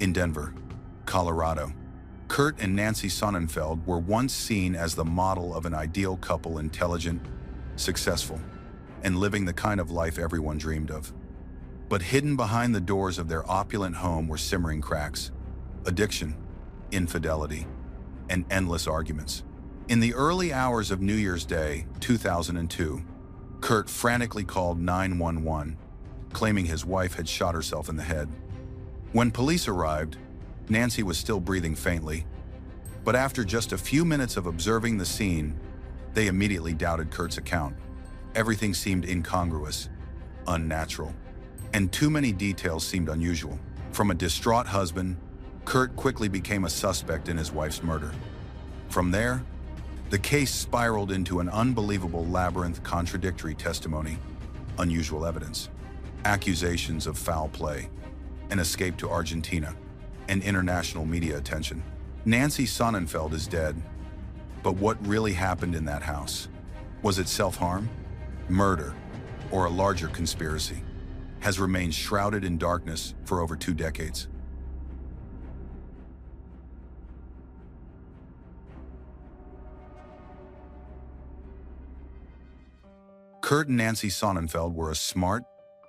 In Denver, Colorado, Kurt and Nancy Sonnenfeld were once seen as the model of an ideal couple, intelligent, successful, and living the kind of life everyone dreamed of. But hidden behind the doors of their opulent home were simmering cracks: addiction, infidelity, and endless arguments. In the early hours of New Year's Day, 2002, Kurt frantically called 911, claiming his wife had shot herself in the head. When police arrived, Nancy was still breathing faintly, but after just a few minutes of observing the scene, they immediately doubted Kurt's account. Everything seemed incongruous, unnatural, and too many details seemed unusual. From a distraught husband, Kurt quickly became a suspect in his wife's murder. From there, the case spiraled into an unbelievable labyrinth: contradictory testimony, unusual evidence, accusations of foul play, an escape to Argentina, and international media attention. Nancy Sonnenfeld is dead, but what really happened in that house? Was it self-harm, murder, or a larger conspiracy? Has remained shrouded in darkness for over 2 decades. Kurt and Nancy Sonnenfeld were a smart,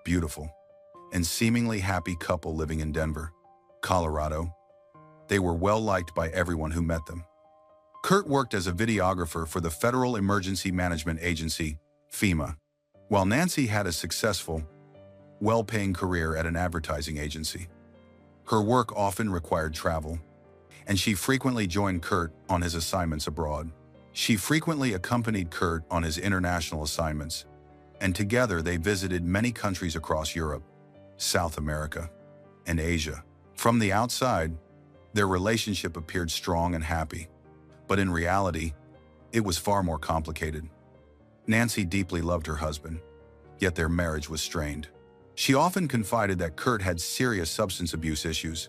beautiful, and seemingly happy couple living in Denver, Colorado. They were well liked by everyone who met them. Kurt worked as a videographer for the Federal Emergency Management Agency, FEMA, while Nancy had a successful, well-paying career at an advertising agency. Her work often required travel, and she frequently joined Kurt on his assignments abroad. She frequently accompanied Kurt on his international assignments, and together they visited many countries across Europe, South America, and Asia. From the outside, their relationship appeared strong and happy, but in reality, it was far more complicated. Nancy deeply loved her husband, yet their marriage was strained. She often confided that Kurt had serious substance abuse issues.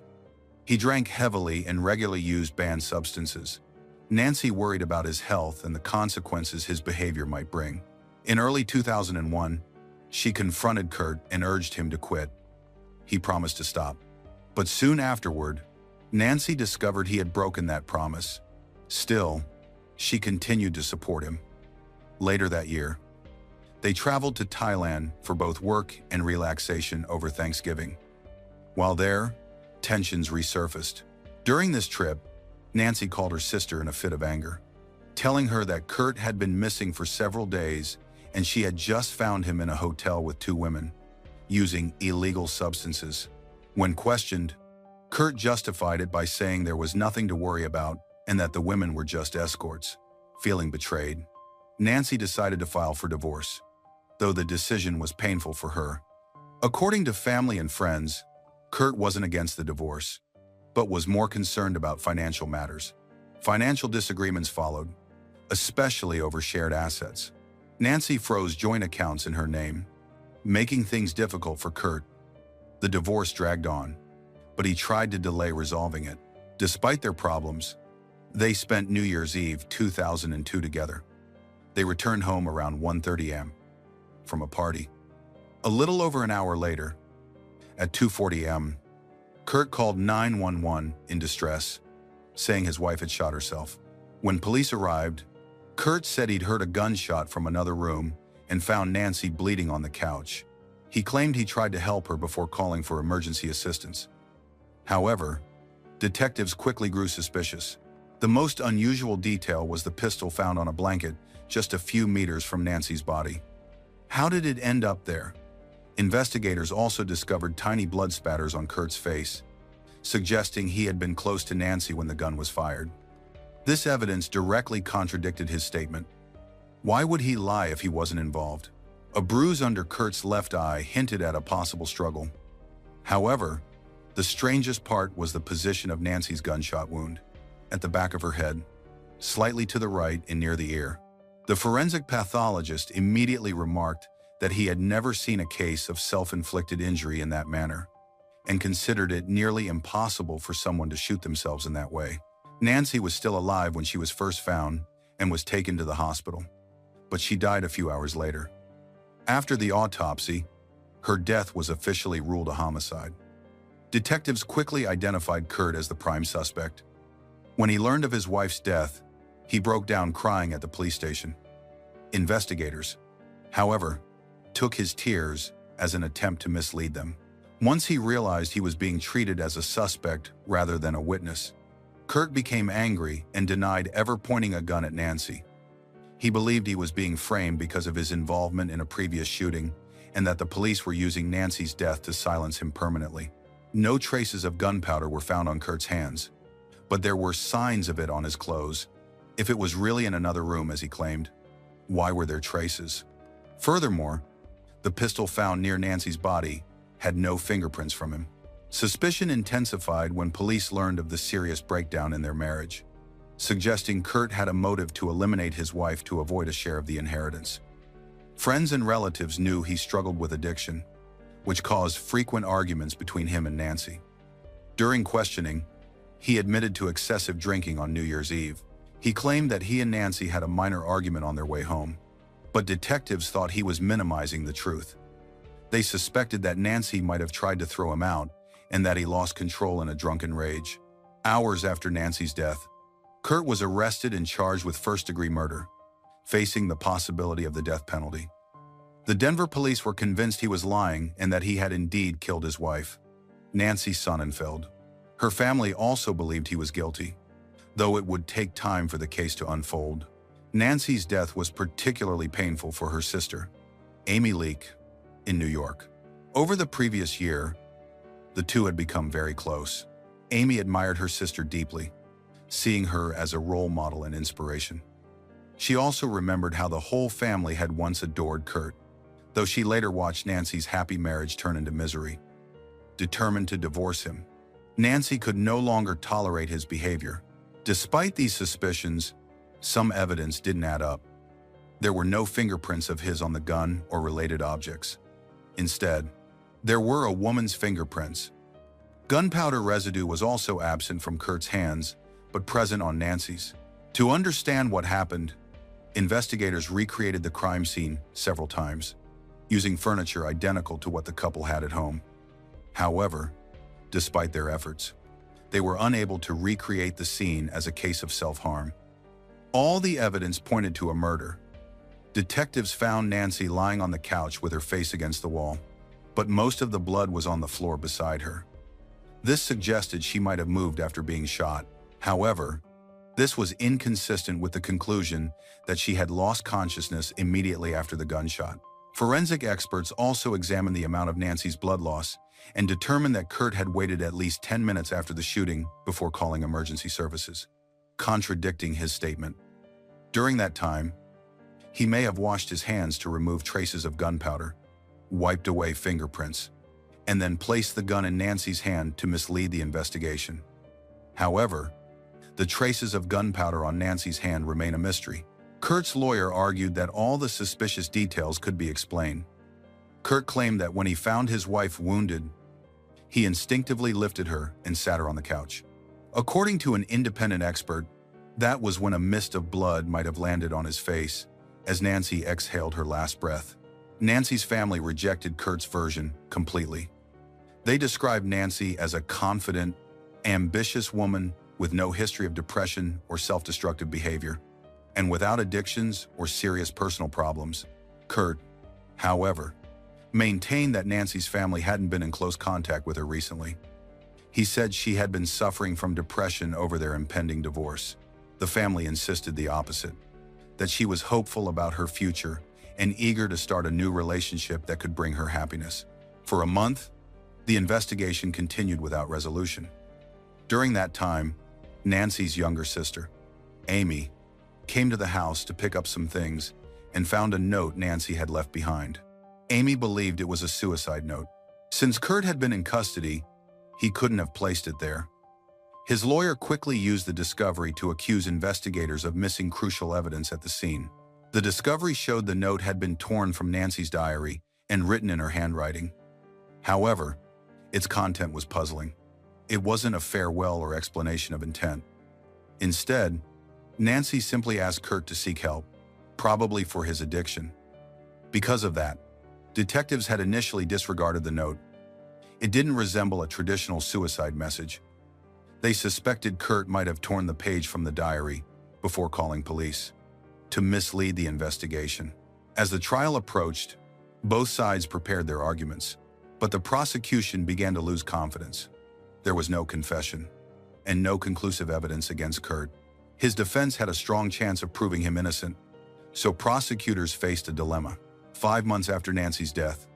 He drank heavily and regularly used banned substances. Nancy worried about his health and the consequences his behavior might bring. In early 2001, she confronted Kurt and urged him to quit. He promised to stop. But soon afterward, Nancy discovered he had broken that promise. Still, she continued to support him. Later that year, they traveled to Thailand for both work and relaxation over Thanksgiving. While there, tensions resurfaced. During this trip, Nancy called her sister in a fit of anger, telling her that Kurt had been missing for several days and she had just found him in a hotel with 2 women, using illegal substances. When questioned, Kurt justified it by saying there was nothing to worry about and that the women were just escorts. Feeling betrayed, Nancy decided to file for divorce, though the decision was painful for her. According to family and friends, Kurt wasn't against the divorce, but was more concerned about financial matters. Financial disagreements followed, especially over shared assets. Nancy froze joint accounts in her name, making things difficult for Kurt. The divorce dragged on, but he tried to delay resolving it. Despite their problems, they spent New Year's Eve 2002 together. They returned home around 1:30 a.m. from a party. A little over an hour later, at 2:40 a.m., Kurt called 911 in distress, saying his wife had shot herself. When police arrived, Kurt said he'd heard a gunshot from another room and found Nancy bleeding on the couch. He claimed he tried to help her before calling for emergency assistance. However, detectives quickly grew suspicious. The most unusual detail was the pistol found on a blanket just a few meters from Nancy's body. How did it end up there? Investigators also discovered tiny blood spatters on Kurt's face, suggesting he had been close to Nancy when the gun was fired. This evidence directly contradicted his statement. Why would he lie if he wasn't involved? A bruise under Kurt's left eye hinted at a possible struggle. However, the strangest part was the position of Nancy's gunshot wound, at the back of her head, slightly to the right and near the ear. The forensic pathologist immediately remarked that he had never seen a case of self-inflicted injury in that manner, and considered it nearly impossible for someone to shoot themselves in that way. Nancy was still alive when she was first found and was taken to the hospital, but she died a few hours later. After the autopsy, her death was officially ruled a homicide. Detectives quickly identified Kurt as the prime suspect. When he learned of his wife's death, he broke down crying at the police station. Investigators, however, took his tears as an attempt to mislead them. Once he realized he was being treated as a suspect rather than a witness, Kurt became angry and denied ever pointing a gun at Nancy. He believed he was being framed because of his involvement in a previous shooting and that the police were using Nancy's death to silence him permanently. No traces of gunpowder were found on Kurt's hands, but there were signs of it on his clothes. If it was really in another room, as he claimed, why were there traces? Furthermore, the pistol found near Nancy's body had no fingerprints from him. Suspicion intensified when police learned of the serious breakdown in their marriage, suggesting Kurt had a motive to eliminate his wife to avoid a share of the inheritance. Friends and relatives knew he struggled with addiction, which caused frequent arguments between him and Nancy. During questioning, he admitted to excessive drinking on New Year's Eve. He claimed that he and Nancy had a minor argument on their way home, but detectives thought he was minimizing the truth. They suspected that Nancy might have tried to throw him out and that he lost control in a drunken rage. Hours after Nancy's death, Kurt was arrested and charged with first-degree murder, facing the possibility of the death penalty. The Denver police were convinced he was lying and that he had indeed killed his wife, Nancy Sonnenfeld. Her family also believed he was guilty, though it would take time for the case to unfold. Nancy's death was particularly painful for her sister, Amy Leake, in New York. Over the previous year, the two had become very close. Amy admired her sister deeply, seeing her as a role model and inspiration. She also remembered how the whole family had once adored Kurt, though she later watched Nancy's happy marriage turn into misery. Determined to divorce him, Nancy could no longer tolerate his behavior. Despite these suspicions, some evidence didn't add up. There were no fingerprints of his on the gun or related objects. Instead, there were a woman's fingerprints. Gunpowder residue was also absent from Kurt's hands, but present on Nancy's. To understand what happened, investigators recreated the crime scene several times, using furniture identical to what the couple had at home. However, despite their efforts, they were unable to recreate the scene as a case of self-harm. All the evidence pointed to a murder. Detectives found Nancy lying on the couch with her face against the wall, but most of the blood was on the floor beside her. This suggested she might have moved after being shot. However, this was inconsistent with the conclusion that she had lost consciousness immediately after the gunshot. Forensic experts also examined the amount of Nancy's blood loss and determined that Kurt had waited at least 10 minutes after the shooting before calling emergency services, contradicting his statement. During that time, he may have washed his hands to remove traces of gunpowder, wiped away fingerprints, and then placed the gun in Nancy's hand to mislead the investigation. However, the traces of gunpowder on Nancy's hand remain a mystery. Kurt's lawyer argued that all the suspicious details could be explained. Kurt claimed that when he found his wife wounded, he instinctively lifted her and sat her on the couch. According to an independent expert, that was when a mist of blood might have landed on his face as Nancy exhaled her last breath. Nancy's family rejected Kurt's version completely. They described Nancy as a confident, ambitious woman with no history of depression or self-destructive behavior, and without addictions or serious personal problems. Kurt, however, maintained that Nancy's family hadn't been in close contact with her recently. He said she had been suffering from depression over their impending divorce. The family insisted the opposite, that she was hopeful about her future and eager to start a new relationship that could bring her happiness. For a month, the investigation continued without resolution. During that time, Nancy's younger sister, Amy, came to the house to pick up some things and found a note Nancy had left behind. Amy believed it was a suicide note. Since Kurt had been in custody, he couldn't have placed it there. His lawyer quickly used the discovery to accuse investigators of missing crucial evidence at the scene. The discovery showed the note had been torn from Nancy's diary and written in her handwriting. However, its content was puzzling. It wasn't a farewell or explanation of intent. Instead, Nancy simply asked Kurt to seek help, probably for his addiction. Because of that, detectives had initially disregarded the note, It didn't resemble a traditional suicide message. They suspected Kurt might have torn the page from the diary before calling police to mislead the investigation. As the trial approached, both sides prepared their arguments, but the prosecution began to lose confidence. There was no confession and no conclusive evidence against Kurt. His defense had a strong chance of proving him innocent, so prosecutors faced a dilemma. 5 months after Nancy's death,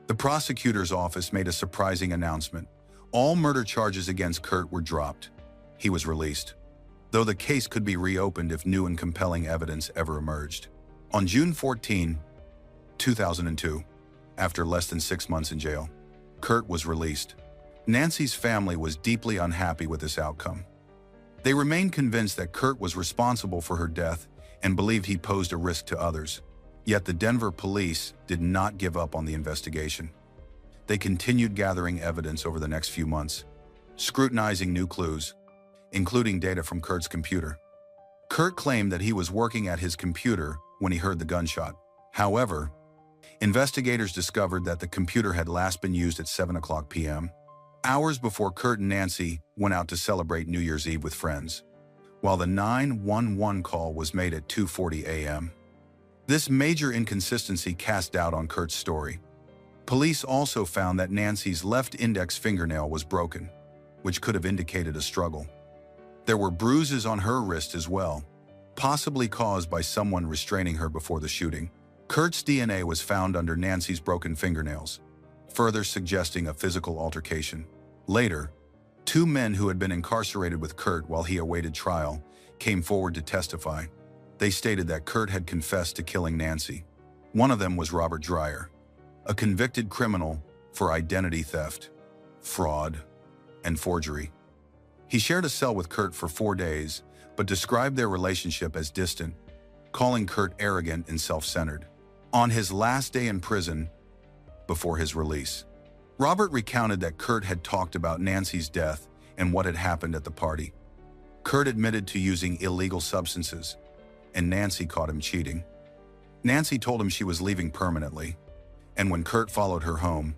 the prosecutor's office made a surprising announcement. All murder charges against Kurt were dropped. He was released, though the case could be reopened if new and compelling evidence ever emerged. On June 14, 2002, after less than 6 months in jail, Kurt was released. Nancy's family was deeply unhappy with this outcome. They remained convinced that Kurt was responsible for her death and believed he posed a risk to others. Yet the Denver police did not give up on the investigation. They continued gathering evidence over the next few months, scrutinizing new clues, including data from Kurt's computer. Kurt claimed that he was working at his computer when he heard the gunshot. However, investigators discovered that the computer had last been used at 7:00 p.m., hours before Kurt and Nancy went out to celebrate New Year's Eve with friends, while the 911 call was made at 2:40 a.m. This major inconsistency cast doubt on Kurt's story. Police also found that Nancy's left index fingernail was broken, which could have indicated a struggle. There were bruises on her wrist as well, possibly caused by someone restraining her before the shooting. Kurt's DNA was found under Nancy's broken fingernails, further suggesting a physical altercation. Later, 2 men who had been incarcerated with Kurt while he awaited trial came forward to testify. They stated that Kurt had confessed to killing Nancy. One of them was Robert Dreyer, a convicted criminal for identity theft, fraud, and forgery. He shared a cell with Kurt for 4 days, but described their relationship as distant, calling Kurt arrogant and self-centered. On his last day in prison, before his release, Robert recounted that Kurt had talked about Nancy's death and what had happened at the party. Kurt admitted to using illegal substances, and Nancy caught him cheating. Nancy told him she was leaving permanently, and when Kurt followed her home,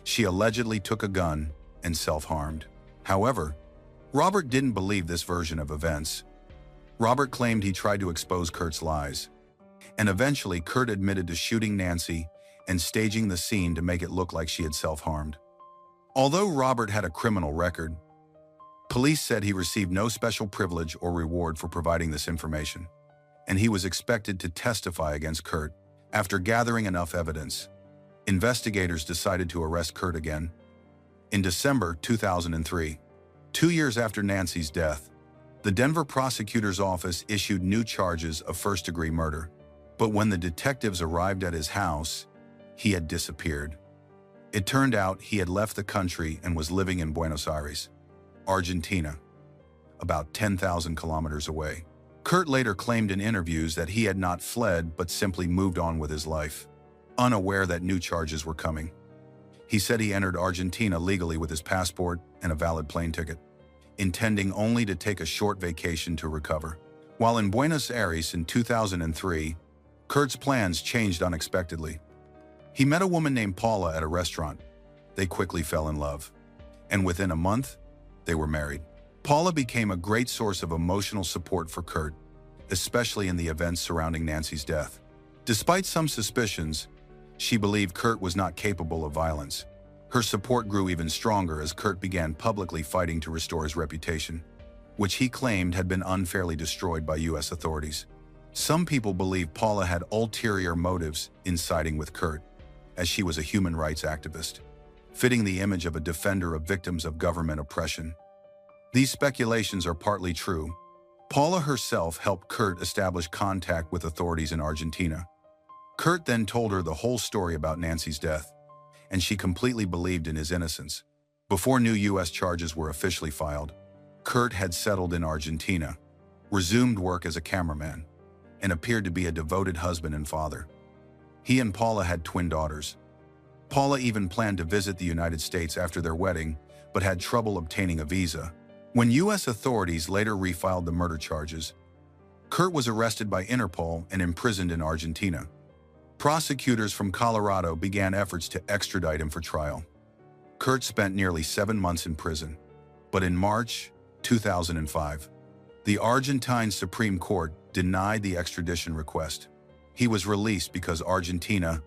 she allegedly took a gun and self-harmed. However, Robert didn't believe this version of events. Robert claimed he tried to expose Kurt's lies, and eventually Kurt admitted to shooting Nancy and staging the scene to make it look like she had self-harmed. Although Robert had a criminal record, police said he received no special privilege or reward for providing this information, and he was expected to testify against Kurt. After gathering enough evidence, investigators decided to arrest Kurt again. In December 2003, 2 years after Nancy's death, the Denver prosecutor's office issued new charges of first-degree murder. But when the detectives arrived at his house, he had disappeared. It turned out he had left the country and was living in Buenos Aires, Argentina, about 10,000 kilometers away. Kurt later claimed in interviews that he had not fled but simply moved on with his life, unaware that new charges were coming. He said he entered Argentina legally with his passport and a valid plane ticket, intending only to take a short vacation to recover. While in Buenos Aires in 2003, Kurt's plans changed unexpectedly. He met a woman named Paula at a restaurant. They quickly fell in love, and within a month, they were married. Paula became a great source of emotional support for Kurt, especially in the events surrounding Nancy's death. Despite some suspicions, she believed Kurt was not capable of violence. Her support grew even stronger as Kurt began publicly fighting to restore his reputation, which he claimed had been unfairly destroyed by U.S. authorities. Some people believe Paula had ulterior motives in siding with Kurt, as she was a human rights activist, fitting the image of a defender of victims of government oppression. These speculations are partly true. Paula herself helped Kurt establish contact with authorities in Argentina. Kurt then told her the whole story about Nancy's death, and she completely believed in his innocence. Before new U.S. charges were officially filed, Kurt had settled in Argentina, resumed work as a cameraman, and appeared to be a devoted husband and father. He and Paula had twin daughters. Paula even planned to visit the United States after their wedding, but had trouble obtaining a visa. When U.S. authorities later refiled the murder charges, Kurt was arrested by Interpol and imprisoned in Argentina. Prosecutors from Colorado began efforts to extradite him for trial. Kurt spent nearly 7 months in prison. But in March 2005, the Argentine Supreme Court denied the extradition request. He was released because Argentina,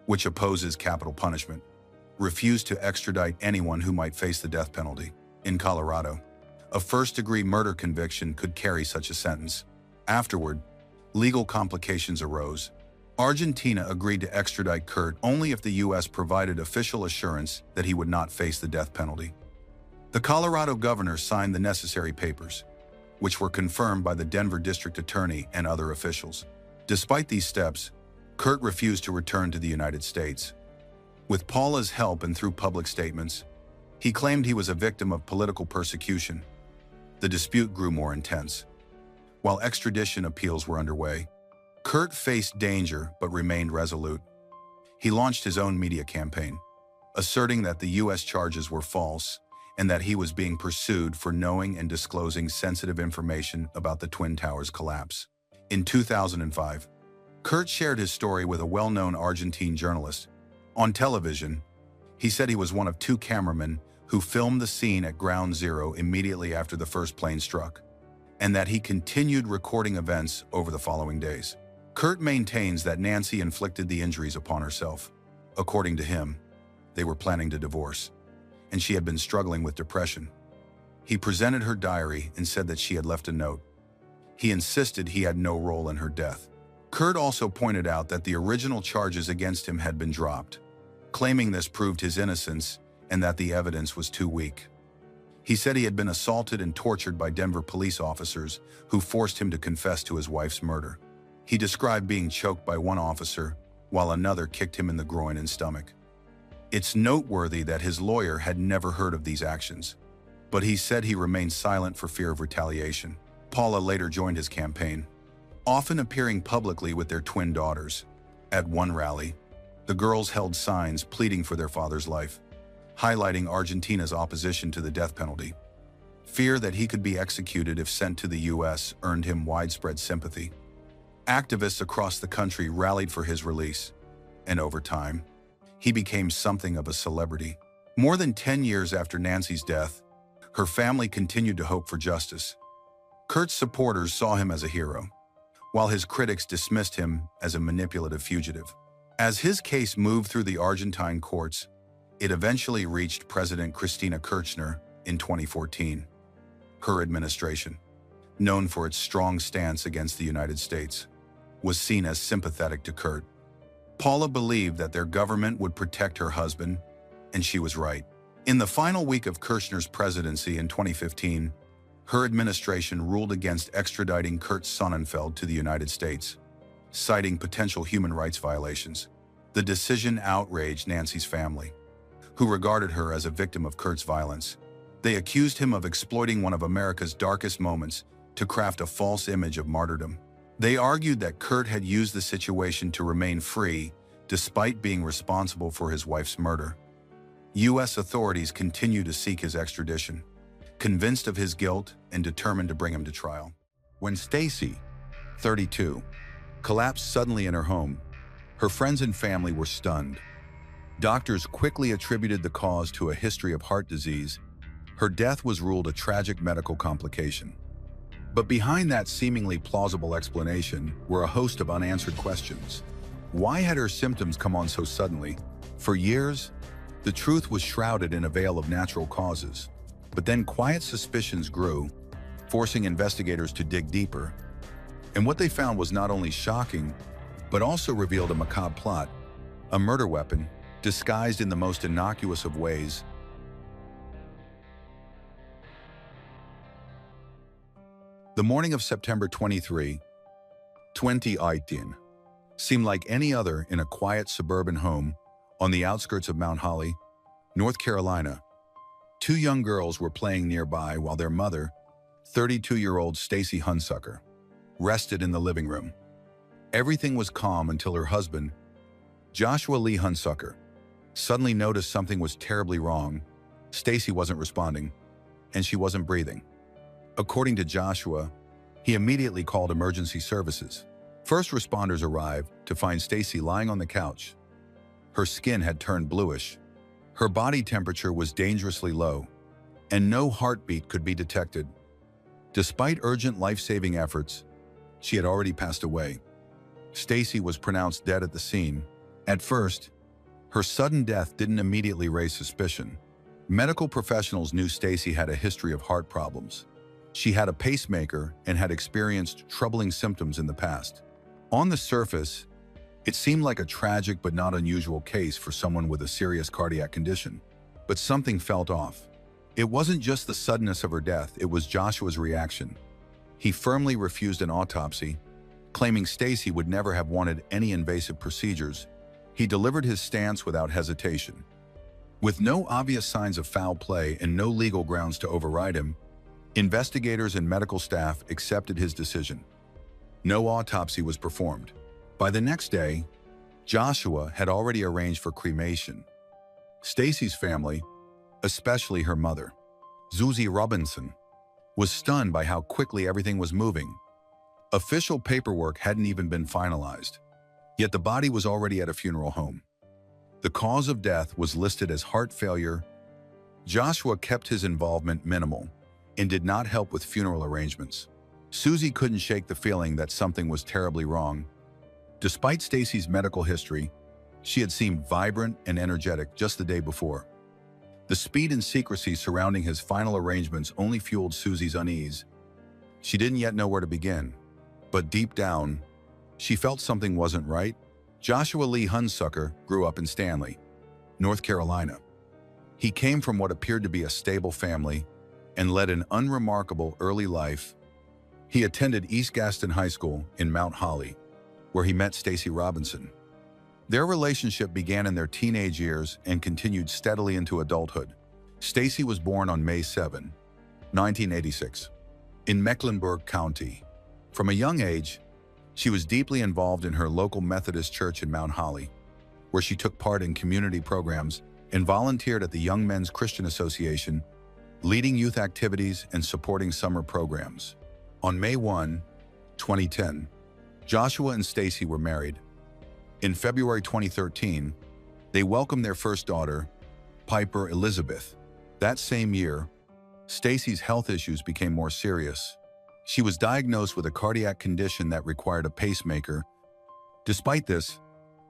which opposes capital punishment, refused to extradite anyone who might face the death penalty. In Colorado, a first-degree murder conviction could carry such a sentence. Afterward, legal complications arose. Argentina agreed to extradite Kurt only if the U.S. provided official assurance that he would not face the death penalty. The Colorado governor signed the necessary papers, which were confirmed by the Denver district attorney and other officials. Despite these steps, Kurt refused to return to the United States. With Paula's help and through public statements, he claimed he was a victim of political persecution. The dispute grew more intense. While extradition appeals were underway, Kurt faced danger but remained resolute. He launched his own media campaign, asserting that the U.S. charges were false and that he was being pursued for knowing and disclosing sensitive information about the Twin Towers collapse. In 2005, Kurt shared his story with a well-known Argentine journalist. On television, he said he was one of 2 cameramen who filmed the scene at Ground Zero immediately after the first plane struck, and that he continued recording events over the following days. Kurt maintains that Nancy inflicted the injuries upon herself. According to him, they were planning to divorce, and she had been struggling with depression. He presented her diary and said that she had left a note. He insisted he had no role in her death. Kurt also pointed out that the original charges against him had been dropped, claiming this proved his innocence and that the evidence was too weak. He said he had been assaulted and tortured by Denver police officers who forced him to confess to his wife's murder. He described being choked by one officer while another kicked him in the groin and stomach. It's noteworthy that his lawyer had never heard of these actions, but he said he remained silent for fear of retaliation. Paula later joined his campaign, often appearing publicly with their twin daughters. At one rally, the girls held signs pleading for their father's life, highlighting Argentina's opposition to the death penalty. Fear that he could be executed if sent to the U.S. earned him widespread sympathy. Activists across the country rallied for his release, and over time, he became something of a celebrity. More than 10 years after Nancy's death, her family continued to hope for justice. Kurt's supporters saw him as a hero, while his critics dismissed him as a manipulative fugitive. As his case moved through the Argentine courts, it eventually reached President Cristina Kirchner in 2014. Her administration, known for its strong stance against the United States, was seen as sympathetic to Kurt. Paula believed that their government would protect her husband, and she was right. In the final week of Kirchner's presidency in 2015, her administration ruled against extraditing Kurt Sonnenfeld to the United States, citing potential human rights violations. The decision outraged Nancy's family, who regarded her as a victim of Kurt's violence. They accused him of exploiting one of America's darkest moments to craft a false image of martyrdom. They argued that Kurt had used the situation to remain free despite being responsible for his wife's murder. U.S. authorities continue to seek his extradition, convinced of his guilt and determined to bring him to trial. When Stacy, 32, collapsed suddenly in her home, her friends and family were stunned. Doctors quickly attributed the cause to a history of heart disease. Her death was ruled a tragic medical complication. But behind that seemingly plausible explanation were a host of unanswered questions. Why had her symptoms come on so suddenly? For years, the truth was shrouded in a veil of natural causes. But then quiet suspicions grew, forcing investigators to dig deeper. And what they found was not only shocking, but also revealed a macabre plot, a murder weapon disguised in the most innocuous of ways. The morning of September 23, 2018, seemed like any other in a quiet suburban home on the outskirts of Mount Holly, North Carolina. 2 young girls were playing nearby while their mother, 32-year-old Stacy Hunsucker, rested in the living room. Everything was calm until her husband, Joshua Lee Hunsucker, suddenly noticed something was terribly wrong. Stacy wasn't responding, and she wasn't breathing. According to Joshua, he immediately called emergency services. First responders arrived to find Stacy lying on the couch. Her skin had turned bluish, Her body temperature was dangerously low, and no heartbeat could be detected. Despite urgent life-saving efforts, she had already passed away. Stacy was pronounced dead at the scene. At first, her sudden death didn't immediately raise suspicion. Medical professionals knew Stacy had a history of heart problems. She had a pacemaker and had experienced troubling symptoms in the past. On the surface, it seemed like a tragic but not unusual case for someone with a serious cardiac condition. But something felt off. It wasn't just the suddenness of her death, it was Joshua's reaction. He firmly refused an autopsy, claiming Stacy would never have wanted any invasive procedures. He delivered his stance without hesitation. With no obvious signs of foul play and no legal grounds to override him, investigators and medical staff accepted his decision. No autopsy was performed. By the next day, Joshua had already arranged for cremation. Stacy's family, especially her mother, Susie Robinson, was stunned by how quickly everything was moving. Official paperwork hadn't even been finalized, yet the body was already at a funeral home. The cause of death was listed as heart failure. Joshua kept his involvement minimal and did not help with funeral arrangements. Susie couldn't shake the feeling that something was terribly wrong. Despite Stacy's medical history, she had seemed vibrant and energetic just the day before. The speed and secrecy surrounding his final arrangements only fueled Susie's unease. She didn't yet know where to begin, but deep down, she felt something wasn't right. Joshua Lee Hunsucker grew up in Stanley, North Carolina. He came from what appeared to be a stable family and led an unremarkable early life. He attended East Gaston High School in Mount Holly, where he met Stacy Robinson. Their relationship began in their teenage years and continued steadily into adulthood. Stacy was born on May 7, 1986, in Mecklenburg County. From a young age, she was deeply involved in her local Methodist church in Mount Holly, where she took part in community programs and volunteered at the Young Men's Christian Association, leading youth activities and supporting summer programs. On May 1, 2010, Joshua and Stacy were married. In February 2013, they welcomed their first daughter, Piper Elizabeth. That same year, Stacy's health issues became more serious. She was diagnosed with a cardiac condition that required a pacemaker. Despite this,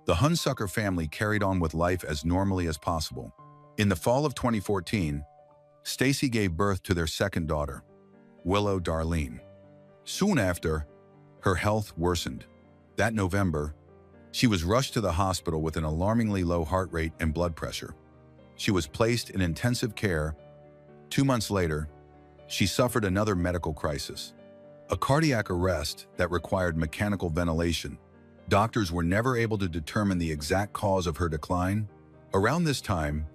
the Hunsucker family carried on with life as normally as possible. In the fall of 2014, Stacy gave birth to their second daughter, Willow Darlene. Soon after, her health worsened. That November, she was rushed to the hospital with an alarmingly low heart rate and blood pressure. She was placed in intensive care. 2 months later, she suffered another medical crisis, a cardiac arrest that required mechanical ventilation. Doctors were never able to determine the exact cause of her decline. Around this time,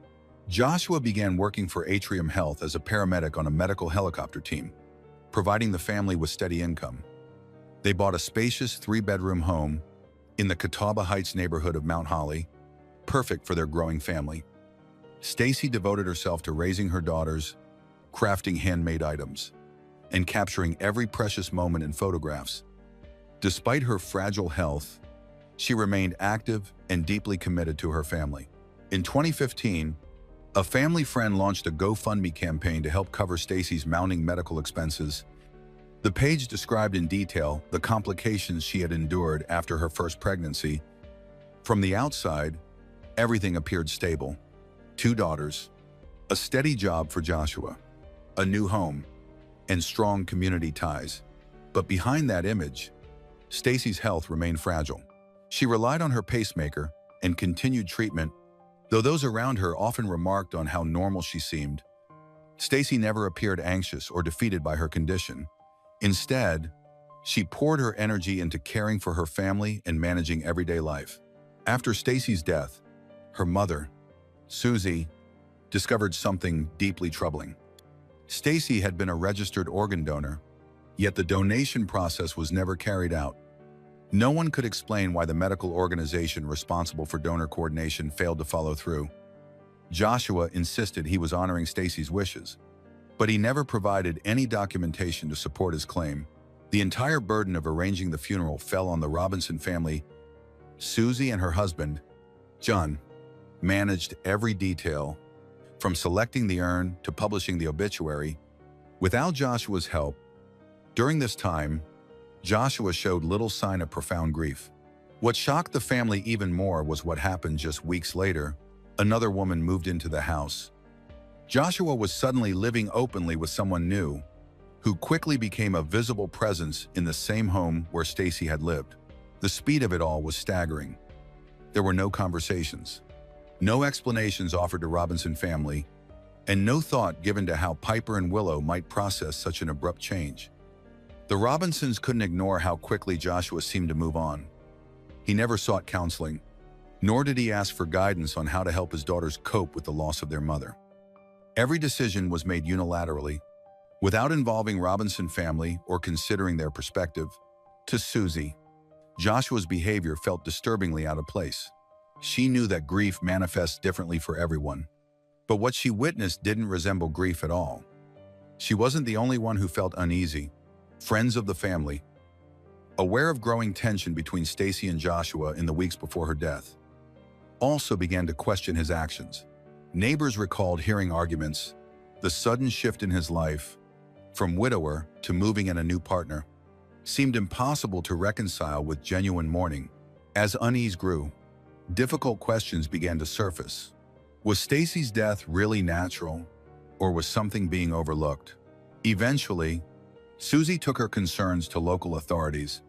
Joshua began working for Atrium Health as a paramedic on a medical helicopter team, providing the family with steady income. They bought a spacious 3-bedroom home in the Catawba Heights neighborhood of Mount Holly, perfect for their growing family. Stacy devoted herself to raising her daughters, crafting handmade items, and capturing every precious moment in photographs. Despite her fragile health, she remained active and deeply committed to her family. In 2015, a family friend launched a GoFundMe campaign to help cover Stacy's mounting medical expenses. The page described in detail the complications she had endured after her first pregnancy. From the outside, everything appeared stable. 2 daughters, a steady job for Joshua, a new home, and strong community ties. But behind that image, Stacy's health remained fragile. She relied on her pacemaker and continued treatment, though those around her often remarked on how normal she seemed. Stacy never appeared anxious or defeated by her condition. Instead, she poured her energy into caring for her family and managing everyday life. After Stacy's death, her mother, Susie, discovered something deeply troubling. Stacy had been a registered organ donor, yet the donation process was never carried out. No one could explain why the medical organization responsible for donor coordination failed to follow through. Joshua insisted he was honoring Stacy's wishes, but he never provided any documentation to support his claim. The entire burden of arranging the funeral fell on the Robinson family. Susie and her husband, John, managed every detail, From selecting the urn to publishing the obituary, without Joshua's help, during this time, Joshua showed little sign of profound grief. What shocked the family even more was what happened just weeks later. Another woman moved into the house. Joshua was suddenly living openly with someone new, who quickly became a visible presence in the same home where Stacy had lived. The speed of it all was staggering. There were no conversations, no explanations offered to Robinson family, and no thought given to how Piper and Willow might process such an abrupt change. The Robinsons couldn't ignore how quickly Joshua seemed to move on. He never sought counseling, nor did he ask for guidance on how to help his daughters cope with the loss of their mother. Every decision was made unilaterally, without involving Robinson family or considering their perspective. To Susie, Joshua's behavior felt disturbingly out of place. She knew that grief manifests differently for everyone, but what she witnessed didn't resemble grief at all. She wasn't the only one who felt uneasy. Friends of the family, aware of growing tension between Stacy and Joshua in the weeks before her death, also began to question his actions. Neighbors recalled hearing arguments, the sudden shift in his life, from widower to moving in a new partner, seemed impossible to reconcile with genuine mourning. As unease grew, difficult questions began to surface. Was Stacy's death really natural, or was something being overlooked? Eventually, Susie took her concerns to local authorities.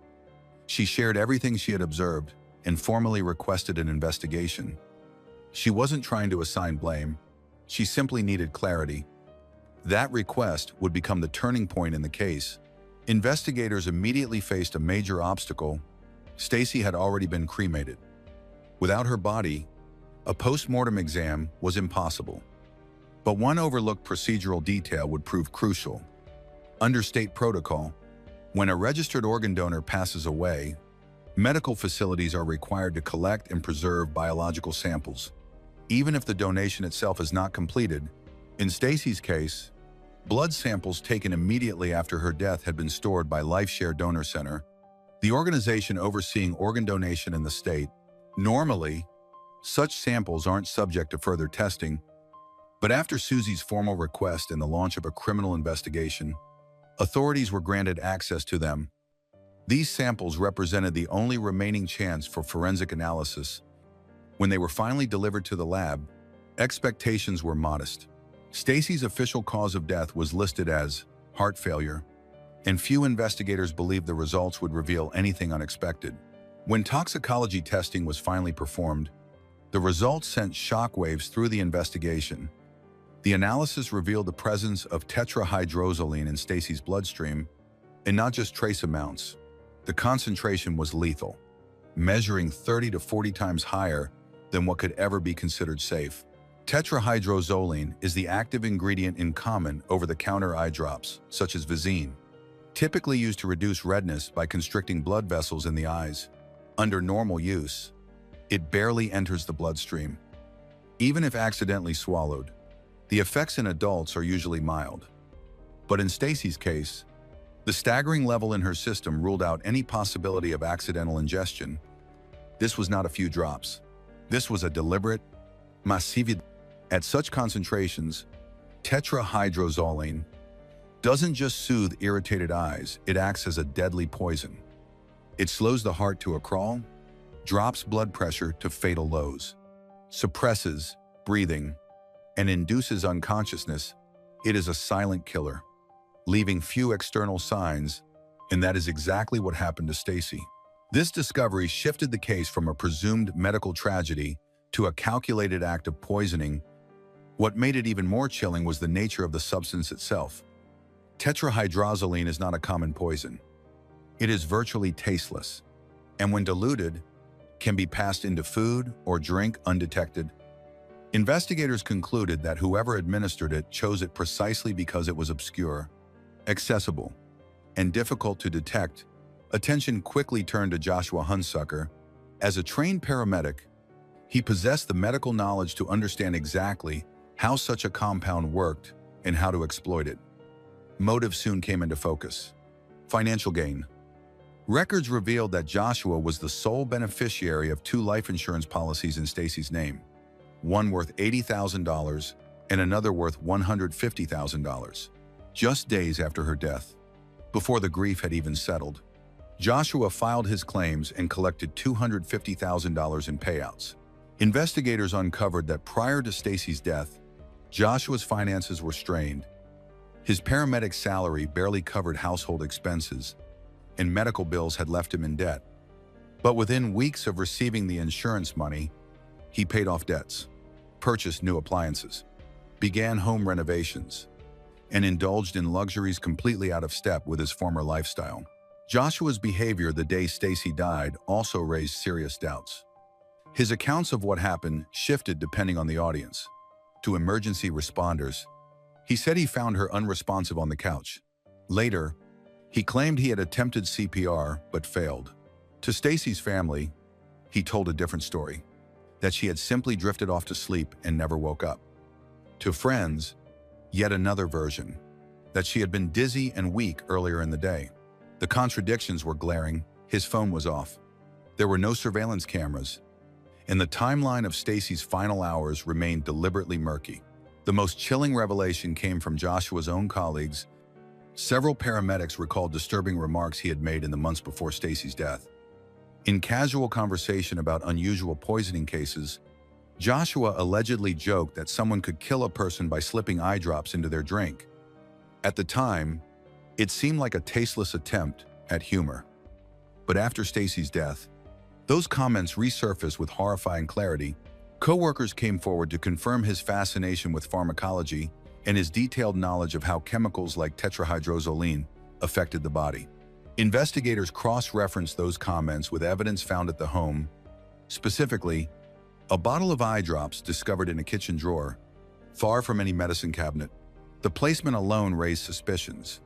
She shared everything she had observed and formally requested an investigation. She wasn't trying to assign blame. She simply needed clarity. That request would become the turning point in the case. Investigators immediately faced a major obstacle. Stacy had already been cremated. Without her body, a post-mortem exam was impossible. But one overlooked procedural detail would prove crucial. Under state protocol, when a registered organ donor passes away, medical facilities are required to collect and preserve biological samples, even if the donation itself is not completed. In Stacy's case, blood samples taken immediately after her death had been stored by LifeShare Donor Center, the organization overseeing organ donation in the state. Normally, such samples aren't subject to further testing, but after Susie's formal request and the launch of a criminal investigation, authorities were granted access to them. These samples represented the only remaining chance for forensic analysis. When they were finally delivered to the lab, expectations were modest. Stacy's official cause of death was listed as heart failure, and few investigators believed the results would reveal anything unexpected. When toxicology testing was finally performed, the results sent shockwaves through the investigation. The analysis revealed the presence of tetrahydrozoline in Stacy's bloodstream, and not just trace amounts. The concentration was lethal, measuring 30 to 40 times higher than what could ever be considered safe. Tetrahydrozoline is the active ingredient in common over-the-counter eye drops, such as Visine, typically used to reduce redness by constricting blood vessels in the eyes. Under normal use, it barely enters the bloodstream. Even if accidentally swallowed, the effects in adults are usually mild. But in Stacy's case, the staggering level in her system ruled out any possibility of accidental ingestion. This was not a few drops. This was a deliberate, massive. At such concentrations, tetrahydrozoline doesn't just soothe irritated eyes, it acts as a deadly poison. It slows the heart to a crawl, drops blood pressure to fatal lows, suppresses breathing, and induces unconsciousness. It is a silent killer, leaving few external signs, and that is exactly what happened to Stacy. This discovery shifted the case from a presumed medical tragedy to a calculated act of poisoning. What made it even more chilling was the nature of the substance itself. Tetrahydrozoline is not a common poison. It is virtually tasteless, and when diluted, can be passed into food or drink undetected. Investigators concluded that whoever administered it chose it precisely because it was obscure, accessible, and difficult to detect. Attention quickly turned to Joshua Hunsucker. As a trained paramedic, he possessed the medical knowledge to understand exactly how such a compound worked and how to exploit it. Motive soon came into focus: financial gain. Records revealed that Joshua was the sole beneficiary of 2 life insurance policies in Stacy's name, one worth $80,000 and another worth $150,000. Just days after her death, before the grief had even settled, Joshua filed his claims and collected $250,000 in payouts. Investigators uncovered that prior to Stacy's death, Joshua's finances were strained. His paramedic salary barely covered household expenses, and medical bills had left him in debt. But within weeks of receiving the insurance money, he paid off debts, purchased new appliances, began home renovations, and indulged in luxuries completely out of step with his former lifestyle. Joshua's behavior the day Stacy died also raised serious doubts. His accounts of what happened shifted depending on the audience. To emergency responders, he said he found her unresponsive on the couch. Later, he claimed he had attempted CPR but failed. To Stacy's family, he told a different story, that she had simply drifted off to sleep and never woke up. To friends, yet another version, that she had been dizzy and weak earlier in the day. The contradictions were glaring. His phone was off. There were no surveillance cameras, and the timeline of Stacy's final hours remained deliberately murky. The most chilling revelation came from Joshua's own colleagues. Several paramedics recalled disturbing remarks he had made in the months before Stacy's death. In casual conversation about unusual poisoning cases, Joshua allegedly joked that someone could kill a person by slipping eye drops into their drink. At the time, it seemed like a tasteless attempt at humor. But after Stacy's death, those comments resurfaced with horrifying clarity. Co-workers came forward to confirm his fascination with pharmacology and his detailed knowledge of how chemicals like tetrahydrozoline affected the body. Investigators cross-referenced those comments with evidence found at the home, specifically, a bottle of eye drops discovered in a kitchen drawer, far from any medicine cabinet. The placement alone raised suspicions.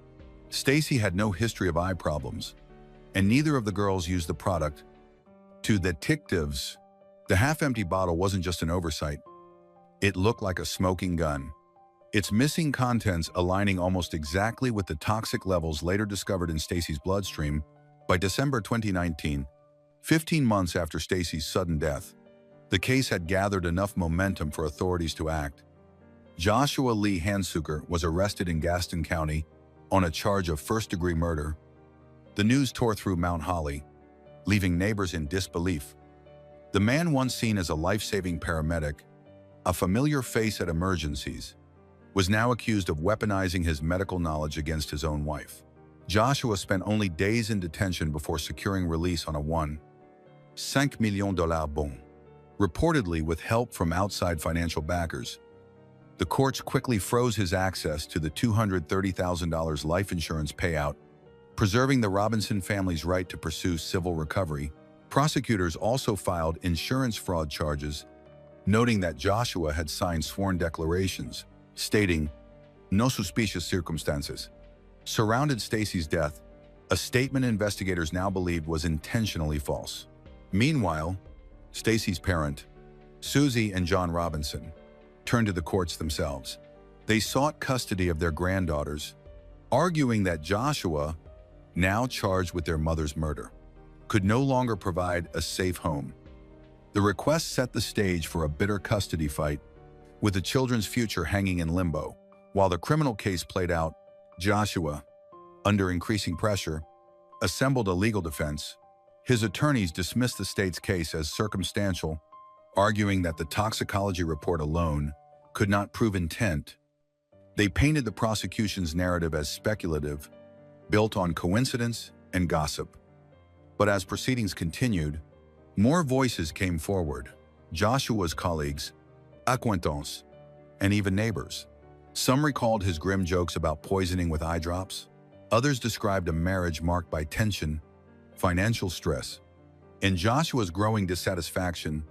Stacy had no history of eye problems, and neither of the girls used the product. To detectives, the half-empty bottle wasn't just an oversight. It looked like a smoking gun, its missing contents aligning almost exactly with the toxic levels later discovered in Stacy's bloodstream. By December 2019, 15 months after Stacy's sudden death, the case had gathered enough momentum for authorities to act. Joshua Lee Hansuker was arrested in Gaston County on a charge of first-degree murder. The news tore through Mount Holly, leaving neighbors in disbelief. The man once seen as a life-saving paramedic, a familiar face at emergencies, was now accused of weaponizing his medical knowledge against his own wife. Joshua spent only days in detention before securing release on a $1.5 million bond, reportedly with help from outside financial backers. The courts quickly froze his access to the $230,000 life insurance payout, preserving the Robinson family's right to pursue civil recovery. Prosecutors also filed insurance fraud charges, noting that Joshua had signed sworn declarations stating no suspicious circumstances surrounded Stacy's death, a statement investigators now believe was intentionally false. Meanwhile, Stacy's parent, Susie and John Robinson, turned to the courts themselves. They sought custody of their granddaughters, arguing that Joshua, now charged with their mother's murder, could no longer provide a safe home. The request set the stage for a bitter custody fight, with the children's future hanging in limbo. While the criminal case played out, Joshua, under increasing pressure, assembled a legal defense. His attorneys dismissed the state's case as circumstantial, arguing that the toxicology report alone could not prove intent. They painted the prosecution's narrative as speculative, built on coincidence and gossip. But as proceedings continued, more voices came forward. Joshua's colleagues, acquaintances, and even neighbors. Some recalled his grim jokes about poisoning with eye drops. Others described a marriage marked by tension, financial stress, and Joshua's growing dissatisfaction.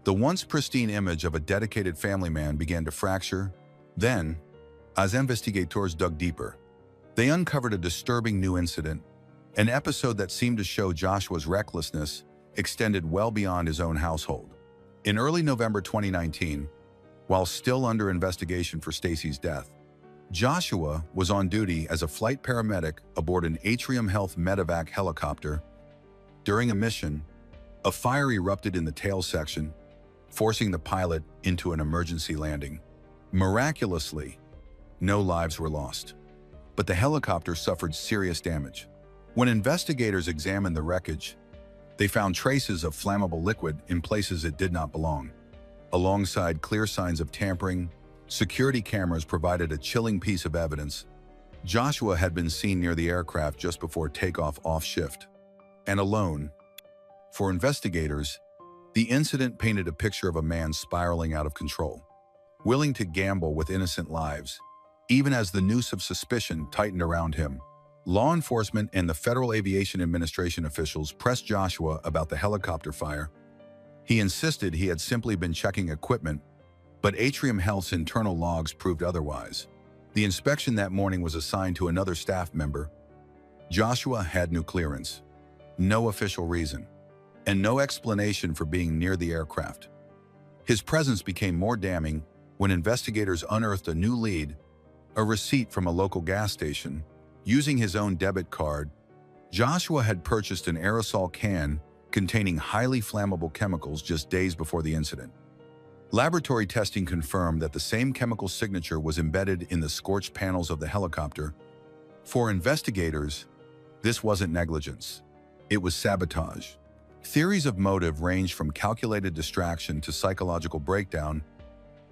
The once pristine image of a dedicated family man began to fracture. Then, as investigators dug deeper, they uncovered a disturbing new incident, an episode that seemed to show Joshua's recklessness extended well beyond his own household. In early November 2019, while still under investigation for Stacy's death, Joshua was on duty as a flight paramedic aboard an Atrium Health medevac helicopter. During a mission, a fire erupted in the tail section, forcing the pilot into an emergency landing. Miraculously, no lives were lost, but the helicopter suffered serious damage. When investigators examined the wreckage, they found traces of flammable liquid in places it did not belong. Alongside clear signs of tampering, security cameras provided a chilling piece of evidence. Joshua had been seen near the aircraft just before takeoff off shift. And alone. For investigators, the incident painted a picture of a man spiraling out of control, willing to gamble with innocent lives, even as the noose of suspicion tightened around him. Law enforcement and the Federal Aviation Administration officials pressed Joshua about the helicopter fire. He insisted he had simply been checking equipment, but Atrium Health's internal logs proved otherwise. The inspection that morning was assigned to another staff member. Joshua had no clearance, no official reason, and no explanation for being near the aircraft. His presence became more damning when investigators unearthed a new lead, a receipt from a local gas station. Using his own debit card, Joshua had purchased an aerosol can containing highly flammable chemicals just days before the incident. Laboratory testing confirmed that the same chemical signature was embedded in the scorched panels of the helicopter. For investigators, this wasn't negligence. It was sabotage. Theories of motive ranged from calculated distraction to psychological breakdown.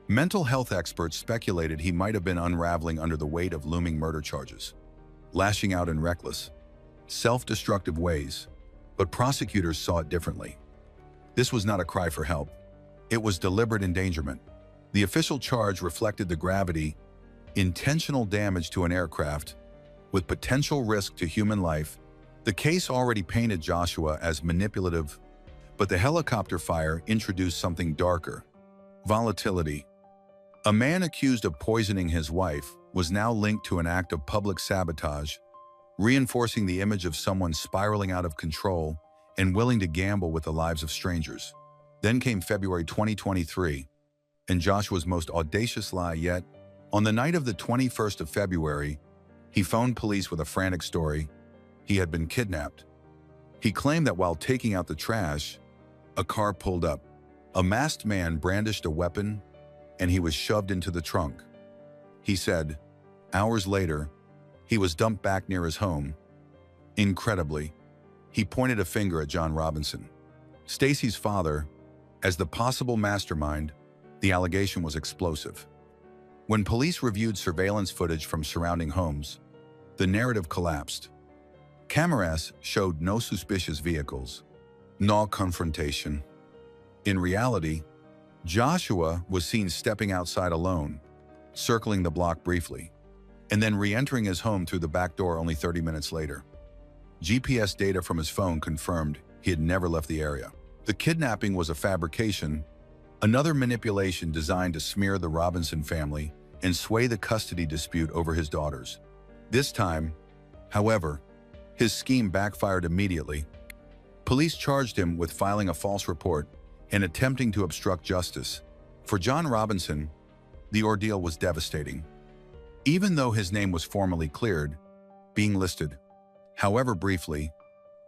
Mental health experts speculated he might have been unraveling under the weight of looming murder charges, lashing out in reckless, self-destructive ways, but prosecutors saw it differently. This was not a cry for help. It was deliberate endangerment. The official charge reflected the gravity, intentional damage to an aircraft, with potential risk to human life. The case already painted Joshua as manipulative, but the helicopter fire introduced something darker: volatility. A man accused of poisoning his wife was now linked to an act of public sabotage, reinforcing the image of someone spiraling out of control and willing to gamble with the lives of strangers. Then came February 2023, and Joshua's most audacious lie yet. On the night of the 21st of February, he phoned police with a frantic story. He had been kidnapped. He claimed that while taking out the trash, a car pulled up. A masked man brandished a weapon, and he was shoved into the trunk. He said, hours later, he was dumped back near his home. Incredibly, he pointed a finger at John Robinson, Stacy's father, as the possible mastermind. The allegation was explosive. When police reviewed surveillance footage from surrounding homes, the narrative collapsed. Cameras showed no suspicious vehicles, no confrontation. In reality, Joshua was seen stepping outside alone, circling the block briefly, and then re-entering his home through the back door only 30 minutes later. GPS data from his phone confirmed he had never left the area. The kidnapping was a fabrication, another manipulation designed to smear the Robinson family and sway the custody dispute over his daughters. This time, however, his scheme backfired immediately. Police charged him with filing a false report and attempting to obstruct justice. For John Robinson, the ordeal was devastating. Even though his name was formally cleared, being listed, however briefly,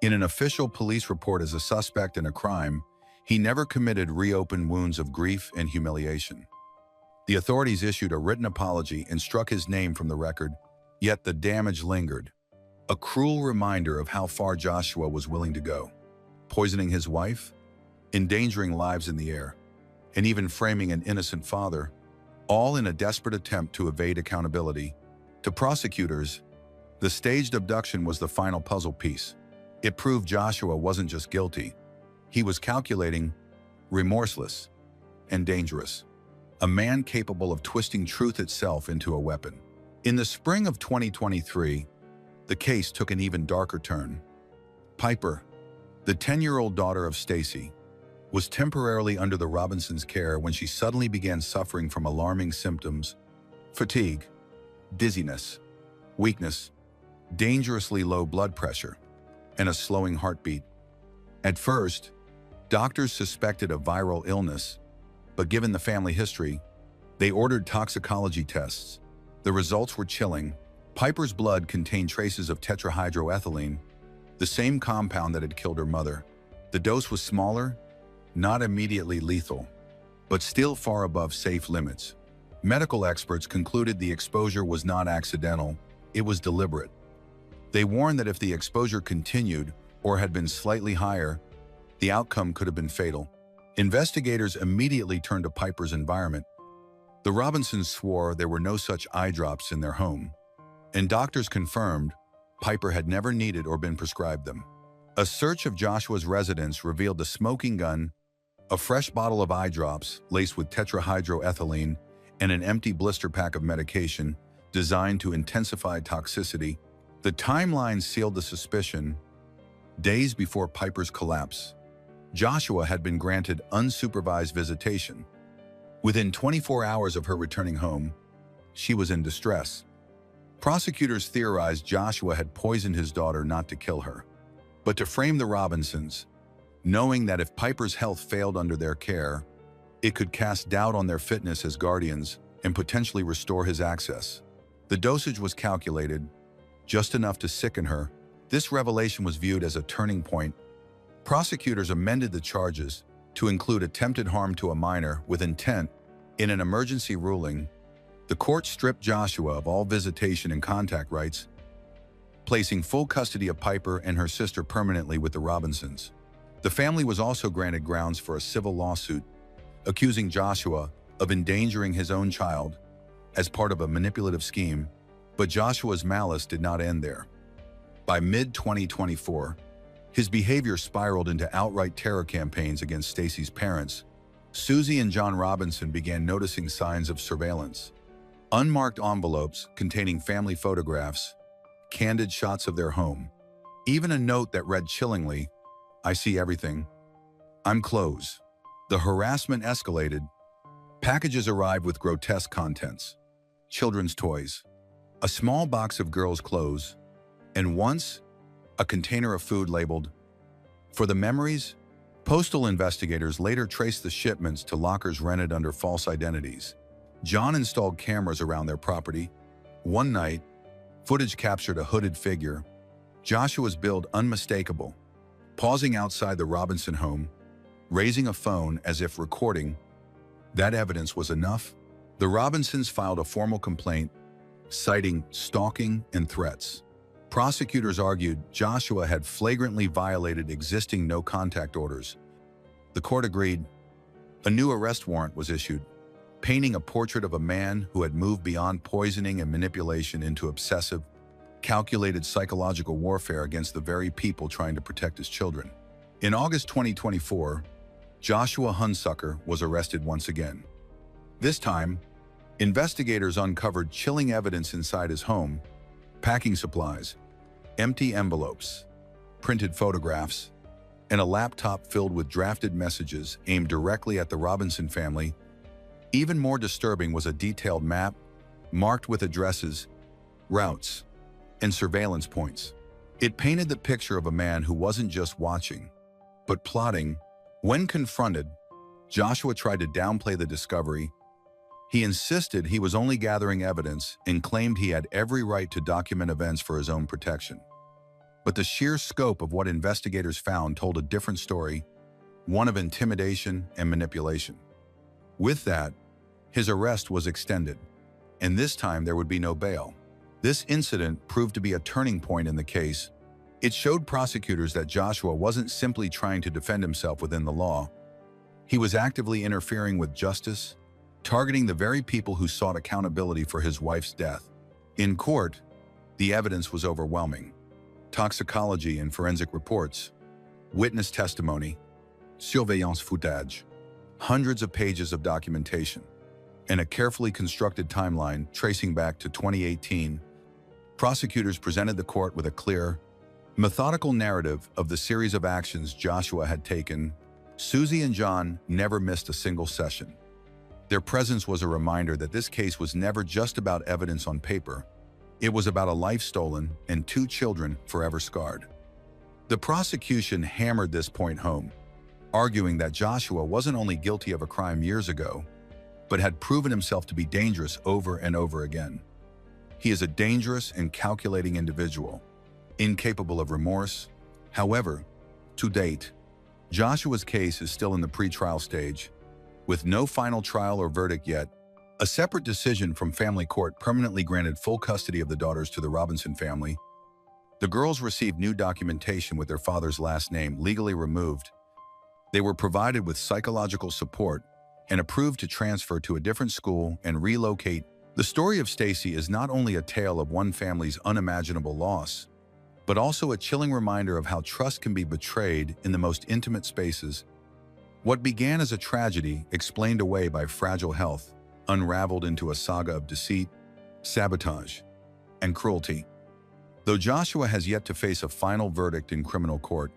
in an official police report as a suspect in a crime, he never committed reopened wounds of grief and humiliation. The authorities issued a written apology and struck his name from the record, yet the damage lingered. A cruel reminder of how far Joshua was willing to go, poisoning his wife, endangering lives in the air, and even framing an innocent father, all in a desperate attempt to evade accountability. To prosecutors, the staged abduction was the final puzzle piece. It proved Joshua wasn't just guilty. He was calculating, remorseless, and dangerous. A man capable of twisting truth itself into a weapon. In the spring of 2023, the case took an even darker turn. Piper, the 10-year-old daughter of Stacy, was temporarily under the Robinsons' care when she suddenly began suffering from alarming symptoms: fatigue, dizziness, weakness, dangerously low blood pressure, and a slowing heartbeat. At first, doctors suspected a viral illness, but given the family history, they ordered toxicology tests. The results were chilling. Piper's blood contained traces of tetrahydroethylene, the same compound that had killed her mother. The dose was smaller, not immediately lethal, but still far above safe limits. Medical experts concluded the exposure was not accidental, it was deliberate. They warned that if the exposure continued or had been slightly higher, the outcome could have been fatal. Investigators immediately turned to Piper's environment. The Robinsons swore there were no such eye drops in their home, and doctors confirmed Piper had never needed or been prescribed them. A search of Joshua's residence revealed a smoking gun, a fresh bottle of eye drops laced with tetrahydroethylene, and an empty blister pack of medication designed to intensify toxicity. The timeline sealed the suspicion. Days before Piper's collapse, Joshua had been granted unsupervised visitation. Within 24 hours of her returning home, she was in distress. Prosecutors theorized Joshua had poisoned his daughter not to kill her, but to frame the Robinsons, knowing that if Piper's health failed under their care, it could cast doubt on their fitness as guardians and potentially restore his access. The dosage was calculated, just enough to sicken her. This revelation was viewed as a turning point. Prosecutors amended the charges to include attempted harm to a minor with intent. In an emergency ruling, the court stripped Joshua of all visitation and contact rights, placing full custody of Piper and her sister permanently with the Robinsons. The family was also granted grounds for a civil lawsuit, accusing Joshua of endangering his own child as part of a manipulative scheme, but Joshua's malice did not end there. By mid-2024, his behavior spiraled into outright terror campaigns against Stacy's parents. Susie and John Robinson began noticing signs of surveillance. Unmarked envelopes containing family photographs, candid shots of their home, even a note that read chillingly, "I see everything. I'm close." The harassment escalated. Packages arrived with grotesque contents: children's toys, a small box of girls' clothes, and once, a container of food labeled, "For the memories." Postal investigators later traced the shipments to lockers rented under false identities. John installed cameras around their property. One night, footage captured a hooded figure, Joshua's build unmistakable, pausing outside the Robinson home, raising a phone as if recording. That evidence was enough. The Robinsons filed a formal complaint, citing stalking and threats. Prosecutors argued Joshua had flagrantly violated existing no-contact orders. The court agreed. A new arrest warrant was issued, painting a portrait of a man who had moved beyond poisoning and manipulation into obsessive, calculated psychological warfare against the very people trying to protect his children. In August 2024, Joshua Hunsucker was arrested once again. This time, investigators uncovered chilling evidence inside his home: packing supplies, empty envelopes, printed photographs, and a laptop filled with drafted messages aimed directly at the Robinson family. Even more disturbing was a detailed map, marked with addresses, routes, and surveillance points. It painted the picture of a man who wasn't just watching, but plotting. When confronted, Joshua tried to downplay the discovery. He insisted he was only gathering evidence and claimed he had every right to document events for his own protection. But the sheer scope of what investigators found told a different story, one of intimidation and manipulation. With that, his arrest was extended, and this time there would be no bail. This incident proved to be a turning point in the case. It showed prosecutors that Joshua wasn't simply trying to defend himself within the law. He was actively interfering with justice, targeting the very people who sought accountability for his wife's death. In court, the evidence was overwhelming. Toxicology and forensic reports, witness testimony, surveillance footage, hundreds of pages of documentation, and a carefully constructed timeline tracing back to 2018. Prosecutors presented the court with a clear, methodical narrative of the series of actions Joshua had taken. Susie and John never missed a single session. Their presence was a reminder that this case was never just about evidence on paper. It was about a life stolen and 2 children forever scarred. The prosecution hammered this point home, arguing that Joshua wasn't only guilty of a crime years ago, but had proven himself to be dangerous over and over again. He is a dangerous and calculating individual, incapable of remorse. However, to date, Joshua's case is still in the pretrial stage. With no final trial or verdict yet, A separate decision from family court permanently granted full custody of the daughters to the Robinson family. The girls received new documentation with their father's last name legally removed. They were provided with psychological support and approved to transfer to a different school and relocate. The story of Stacy is not only a tale of one family's unimaginable loss, but also a chilling reminder of how trust can be betrayed in the most intimate spaces. What began as a tragedy, explained away by fragile health, unraveled into a saga of deceit, sabotage, and cruelty. Though Joshua has yet to face a final verdict in criminal court,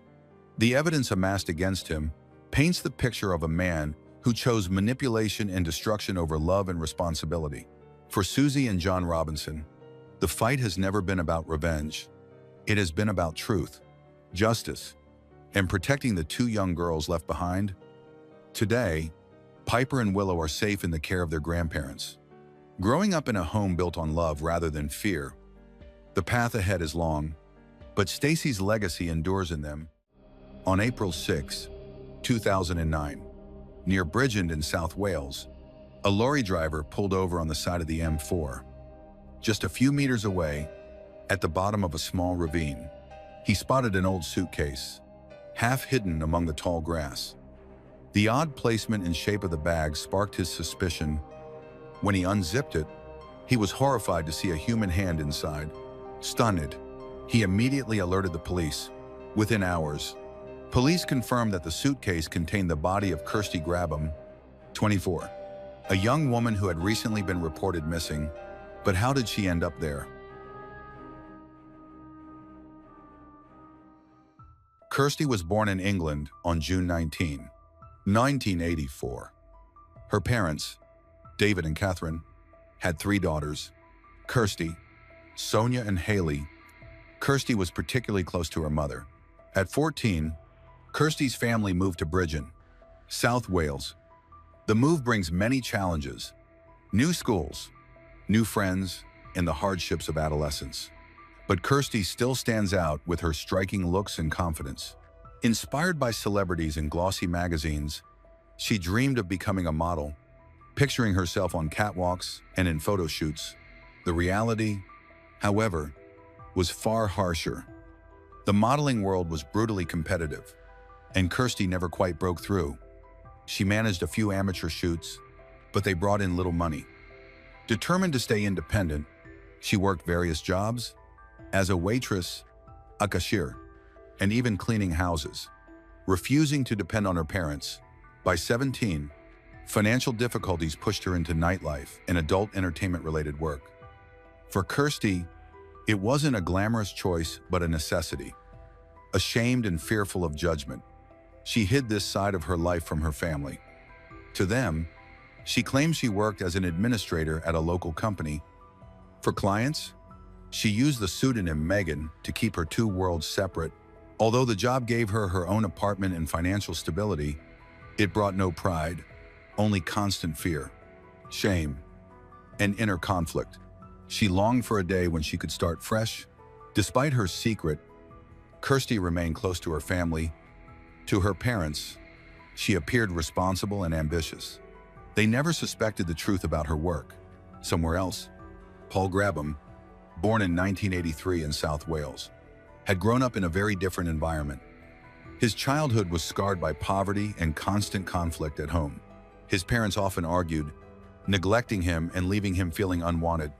the evidence amassed against him paints the picture of a man who chose manipulation and destruction over love and responsibility. For Susie and John Robinson, the fight has never been about revenge. It has been about truth, justice, and protecting the two young girls left behind. Today, Piper and Willow are safe in the care of their grandparents, growing up in a home built on love rather than fear. The path ahead is long, but Stacy's legacy endures in them. On April 6, 2009, near Bridgend in South Wales, a lorry driver pulled over on the side of the M4. Just a few meters away, at the bottom of a small ravine, he spotted an old suitcase, half hidden among the tall grass. The odd placement and shape of the bag sparked his suspicion. When he unzipped it, he was horrified to see a human hand inside. Stunned, he immediately alerted the police. Within hours, police confirmed that the suitcase contained the body of Kirsty Grabham, 24, a young woman who had recently been reported missing. But how did she end up there? Kirsty was born in England on June 19, 1984. Her parents, David and Catherine, had 3 daughters, Kirsty, Sonia, and Haley. Kirsty was particularly close to her mother. At 14, Kirsty's family moved to Bridgend, South Wales. The move brings many challenges: new schools, new friends, and the hardships of adolescence. But Kirsty still stands out with her striking looks and confidence. Inspired by celebrities in glossy magazines, she dreamed of becoming a model, picturing herself on catwalks and in photo shoots. The reality, however, was far harsher. The modeling world was brutally competitive, and Kirsty never quite broke through. She managed a few amateur shoots, but they brought in little money. Determined to stay independent, she worked various jobs, as a waitress, a cashier, and even cleaning houses, refusing to depend on her parents. By 17, financial difficulties pushed her into nightlife and adult entertainment-related work. For Kirsty, it wasn't a glamorous choice, but a necessity. Ashamed and fearful of judgment, she hid this side of her life from her family. To them, she claimed she worked as an administrator at a local company. For clients, she used the pseudonym Megan to keep her two worlds separate. Although the job gave her her own apartment and financial stability, it brought no pride, only constant fear, shame, and inner conflict. She longed for a day when she could start fresh. Despite her secret, Kirsty remained close to her family. To her parents, she appeared responsible and ambitious. They never suspected the truth about her work. Somewhere else, Paul Grabham, born in 1983 in South Wales, had grown up in a very different environment. His childhood was scarred by poverty and constant conflict at home. His parents often argued, neglecting him and leaving him feeling unwanted.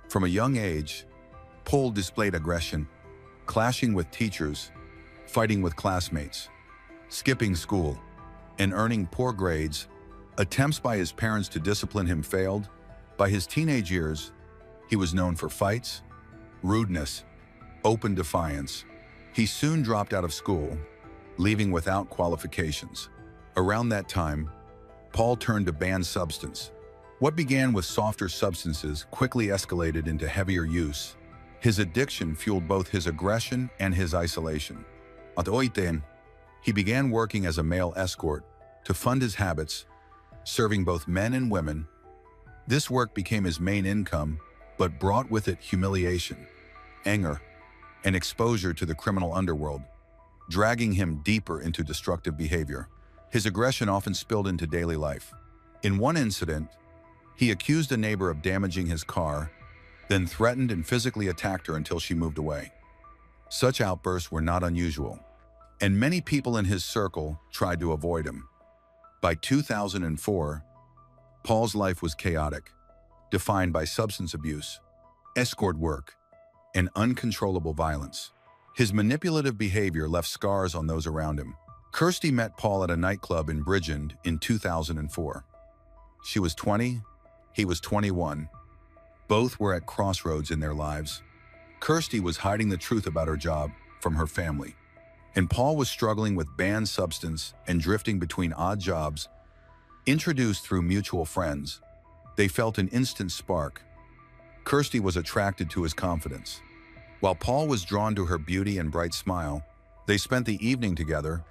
From a young age, Paul displayed aggression, clashing with teachers, fighting with classmates, skipping school, and earning poor grades. Attempts by his parents to discipline him failed. By his teenage years, he was known for fights, rudeness, open defiance. He soon dropped out of school, leaving without qualifications. Around that time, Paul turned to banned substance. What began with softer substances quickly escalated into heavier use. His addiction fueled both his aggression and his isolation. At 18, he began working as a male escort to fund his habits, serving both men and women. This work became his main income, but brought with it humiliation, anger, and exposure to the criminal underworld, dragging him deeper into destructive behavior. His aggression often spilled into daily life. In one incident, He accused a neighbor of damaging his car, then threatened and physically attacked her until she moved away. Such outbursts were not unusual, and many people in his circle tried to avoid him. By 2004, Paul's life was chaotic, defined by substance abuse, escort work, and uncontrollable violence. His manipulative behavior left scars on those around him. Kirsty met Paul at a nightclub in Bridgend in 2004. She was 20, he was 21. Both were at crossroads in their lives. Kirsty was hiding the truth about her job from her family, and Paul was struggling with banned substance and drifting between odd jobs. Introduced through mutual friends, they felt an instant spark. Kirsty was attracted to his confidence, while Paul was drawn to her beauty and bright smile. They spent the evening together,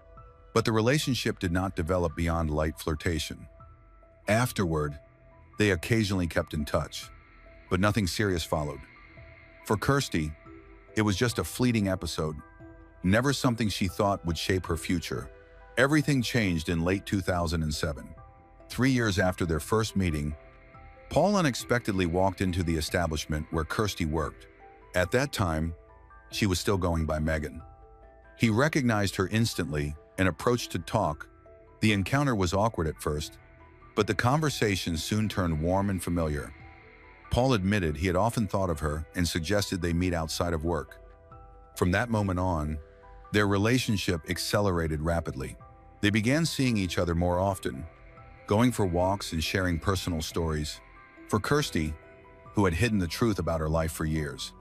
but the relationship did not develop beyond light flirtation. Afterward, they occasionally kept in touch, but nothing serious followed. For Kirsty, it was just a fleeting episode, never something she thought would shape her future. Everything changed in late 2007. 3 years after their first meeting, Paul unexpectedly walked into the establishment where Kirsty worked. At that time, she was still going by Megan. He recognized her instantly and approached to talk. The encounter was awkward at first, but the conversation soon turned warm and familiar. Paul admitted he had often thought of her and suggested they meet outside of work. From that moment on, their relationship accelerated rapidly. They began seeing each other more often, going for walks and sharing personal stories. For Kirsty, who had hidden the truth about her life for years,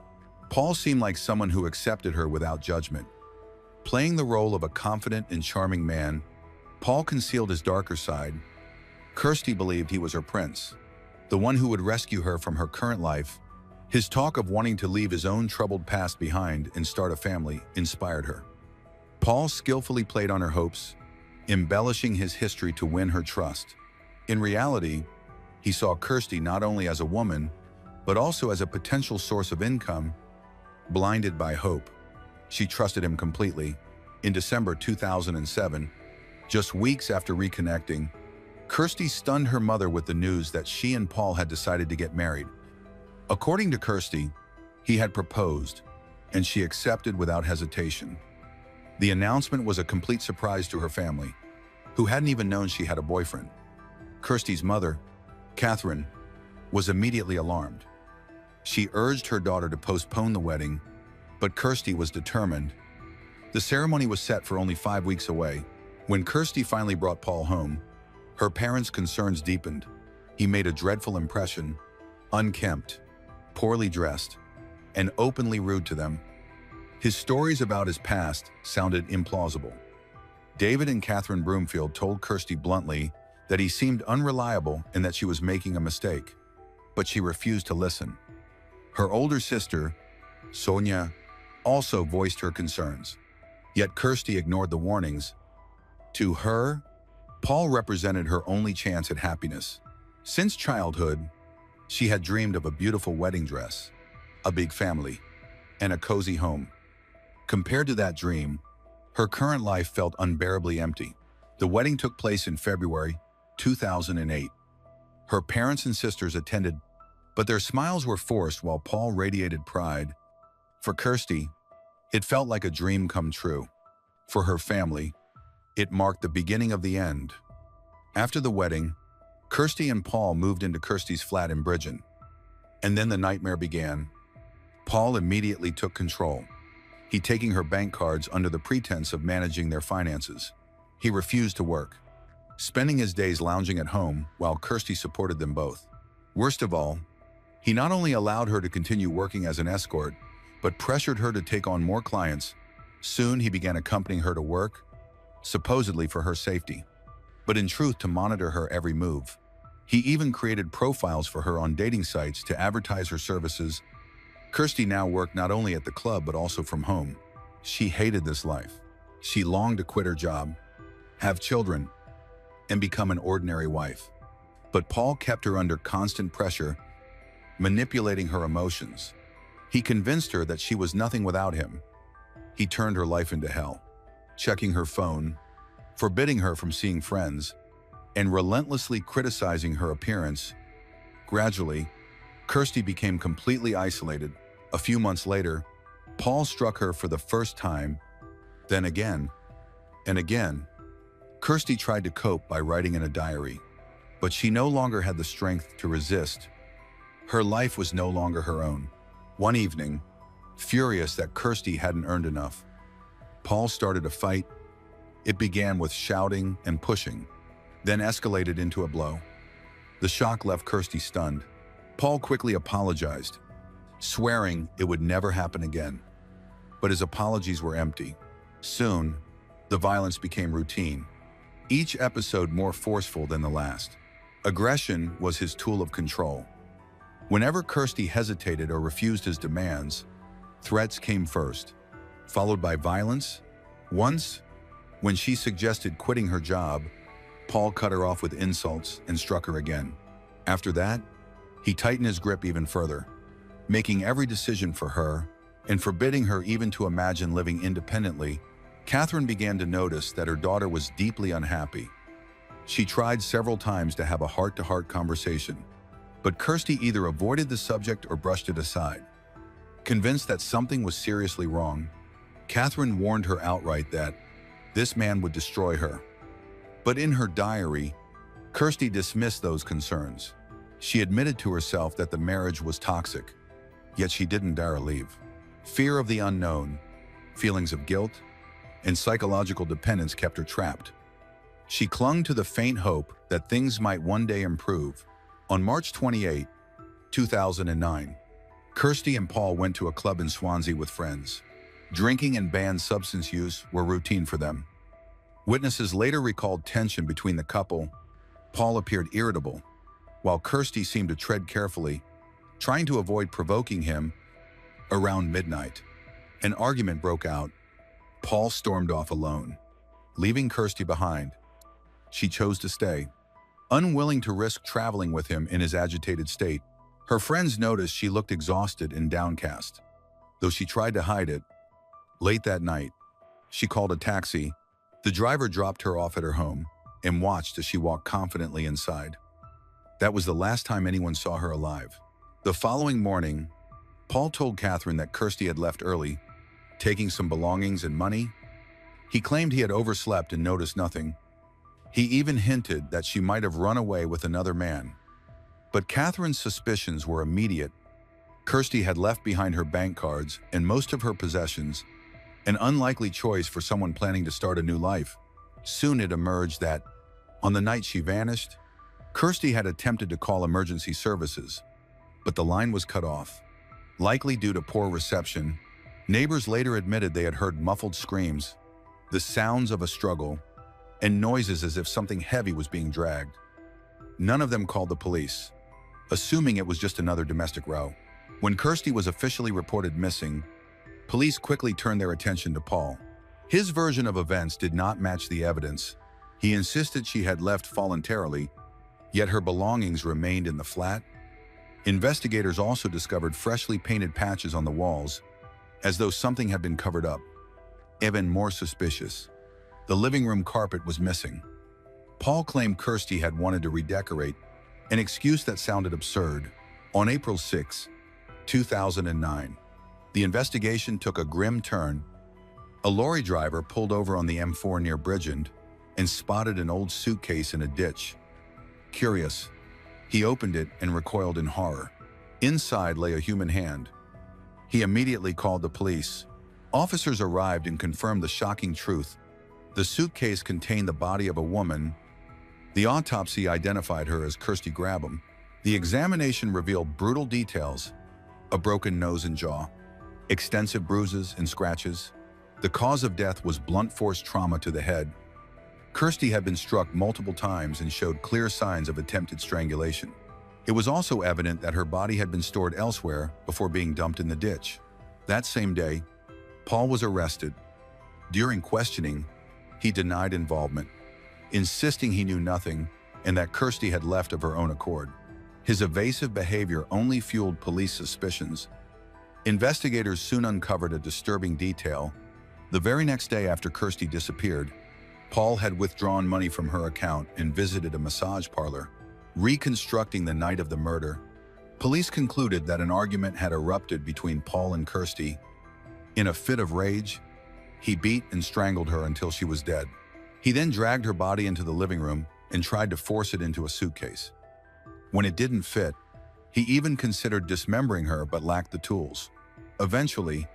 Paul seemed like someone who accepted her without judgment. Playing the role of a confident and charming man, Paul concealed his darker side. Kirsty believed he was her prince, the one who would rescue her from her current life. His talk of wanting to leave his own troubled past behind and start a family inspired her. Paul skillfully played on her hopes, embellishing his history to win her trust. In reality, he saw Kirsty not only as a woman, but also as a potential source of income. Blinded by hope, she trusted him completely. In December 2007, just weeks after reconnecting, Kirsty stunned her mother with the news that she and Paul had decided to get married. According to Kirsty, he had proposed, and she accepted without hesitation. The announcement was a complete surprise to her family, who hadn't even known she had a boyfriend. Kirsty's mother, Catherine, was immediately alarmed. She urged her daughter to postpone the wedding, but Kirsty was determined. The ceremony was set for only 5 weeks away. When Kirsty finally brought Paul home, her parents' concerns deepened. He made a dreadful impression, unkempt, poorly dressed, and openly rude to them. His stories about his past sounded implausible. David and Catherine Broomfield told Kirsty bluntly that he seemed unreliable and that she was making a mistake, but she refused to listen. Her older sister, Sonia, also voiced her concerns, yet Kirsty ignored the warnings. To her, Paul represented her only chance at happiness. Since childhood, she had dreamed of a beautiful wedding dress, a big family, and a cozy home. Compared to that dream, her current life felt unbearably empty. The wedding took place in February 2008. Her parents and sisters attended, but their smiles were forced while Paul radiated pride. For Kirsty, it felt like a dream come true. For her family, it marked the beginning of the end. After the wedding, Kirsty and Paul moved into Kirsty's flat in Bridgend. And then the nightmare began. Paul immediately took control. He taking her bank cards under the pretense of managing their finances. He refused to work, spending his days lounging at home while Kirsty supported them both. Worst of all, he not only allowed her to continue working as an escort, but pressured her to take on more clients. Soon he began accompanying her to work, supposedly for her safety, but in truth to monitor her every move. He even created profiles for her on dating sites to advertise her services. Kirsty now worked not only at the club but also from home. She hated this life. She longed to quit her job, have children, and become an ordinary wife. But Paul kept her under constant pressure, manipulating her emotions. He convinced her that she was nothing without him. He turned her life into hell, checking her phone, forbidding her from seeing friends, and relentlessly criticizing her appearance. Gradually, Kirsty became completely isolated. A few months later, Paul struck her for the first time, then again, and again. Kirsty tried to cope by writing in a diary, but she no longer had the strength to resist. Her life was no longer her own. One evening, furious that Kirsty hadn't earned enough, Paul started a fight. It began with shouting and pushing, then escalated into a blow. The shock left Kirsty stunned. Paul quickly apologized, swearing it would never happen again. But his apologies were empty. Soon, the violence became routine, each episode more forceful than the last. Aggression was his tool of control. Whenever Kirsty hesitated or refused his demands, threats came first, followed by violence. Once, when she suggested quitting her job, Paul cut her off with insults and struck her again. After that, he tightened his grip even further, making every decision for her and forbidding her even to imagine living independently. Catherine began to notice that her daughter was deeply unhappy. She tried several times to have a heart-to-heart conversation, but Kirsty either avoided the subject or brushed it aside. Convinced that something was seriously wrong, Catherine warned her outright that this man would destroy her. But in her diary, Kirsty dismissed those concerns. She admitted to herself that the marriage was toxic, yet she didn't dare leave. Fear of the unknown, feelings of guilt, and psychological dependence kept her trapped. She clung to the faint hope that things might one day improve. On March 28, 2009, Kirsty and Paul went to a club in Swansea with friends. Drinking and banned substance use were routine for them. Witnesses later recalled tension between the couple. Paul appeared irritable, while Kirsty seemed to tread carefully, trying to avoid provoking him. Around midnight, an argument broke out. Paul stormed off alone, leaving Kirsty behind. She chose to stay, unwilling to risk traveling with him in his agitated state. Her friends noticed she looked exhausted and downcast, though she tried to hide it. Late that night, she called a taxi. The driver dropped her off at her home and watched as she walked confidently inside. That was the last time anyone saw her alive. The following morning, Paul told Catherine that Kirsty had left early, taking some belongings and money. He claimed he had overslept and noticed nothing. He even hinted that she might have run away with another man. But Catherine's suspicions were immediate. Kirsty had left behind her bank cards and most of her possessions, an unlikely choice for someone planning to start a new life. Soon it emerged that, on the night she vanished, Kirsty had attempted to call emergency services, but the line was cut off. Likely due to poor reception, neighbors later admitted they had heard muffled screams, the sounds of a struggle, and noises as if something heavy was being dragged. None of them called the police, assuming it was just another domestic row. When Kirsty was officially reported missing, police quickly turned their attention to Paul. His version of events did not match the evidence. He insisted she had left voluntarily, yet her belongings remained in the flat. Investigators also discovered freshly painted patches on the walls, as though something had been covered up. Even more suspicious, the living room carpet was missing. Paul claimed Kirsty had wanted to redecorate, an excuse that sounded absurd. On April 6, 2009, the investigation took a grim turn. A lorry driver pulled over on the M4 near Bridgend and spotted an old suitcase in a ditch. Curious, he opened it and recoiled in horror. Inside lay a human hand. He immediately called the police. Officers arrived and confirmed the shocking truth. The suitcase contained the body of a woman. The autopsy identified her as Kirsty Grabham. The examination revealed brutal details: a broken nose and jaw, extensive bruises and scratches. The cause of death was blunt force trauma to the head. Kirsty had been struck multiple times and showed clear signs of attempted strangulation. It was also evident that her body had been stored elsewhere before being dumped in the ditch. That same day, Paul was arrested. During questioning, he denied involvement, insisting he knew nothing and that Kirsty had left of her own accord. His evasive behavior only fueled police suspicions. Investigators soon uncovered a disturbing detail. The very next day after Kirsty disappeared, Paul had withdrawn money from her account and visited a massage parlor. Reconstructing the night of the murder, police concluded that an argument had erupted between Paul and Kirsty. In a fit of rage, he beat and strangled her until she was dead. He then dragged her body into the living room and tried to force it into a suitcase. When it didn't fit, he even considered dismembering her but lacked the tools. Eventually,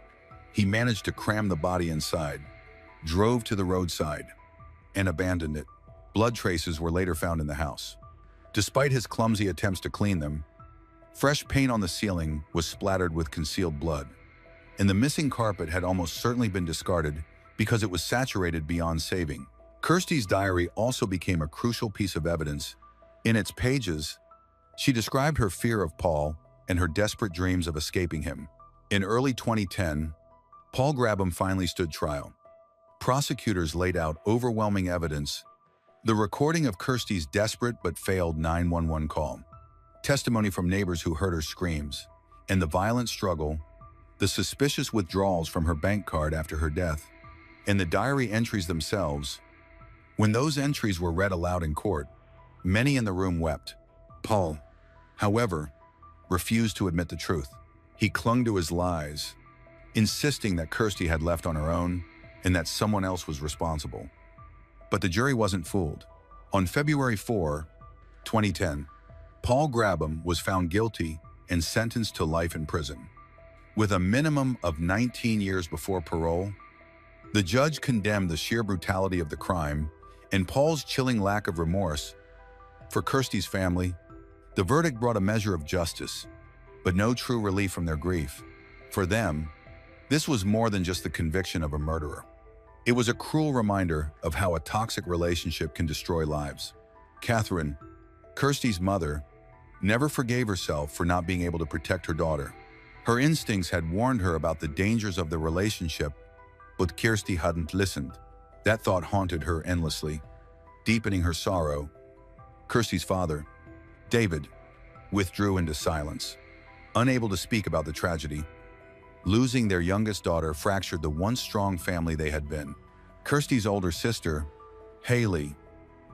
he managed to cram the body inside, drove to the roadside, and abandoned it. Blood traces were later found in the house. Despite his clumsy attempts to clean them, fresh paint on the ceiling was splattered with concealed blood, and the missing carpet had almost certainly been discarded because it was saturated beyond saving. Kirsty's diary also became a crucial piece of evidence. In its pages, she described her fear of Paul and her desperate dreams of escaping him. In early 2010, Paul Grabham finally stood trial. Prosecutors laid out overwhelming evidence: the recording of Kirsty's desperate but failed 911 call, testimony from neighbors who heard her screams, and the violent struggle, the suspicious withdrawals from her bank card after her death, and the diary entries themselves. When those entries were read aloud in court, many in the room wept. Paul, however, refused to admit the truth. He clung to his lies, insisting that Kirsty had left on her own and that someone else was responsible. But the jury wasn't fooled. On February 4, 2010, Paul Grabham was found guilty and sentenced to life in prison. With a minimum of 19 years before parole, the judge condemned the sheer brutality of the crime and Paul's chilling lack of remorse. For Kirsty's family, the verdict brought a measure of justice, but no true relief from their grief. For them, this was more than just the conviction of a murderer. It was a cruel reminder of how a toxic relationship can destroy lives. Catherine, Kirsty's mother, never forgave herself for not being able to protect her daughter. Her instincts had warned her about the dangers of the relationship, but Kirsty hadn't listened. That thought haunted her endlessly, deepening her sorrow. Kirsty's father, David, withdrew into silence, unable to speak about the tragedy. Losing their youngest daughter fractured the once strong family they had been. Kirsty's older sister, Haley,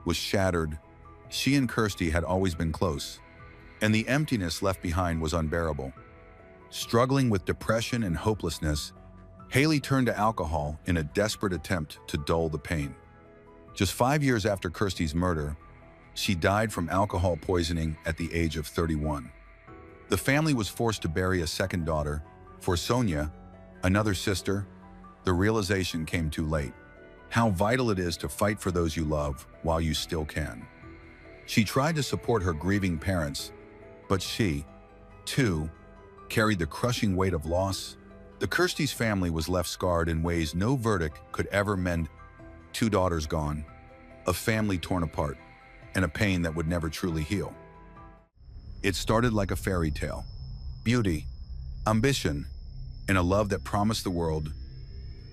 was shattered. She and Kirsty had always been close, and the emptiness left behind was unbearable. Struggling with depression and hopelessness, Haley turned to alcohol in a desperate attempt to dull the pain. Just 5 years after Kirsty's murder, she died from alcohol poisoning at the age of 31. The family was forced to bury a second daughter. For Sonia, another sister, the realization came too late. How vital it is to fight for those you love while you still can. She tried to support her grieving parents, but she, too, carried the crushing weight of loss. The Kirsty's family was left scarred in ways no verdict could ever mend. 2 daughters gone, a family torn apart, and a pain that would never truly heal. It started like a fairy tale. Beauty, ambition, and a love that promised the world.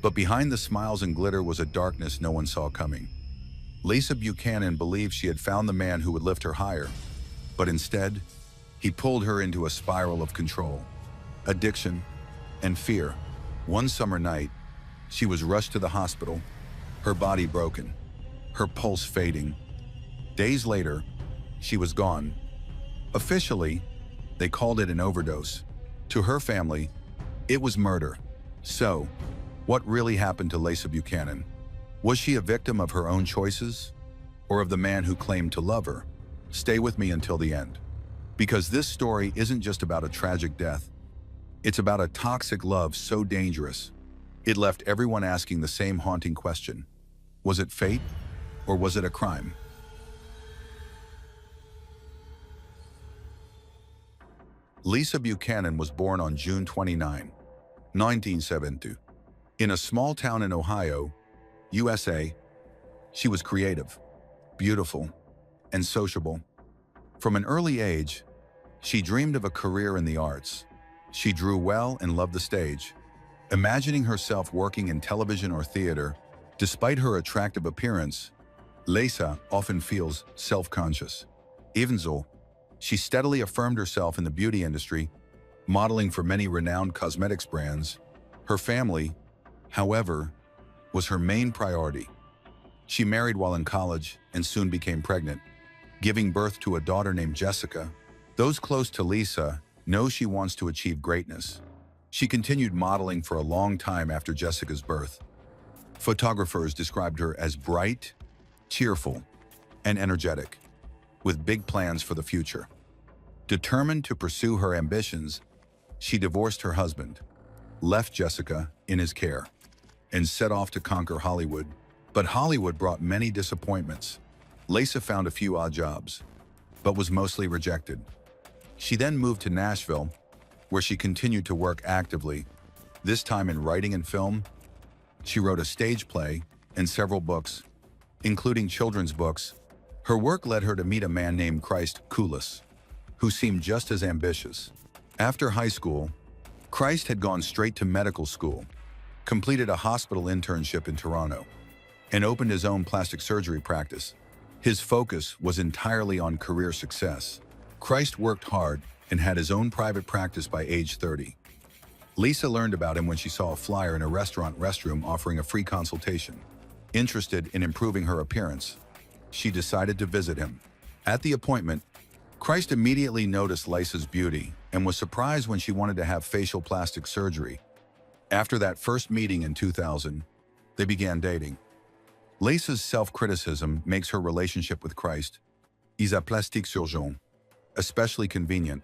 But behind the smiles and glitter was a darkness no one saw coming. Lisa Buchanan believed she had found the man who would lift her higher, but instead, he pulled her into a spiral of control, addiction, and fear. One summer night, she was rushed to the hospital, her body broken, her pulse fading. Days later, she was gone. Officially, they called it an overdose. To her family, it was murder. So, what really happened to Lisa Buchanan? Was she a victim of her own choices, or of the man who claimed to love her? Stay with me until the end, because this story isn't just about a tragic death. It's about a toxic love so dangerous, it left everyone asking the same haunting question. Was it fate, or was it a crime? Lisa Buchanan was born on June 29, 1972. In a small town in Ohio, USA, she was creative, beautiful, and sociable. From an early age, she dreamed of a career in the arts. She drew well and loved the stage, imagining herself working in television or theater. Despite her attractive appearance, Lisa often feels self-conscious. Even so, she steadily affirmed herself in the beauty industry, modeling for many renowned cosmetics brands. Her family, however, was her main priority. She married while in college and soon became pregnant. giving birth to a daughter named Jessica. Those close to Lisa know she wants to achieve greatness. She continued modeling for a long time after Jessica's birth. Photographers described her as bright, cheerful, and energetic, with big plans for the future. Determined to pursue her ambitions, she divorced her husband, left Jessica in his care, and set off to conquer Hollywood. But Hollywood brought many disappointments. Lisa found a few odd jobs, but was mostly rejected. She then moved to Nashville, where she continued to work actively, this time in writing and film. She wrote a stage play and several books, including children's books. Her work led her to meet a man named Christ Koulis, who seemed just as ambitious. After high school, Christ had gone straight to medical school, completed a hospital internship in Toronto, and opened his own plastic surgery practice. His focus was entirely on career success. Christ worked hard and had his own private practice by age 30. Lisa learned about him when she saw a flyer in a restaurant restroom offering a free consultation. Interested in improving her appearance, she decided to visit him. At the appointment, Christ immediately noticed Lisa's beauty and was surprised when she wanted to have facial plastic surgery. After that first meeting in 2000, they began dating. Lisa's self-criticism makes her relationship with Christ, "Isa plastique surgeon," especially convenient.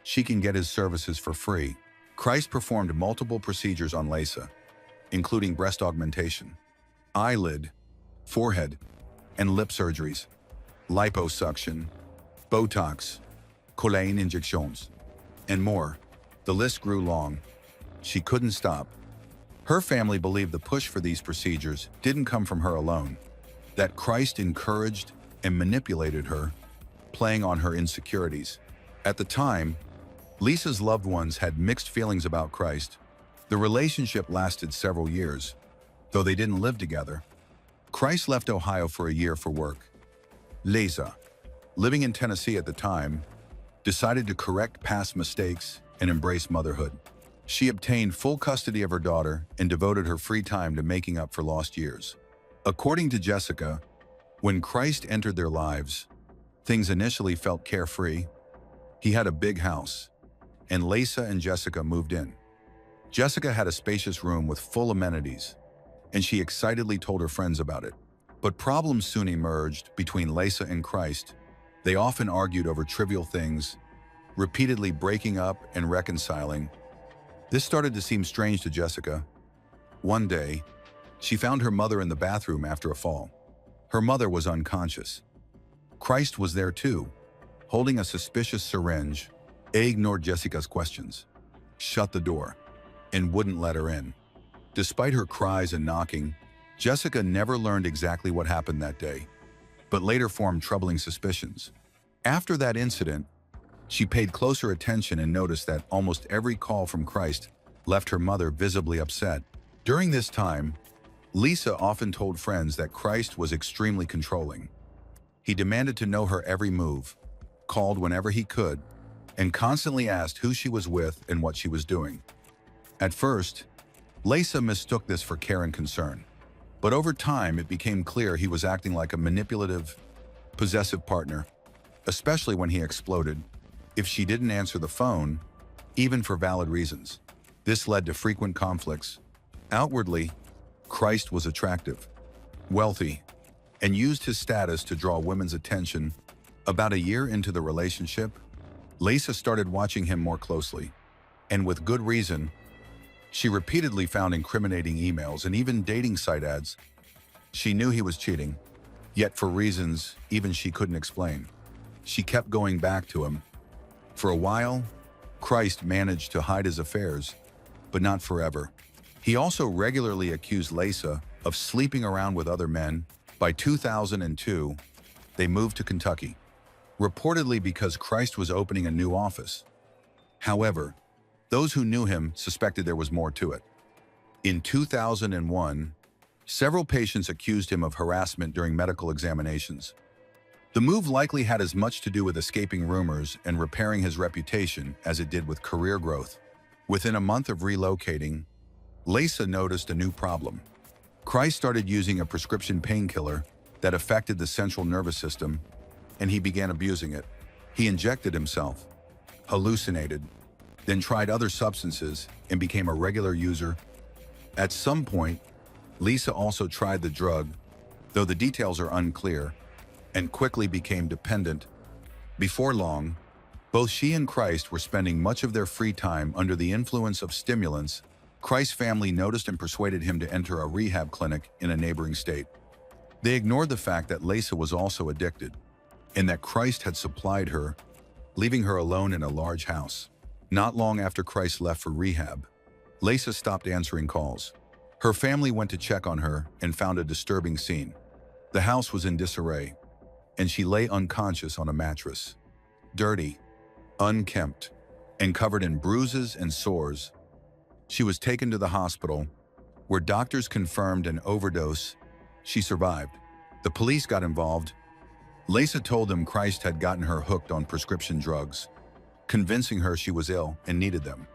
She can get his services for free. Christ performed multiple procedures on Lisa, including breast augmentation, eyelid, forehead, and lip surgeries, liposuction, Botox, collagen injections, and more. The list grew long. She couldn't stop. Her family believed the push for these procedures didn't come from her alone, that Christ encouraged and manipulated her, playing on her insecurities. At the time, Lisa's loved ones had mixed feelings about Christ. The relationship lasted several years, though they didn't live together. Christ left Ohio for a year for work. Lisa, living in Tennessee at the time, decided to correct past mistakes and embrace motherhood. She obtained full custody of her daughter and devoted her free time to making up for lost years. According to Jessica, when Christ entered their lives, things initially felt carefree. He had a big house, and Lisa and Jessica moved in. Jessica had a spacious room with full amenities, and she excitedly told her friends about it. But problems soon emerged between Lisa and Christ. They often argued over trivial things, repeatedly breaking up and reconciling. This started to seem strange to Jessica. One day, she found her mother in the bathroom after a fall. Her mother was unconscious. Christ was there too, holding a suspicious syringe. He ignored Jessica's questions, shut the door, and wouldn't let her in. Despite her cries and knocking, Jessica never learned exactly what happened that day, but later formed troubling suspicions. After that incident, she paid closer attention and noticed that almost every call from Christ left her mother visibly upset. During this time, Lisa often told friends that Christ was extremely controlling. He demanded to know her every move, called whenever he could, and constantly asked who she was with and what she was doing. At first, Lisa mistook this for care and concern, but over time it became clear he was acting like a manipulative, possessive partner, especially when he exploded if she didn't answer the phone, even for valid reasons. This led to frequent conflicts. Outwardly, Christ was attractive, wealthy, and used his status to draw women's attention. About a year into the relationship, Lisa started watching him more closely, and with good reason. She repeatedly found incriminating emails and even dating site ads. She knew he was cheating, yet for reasons even she couldn't explain, she kept going back to him. For a while, Christ managed to hide his affairs, but not forever. He also regularly accused Lisa of sleeping around with other men. By 2002, they moved to Kentucky, reportedly because Christ was opening a new office. However, those who knew him suspected there was more to it. In 2001, several patients accused him of harassment during medical examinations. The move likely had as much to do with escaping rumors and repairing his reputation as it did with career growth. Within a month of relocating, Lisa noticed a new problem. Christ started using a prescription painkiller that affected the central nervous system. and he began abusing it. He injected himself, hallucinated, then tried other substances and became a regular user. At some point, Lisa also tried the drug, though the details are unclear, and quickly became dependent. Before long, both she and Christ were spending much of their free time under the influence of stimulants. Christ's family noticed and persuaded him to enter a rehab clinic in a neighboring state. They ignored the fact that Lisa was also addicted, and that Christ had supplied her, leaving her alone in a large house. Not long after Christ left for rehab, Lisa stopped answering calls. Her family went to check on her and found a disturbing scene. The house was in disarray, and she lay unconscious on a mattress, dirty, unkempt, and covered in bruises and sores. She was taken to the hospital, where doctors confirmed an overdose. She survived. The police got involved. Lisa told them Christ had gotten her hooked on prescription drugs, convincing her she was ill and needed them,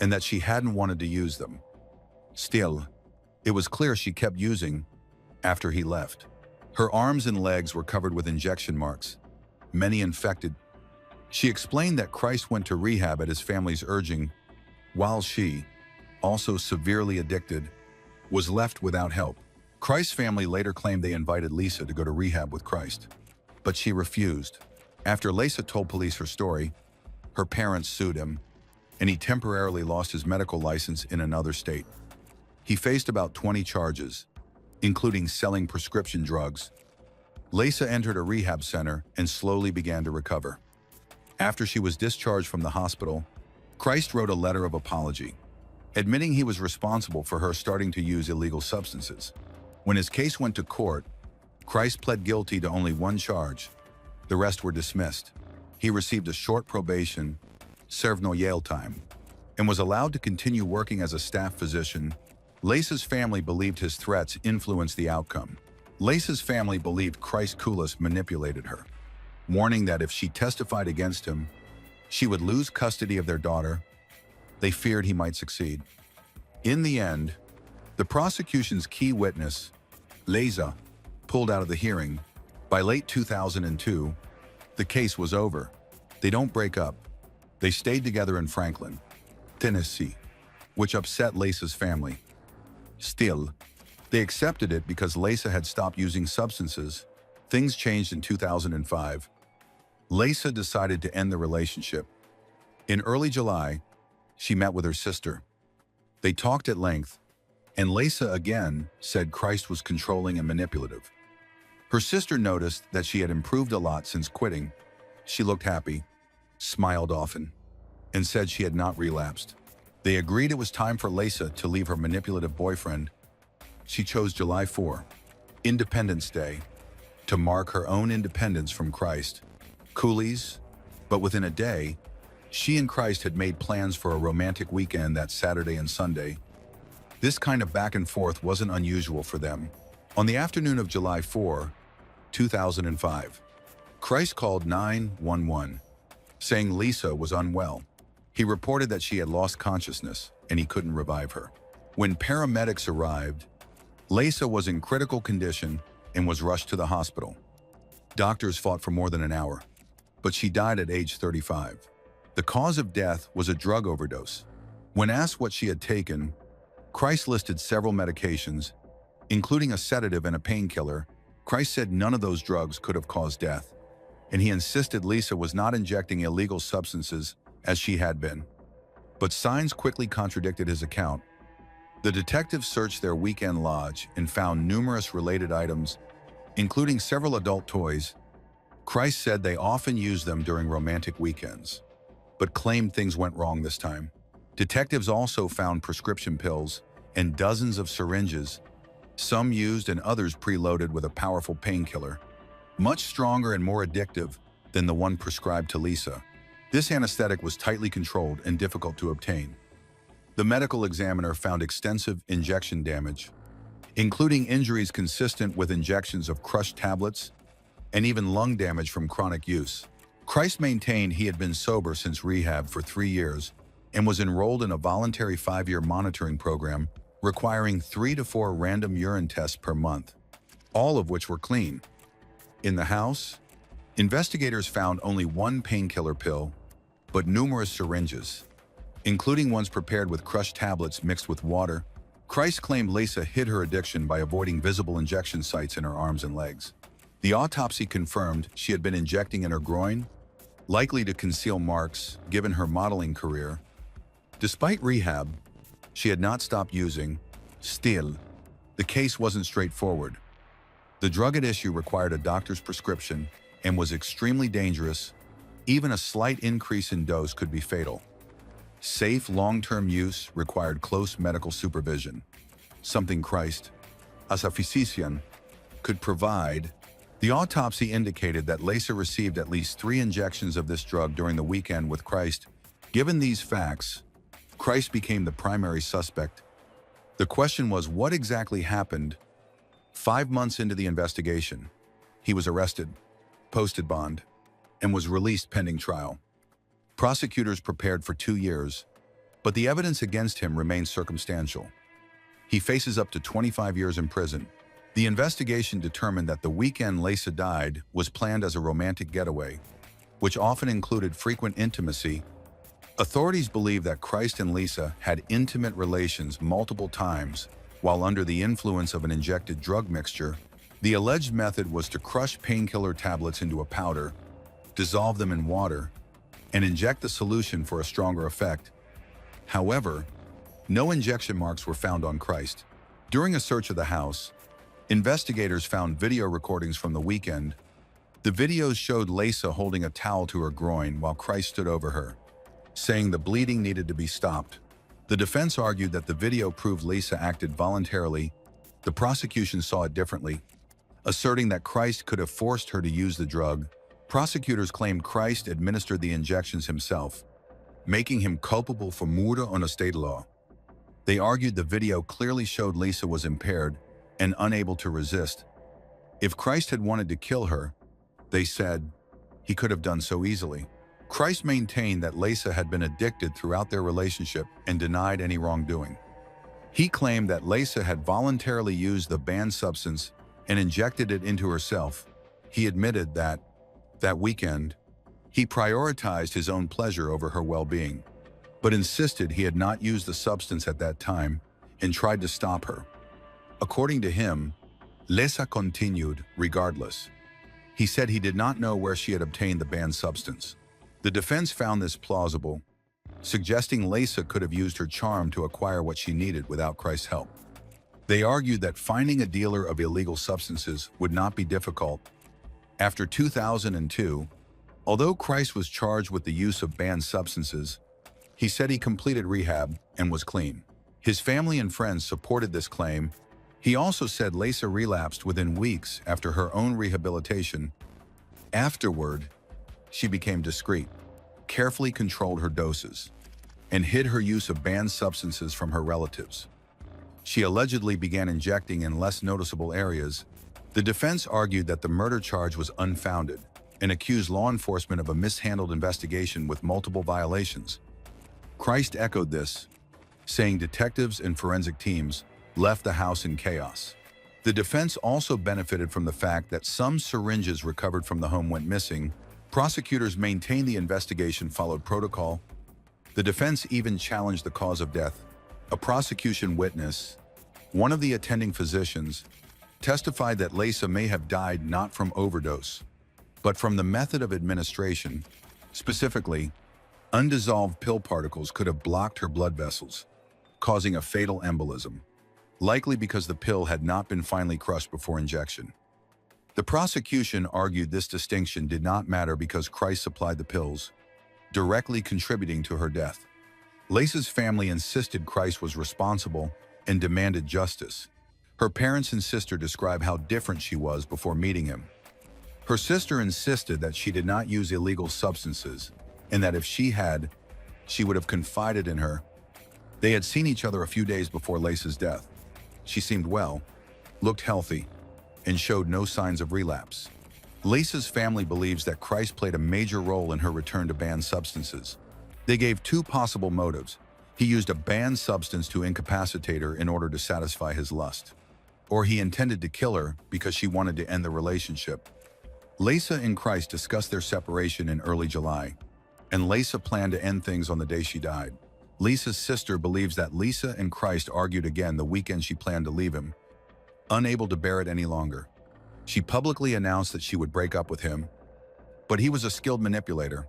and that she hadn't wanted to use them. Still, it was clear she kept using after he left. Her arms and legs were covered with injection marks, many infected. She explained that Christ went to rehab at his family's urging, while she, also severely addicted, was left without help. Christ's family later claimed they invited Lisa to go to rehab with Christ, but she refused. After Lisa told police her story, her parents sued him, and he temporarily lost his medical license in another state. He faced about 20 charges, including selling prescription drugs. Lisa entered a rehab center and slowly began to recover. After she was discharged from the hospital, Christ wrote a letter of apology, admitting he was responsible for her starting to use illegal substances. When his case went to court, Christ pled guilty to only one charge. The rest were dismissed. He received a short probation, served no jail time, and was allowed to continue working as a staff physician. Lisa's family believed his threats influenced the outcome. Lisa's family believed Christ Koulis manipulated her, warning that if she testified against him, she would lose custody of their daughter. They feared he might succeed. In the end, the prosecution's key witness, Lisa, pulled out of the hearing. By late 2002, the case was over. They don't break up. They stayed together in Franklin, Tennessee, which upset Lisa's family. Still, they accepted it because Lisa had stopped using substances. Things changed in 2005. Lisa decided to end the relationship. In early July, she met with her sister. They talked at length, and Lisa again said Christ was controlling and manipulative. Her sister noticed that she had improved a lot since quitting. She looked happy, smiled often, and said she had not relapsed. They agreed it was time for Lisa to leave her manipulative boyfriend. She chose July 4, Independence Day, to mark her own independence from Christ. Koulis, but within a day, she and Christ had made plans for a romantic weekend that Saturday and Sunday. This kind of back and forth wasn't unusual for them. On the afternoon of July 4, 2005, Christ called 911, saying Lisa was unwell. He reported that she had lost consciousness and he couldn't revive her. When paramedics arrived, Lisa was in critical condition and was rushed to the hospital. Doctors fought for more than an hour, but she died at age 35. The cause of death was a drug overdose. When asked what she had taken, Christ listed several medications, including a sedative and a painkiller. Christ said none of those drugs could have caused death, and he insisted Lisa was not injecting illegal substances as she had been. But signs quickly contradicted his account. The detectives searched their weekend lodge and found numerous related items, including several adult toys. Christ said they often used them during romantic weekends, but claimed things went wrong this time. Detectives also found prescription pills and dozens of syringes, some used and others preloaded with a powerful painkiller, much stronger and more addictive than the one prescribed to Lisa. This anesthetic was tightly controlled and difficult to obtain. The medical examiner found extensive injection damage, including injuries consistent with injections of crushed tablets and even lung damage from chronic use. Christ maintained he had been sober since rehab for 3 years and was enrolled in a voluntary 5-year monitoring program requiring 3 to 4 random urine tests per month, all of which were clean. In the house, Investigators found only one painkiller pill, but numerous syringes, including ones prepared with crushed tablets mixed with water. Christ claimed Lisa hid her addiction by avoiding visible injection sites in her arms and legs. The autopsy confirmed she had been injecting in her groin, likely to conceal marks given her modeling career. Despite rehab, she had not stopped using. Still, the case wasn't straightforward. The drug at issue required a doctor's prescription and was extremely dangerous. Even a slight increase in dose could be fatal. Safe long-term use required close medical supervision, something Christ, as a physician, could provide. The autopsy indicated that Lisa received at least 3 injections of this drug during the weekend with Christ. Given these facts, Christ became the primary suspect. The question was, what exactly happened? 5 months into the investigation, he was arrested, posted bond, and was released pending trial. Prosecutors prepared for 2 years, but the evidence against him remains circumstantial. He faces up to 25 years in prison. The investigation determined that the weekend Lisa died was planned as a romantic getaway, which often included frequent intimacy. Authorities believe that Christ and Lisa had intimate relations multiple times while under the influence of an injected drug mixture. The alleged method was to crush painkiller tablets into a powder, dissolve them in water, and inject the solution for a stronger effect. However, no injection marks were found on Christ. During a search of the house, investigators found video recordings from the weekend. The videos showed Lisa holding a towel to her groin while Christ stood over her, saying the bleeding needed to be stopped. The defense argued that the video proved Lisa acted voluntarily. The prosecution saw it differently, asserting that Christ could have forced her to use the drug. Prosecutors claimed Christ administered the injections himself, making him culpable for murder under state law. They argued the video clearly showed Lisa was impaired and unable to resist. If Christ had wanted to kill her, they said, he could have done so easily. Christ maintained that Lisa had been addicted throughout their relationship and denied any wrongdoing. He claimed that Lisa had voluntarily used the banned substance and injected it into herself. He admitted that weekend, he prioritized his own pleasure over her well-being, but insisted he had not used the substance at that time and tried to stop her. According to him, Lisa continued regardless. He said he did not know where she had obtained the banned substance. The defense found this plausible, suggesting Lisa could have used her charm to acquire what she needed without Christ's help. They argued that finding a dealer of illegal substances would not be difficult. After 2002, although Christ was charged with the use of banned substances, he said he completed rehab and was clean. His family and friends supported this claim. He also said Lisa relapsed within weeks after her own rehabilitation. Afterward, she became discreet, carefully controlled her doses, and hid her use of banned substances from her relatives. She allegedly began injecting in less noticeable areas. The defense argued that the murder charge was unfounded and accused law enforcement of a mishandled investigation with multiple violations. Christ echoed this, saying detectives and forensic teams left the house in chaos. The defense also benefited from the fact that some syringes recovered from the home went missing. Prosecutors maintained the investigation followed protocol. The defense even challenged the cause of death. A prosecution witness, one of the attending physicians, testified that Lisa may have died not from overdose, but from the method of administration. Specifically, undissolved pill particles could have blocked her blood vessels, causing a fatal embolism, likely because the pill had not been finely crushed before injection. The prosecution argued this distinction did not matter because Christ supplied the pills, directly contributing to her death. Lisa's family insisted Christ was responsible and demanded justice. Her parents and sister describe how different she was before meeting him. Her sister insisted that she did not use illegal substances and that if she had, she would have confided in her. They had seen each other a few days before Lisa's death. She seemed well, looked healthy, and showed no signs of relapse. Lisa's family believes that Christ played a major role in her return to banned substances. They gave 2 possible motives. He used a banned substance to incapacitate her in order to satisfy his lust, or he intended to kill her because she wanted to end the relationship. Lisa and Christ discussed their separation in early July, and Lisa planned to end things on the day she died. Lisa's sister believes that Lisa and Christ argued again the weekend she planned to leave him. Unable to bear it any longer, she publicly announced that she would break up with him, but he was a skilled manipulator,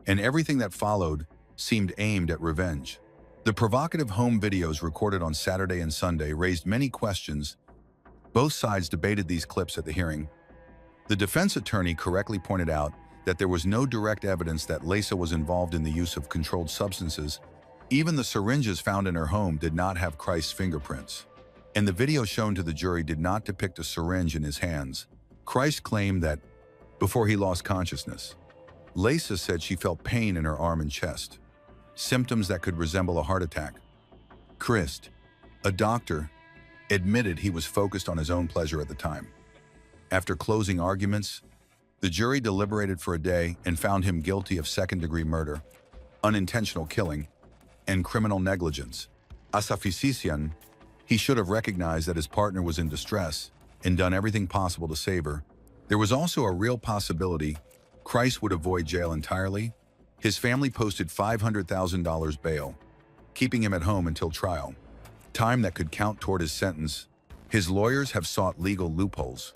and everything that followed seemed aimed at revenge. The provocative home videos recorded on Saturday and Sunday raised many questions. Both sides debated these clips at the hearing. The defense attorney correctly pointed out that there was no direct evidence that Lisa was involved in the use of controlled substances. Even the syringes found in her home did not have Christ's fingerprints, and the video shown to the jury did not depict a syringe in his hands. Christ claimed that before he lost consciousness, Lisa said she felt pain in her arm and chest, symptoms that could resemble a heart attack. Christ, a doctor, admitted he was focused on his own pleasure at the time. After closing arguments, the jury deliberated for a day and found him guilty of second-degree murder, unintentional killing, and criminal negligence. As a physician, he should have recognized that his partner was in distress and done everything possible to save her. There was also a real possibility Christ would avoid jail entirely. His family posted $500,000 bail, keeping him at home until trial, time that could count toward his sentence. His lawyers have sought legal loopholes,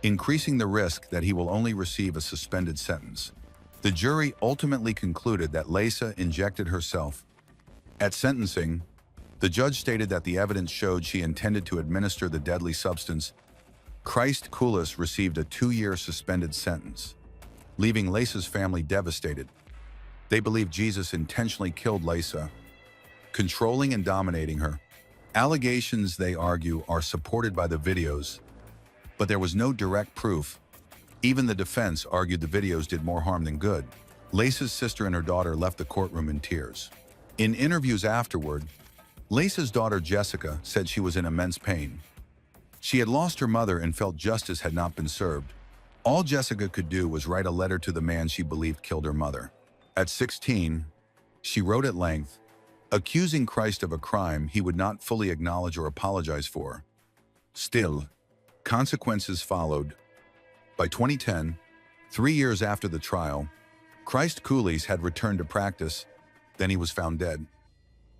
increasing the risk that he will only receive a suspended sentence. The jury ultimately concluded that Lisa injected herself. At sentencing, the judge stated that the evidence showed she intended to administer the deadly substance. Christ Koulis received a 2-year suspended sentence, leaving Lisa's family devastated. They believe Jesus intentionally killed Lisa, controlling and dominating her. Allegations, they argue, are supported by the videos, but there was no direct proof. Even the defense argued the videos did more harm than good. Lisa's sister and her daughter left the courtroom in tears. In interviews afterward, Lisa's daughter Jessica said she was in immense pain. She had lost her mother and felt justice had not been served. All Jessica could do was write a letter to the man she believed killed her mother. At 16, she wrote at length, accusing Christ of a crime he would not fully acknowledge or apologize for. Still, consequences followed. By 2010, 3 years after the trial, Christ Koulis had returned to practice. Then he was found dead.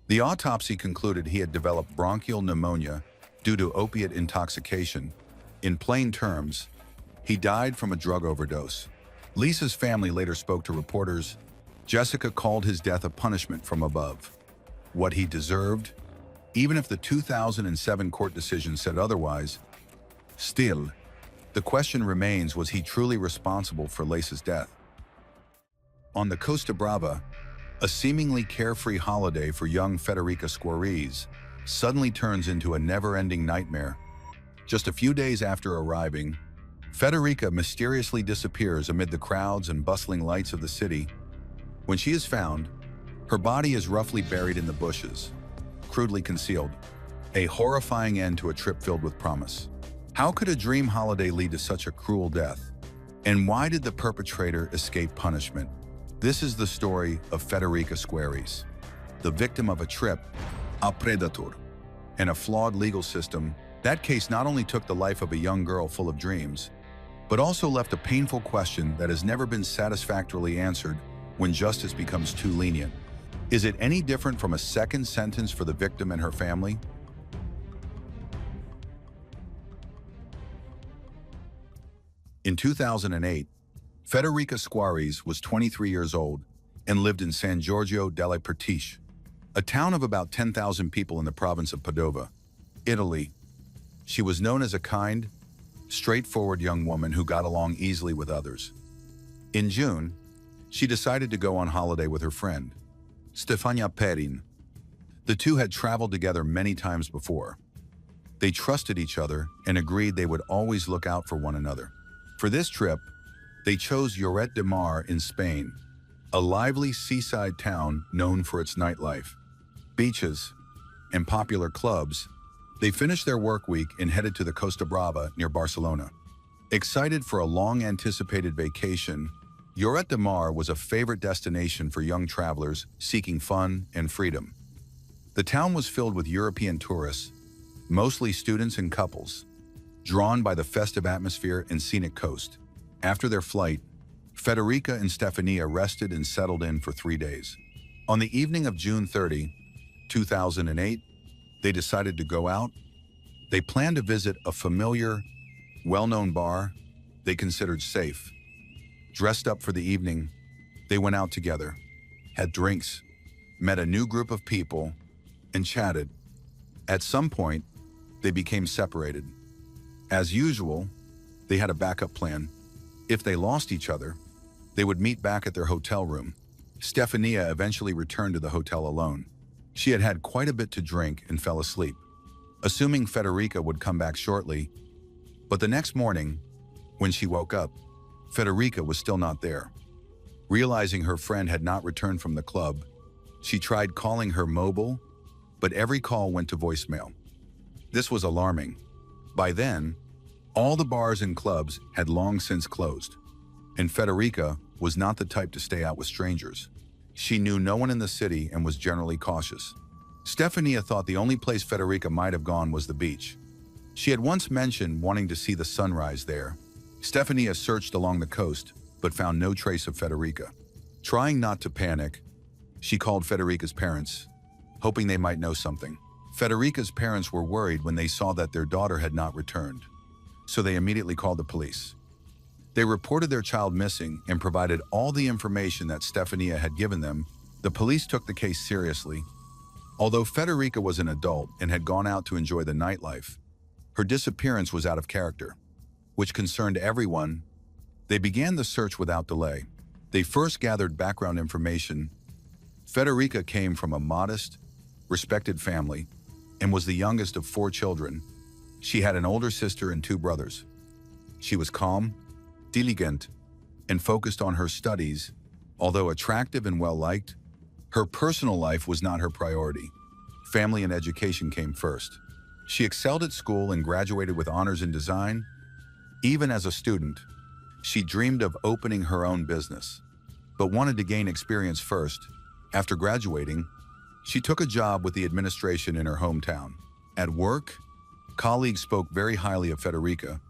The autopsy concluded he had developed bronchial pneumonia due to opiate intoxication. In plain terms, he died from a drug overdose. Lisa's family later spoke to reporters. Jessica called his death a punishment from above, what he deserved, even if the 2007 court decision said otherwise. Still, the question remains, was he truly responsible for Lisa's death? On the Costa Brava, a seemingly carefree holiday for young Federica Squarese suddenly turns into a never-ending nightmare. Just a few days after arriving, Federica mysteriously disappears amid the crowds and bustling lights of the city. When she is found, her body is roughly buried in the bushes, crudely concealed. A horrifying end to a trip filled with promise. How could a dream holiday lead to such a cruel death? And why did the perpetrator escape punishment? This is the story of Federica Squarese, the victim of a trip, a predator, and a flawed legal system. That case not only took the life of a young girl full of dreams, but also left a painful question that has never been satisfactorily answered when justice becomes too lenient. Is it any different from a second sentence for the victim and her family? In 2008, Federica Squarese was 23 years old and lived in San Giorgio delle Pertiche, a town of about 10,000 people in the province of Padova, Italy. She was known as a kind, straightforward young woman who got along easily with others. In June, she decided to go on holiday with her friend, Stefania Perin. The two had traveled together many times before. They trusted each other and agreed they would always look out for one another. For this trip, they chose Lloret de Mar in Spain, a lively seaside town known for its nightlife, beaches, and popular clubs. They finished their work week and headed to the Costa Brava near Barcelona. Excited for a long-anticipated vacation, Lloret de Mar was a favorite destination for young travelers seeking fun and freedom. The town was filled with European tourists, mostly students and couples, drawn by the festive atmosphere and scenic coast. After their flight, Federica and Stefania rested and settled in for 3 days. On the evening of June 30, 2008, they decided to go out. They planned to visit a familiar, well-known bar they considered safe. Dressed up for the evening, they went out together, had drinks, met a new group of people, and chatted. At some point, they became separated. As usual, they had a backup plan. If they lost each other, they would meet back at their hotel room. Stefania eventually returned to the hotel alone. She had had quite a bit to drink and fell asleep, assuming Federica would come back shortly. But the next morning, when she woke up, Federica was still not there. Realizing her friend had not returned from the club, she tried calling her mobile, but every call went to voicemail. This was alarming. By then, all the bars and clubs had long since closed, and Federica was not the type to stay out with strangers. She knew no one in the city and was generally cautious. Stefania thought the only place Federica might have gone was the beach. She had once mentioned wanting to see the sunrise there. Stefania searched along the coast, but found no trace of Federica. Trying not to panic, she called Federica's parents, hoping they might know something. Federica's parents were worried when they saw that their daughter had not returned, so they immediately called the police. They reported their child missing and provided all the information that Stefania had given them. The police took the case seriously. Although Federica was an adult and had gone out to enjoy the nightlife, her disappearance was out of character, which concerned everyone. They began the search without delay. They first gathered background information. Federica came from a modest, respected family and was the youngest of 4 children. She had an older sister and 2 brothers. She was calm, diligent, and focused on her studies. Although attractive and well-liked, her personal life was not her priority. Family and education came first. She excelled at school and graduated with honors in design. Even as a student, she dreamed of opening her own business, but wanted to gain experience first. After graduating, she took a job with the administration in her hometown. At work, colleagues spoke very highly of Federica,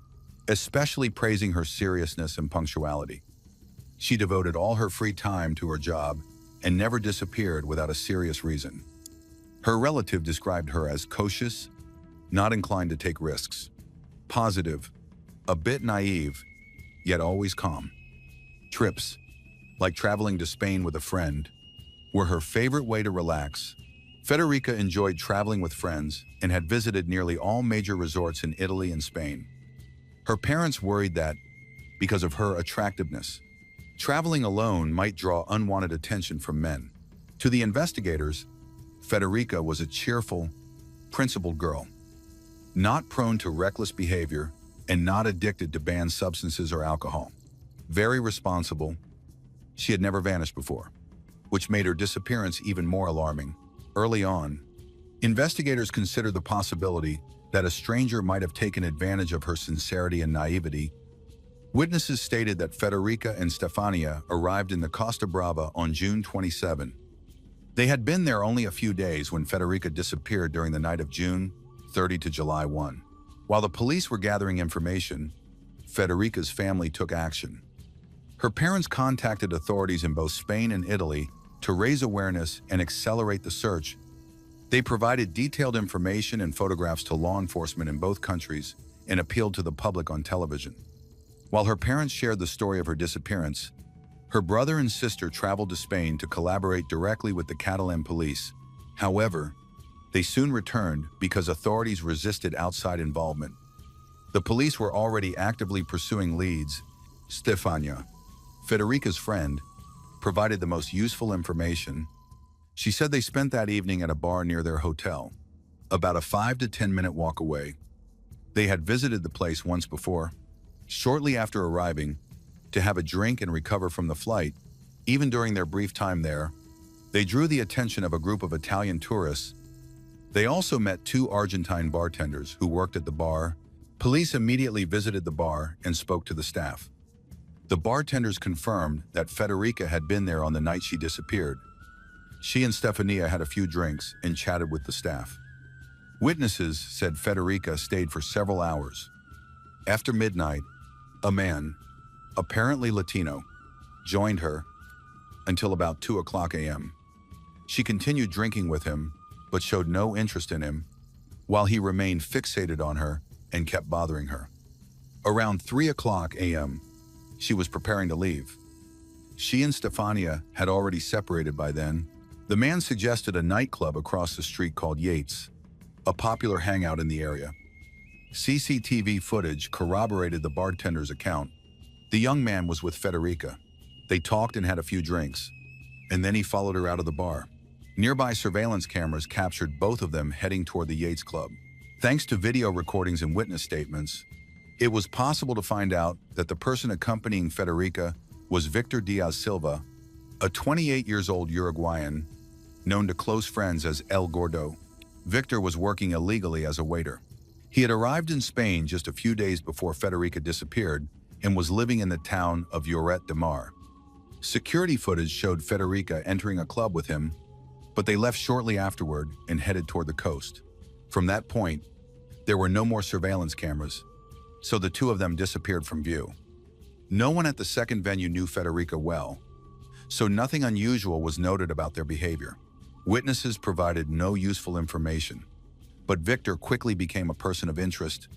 especially praising her seriousness and punctuality. She devoted all her free time to her job and never disappeared without a serious reason. Her relative described her as cautious, not inclined to take risks, positive, a bit naive, yet always calm. Trips, like traveling to Spain with a friend, were her favorite way to relax. Federica enjoyed traveling with friends and had visited nearly all major resorts in Italy and Spain. Her parents worried that, because of her attractiveness, traveling alone might draw unwanted attention from men. To the investigators, Federica was a cheerful, principled girl, not prone to reckless behavior and not addicted to banned substances or alcohol. Very responsible, she had never vanished before, which made her disappearance even more alarming. Early on, investigators considered the possibility that a stranger might have taken advantage of her sincerity and naivety. Witnesses stated that Federica and Stefania arrived in the Costa Brava on June 27. They had been there only a few days when Federica disappeared during the night of June 30 to July 1. While the police were gathering information, Federica's family took action. Her parents contacted authorities in both Spain and Italy to raise awareness and accelerate the search. They provided detailed information and photographs to law enforcement in both countries and appealed to the public on television. While her parents shared the story of her disappearance, her brother and sister traveled to Spain to collaborate directly with the Catalan police. However, they soon returned because authorities resisted outside involvement. The police were already actively pursuing leads. Stefania, Federica's friend, provided the most useful information. She said they spent that evening at a bar near their hotel, about a 5 to 10 minute walk away. They had visited the place once before. Shortly after arriving, to have a drink and recover from the flight, even during their brief time there, they drew the attention of a group of Italian tourists. They also met 2 Argentine bartenders who worked at the bar. Police immediately visited the bar and spoke to the staff. The bartenders confirmed that Federica had been there on the night she disappeared. She and Stefania had a few drinks and chatted with the staff. Witnesses said Federica stayed for several hours. After midnight, a man, apparently Latino, joined her until about 2 a.m. She continued drinking with him, but showed no interest in him, while he remained fixated on her and kept bothering her. Around 3 a.m., she was preparing to leave. She and Stefania had already separated by then. The man suggested a nightclub across the street called Yates, a popular hangout in the area. CCTV footage corroborated the bartender's account. The young man was with Federica. They talked and had a few drinks, and then he followed her out of the bar. Nearby surveillance cameras captured both of them heading toward the Yates Club. Thanks to video recordings and witness statements, it was possible to find out that the person accompanying Federica was Victor Diaz Silva, a 28-year-old Uruguayan, known to close friends as El Gordo. Victor was working illegally as a waiter. He had arrived in Spain just a few days before Federica disappeared and was living in the town of Lloret de Mar. Security footage showed Federica entering a club with him, but they left shortly afterward and headed toward the coast. From that point, there were no more surveillance cameras, so the two of them disappeared from view. No one at the second venue knew Federica well, so nothing unusual was noted about their behavior. Witnesses provided no useful information, but Victor quickly became a person of interest.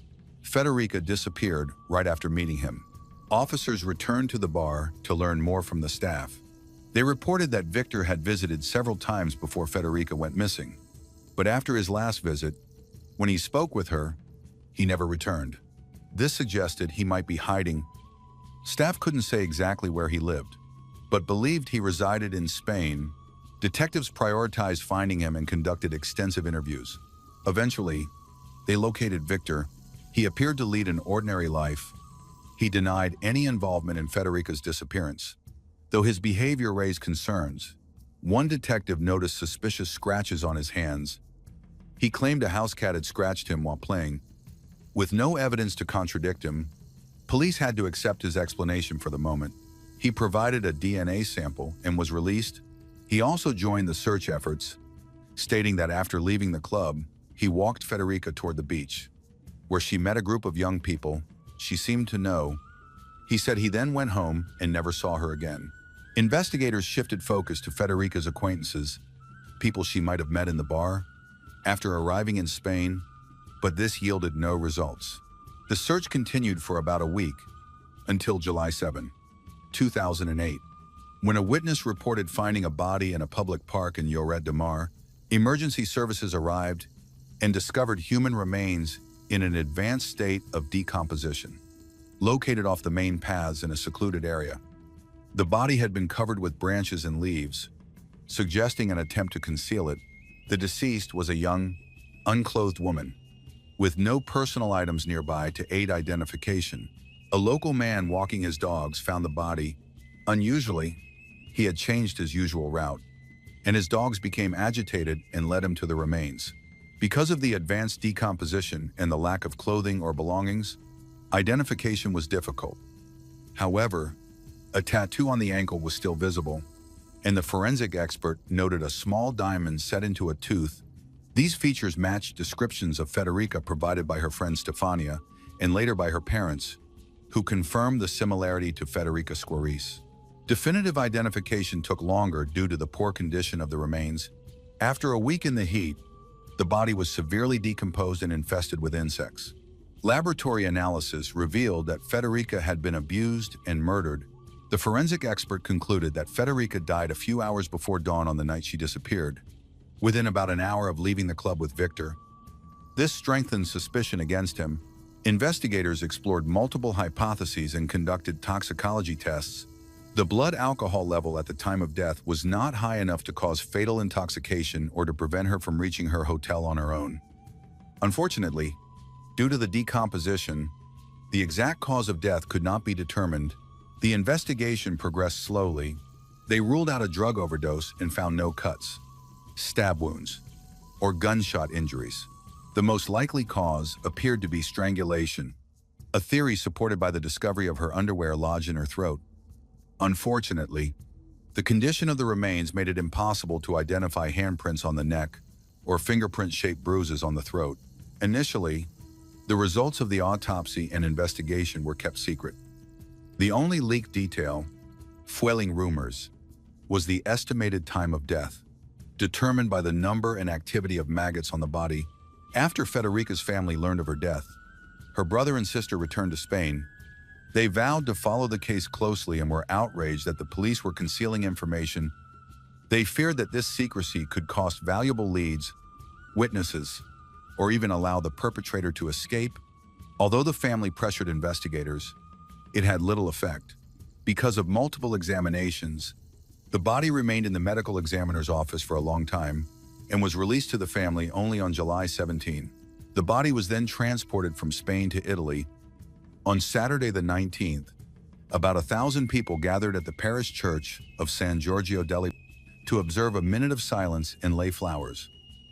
Federica disappeared right after meeting him. Officers returned to the bar to learn more from the staff. They reported that Victor had visited several times before Federica went missing, but after his last visit, when he spoke with her, he never returned. This suggested he might be hiding. Staff couldn't say exactly where he lived, but believed he resided in Spain. Detectives prioritized finding him and conducted extensive interviews. Eventually, they located Victor. He appeared to lead an ordinary life. He denied any involvement in Federica's disappearance, though his behavior raised concerns. One detective noticed suspicious scratches on his hands. He claimed a house cat had scratched him while playing. With no evidence to contradict him, police had to accept his explanation for the moment. He provided a DNA sample and was released. He also joined the search efforts, stating that after leaving the club, he walked Federica toward the beach, where she met a group of young people she seemed to know. He said he then went home and never saw her again. Investigators shifted focus to Federica's acquaintances, people she might have met in the bar, after arriving in Spain, but this yielded no results. The search continued for about a week, until July 7, 2008, when a witness reported finding a body in a public park in Lloret de Mar. Emergency services arrived and discovered human remains in an advanced state of decomposition, located off the main paths in a secluded area. The body had been covered with branches and leaves, suggesting an attempt to conceal it. The deceased was a young, unclothed woman, with no personal items nearby to aid identification. A local man walking his dogs found the body. Unusually, he had changed his usual route, and his dogs became agitated and led him to the remains. Because of the advanced decomposition and the lack of clothing or belongings, identification was difficult. However, a tattoo on the ankle was still visible, and the forensic expert noted a small diamond set into a tooth. These features matched descriptions of Federica provided by her friend Stefania and later by her parents, who confirmed the similarity to Federica Squarice. Definitive identification took longer due to the poor condition of the remains. After a week in the heat, the body was severely decomposed and infested with insects. Laboratory analysis revealed that Federica had been abused and murdered. The forensic expert concluded that Federica died a few hours before dawn on the night she disappeared, within about an hour of leaving the club with Victor. This strengthened suspicion against him. Investigators explored multiple hypotheses and conducted toxicology tests. The blood alcohol level at the time of death was not high enough to cause fatal intoxication or to prevent her from reaching her hotel on her own. Unfortunately, due to the decomposition, the exact cause of death could not be determined. The investigation progressed slowly. They ruled out a drug overdose and found no cuts, stab wounds, or gunshot injuries. The most likely cause appeared to be strangulation, a theory supported by the discovery of her underwear lodged in her throat. Unfortunately, the condition of the remains made it impossible to identify handprints on the neck or fingerprint-shaped bruises on the throat. Initially, the results of the autopsy and investigation were kept secret. The only leaked detail, fueling rumors, was the estimated time of death, determined by the number and activity of maggots on the body. After Federica's family learned of her death, her brother and sister returned to Spain. They vowed to follow the case closely and were outraged that the police were concealing information. They feared that this secrecy could cost valuable leads, witnesses, or even allow the perpetrator to escape. Although the family pressured investigators, it had little effect. Because of multiple examinations, the body remained in the medical examiner's office for a long time and was released to the family only on July 17. The body was then transported from Spain to Italy. On Saturday the 19th, about 1,000 people gathered at the parish church of San Giorgio delle to observe a minute of silence and lay flowers.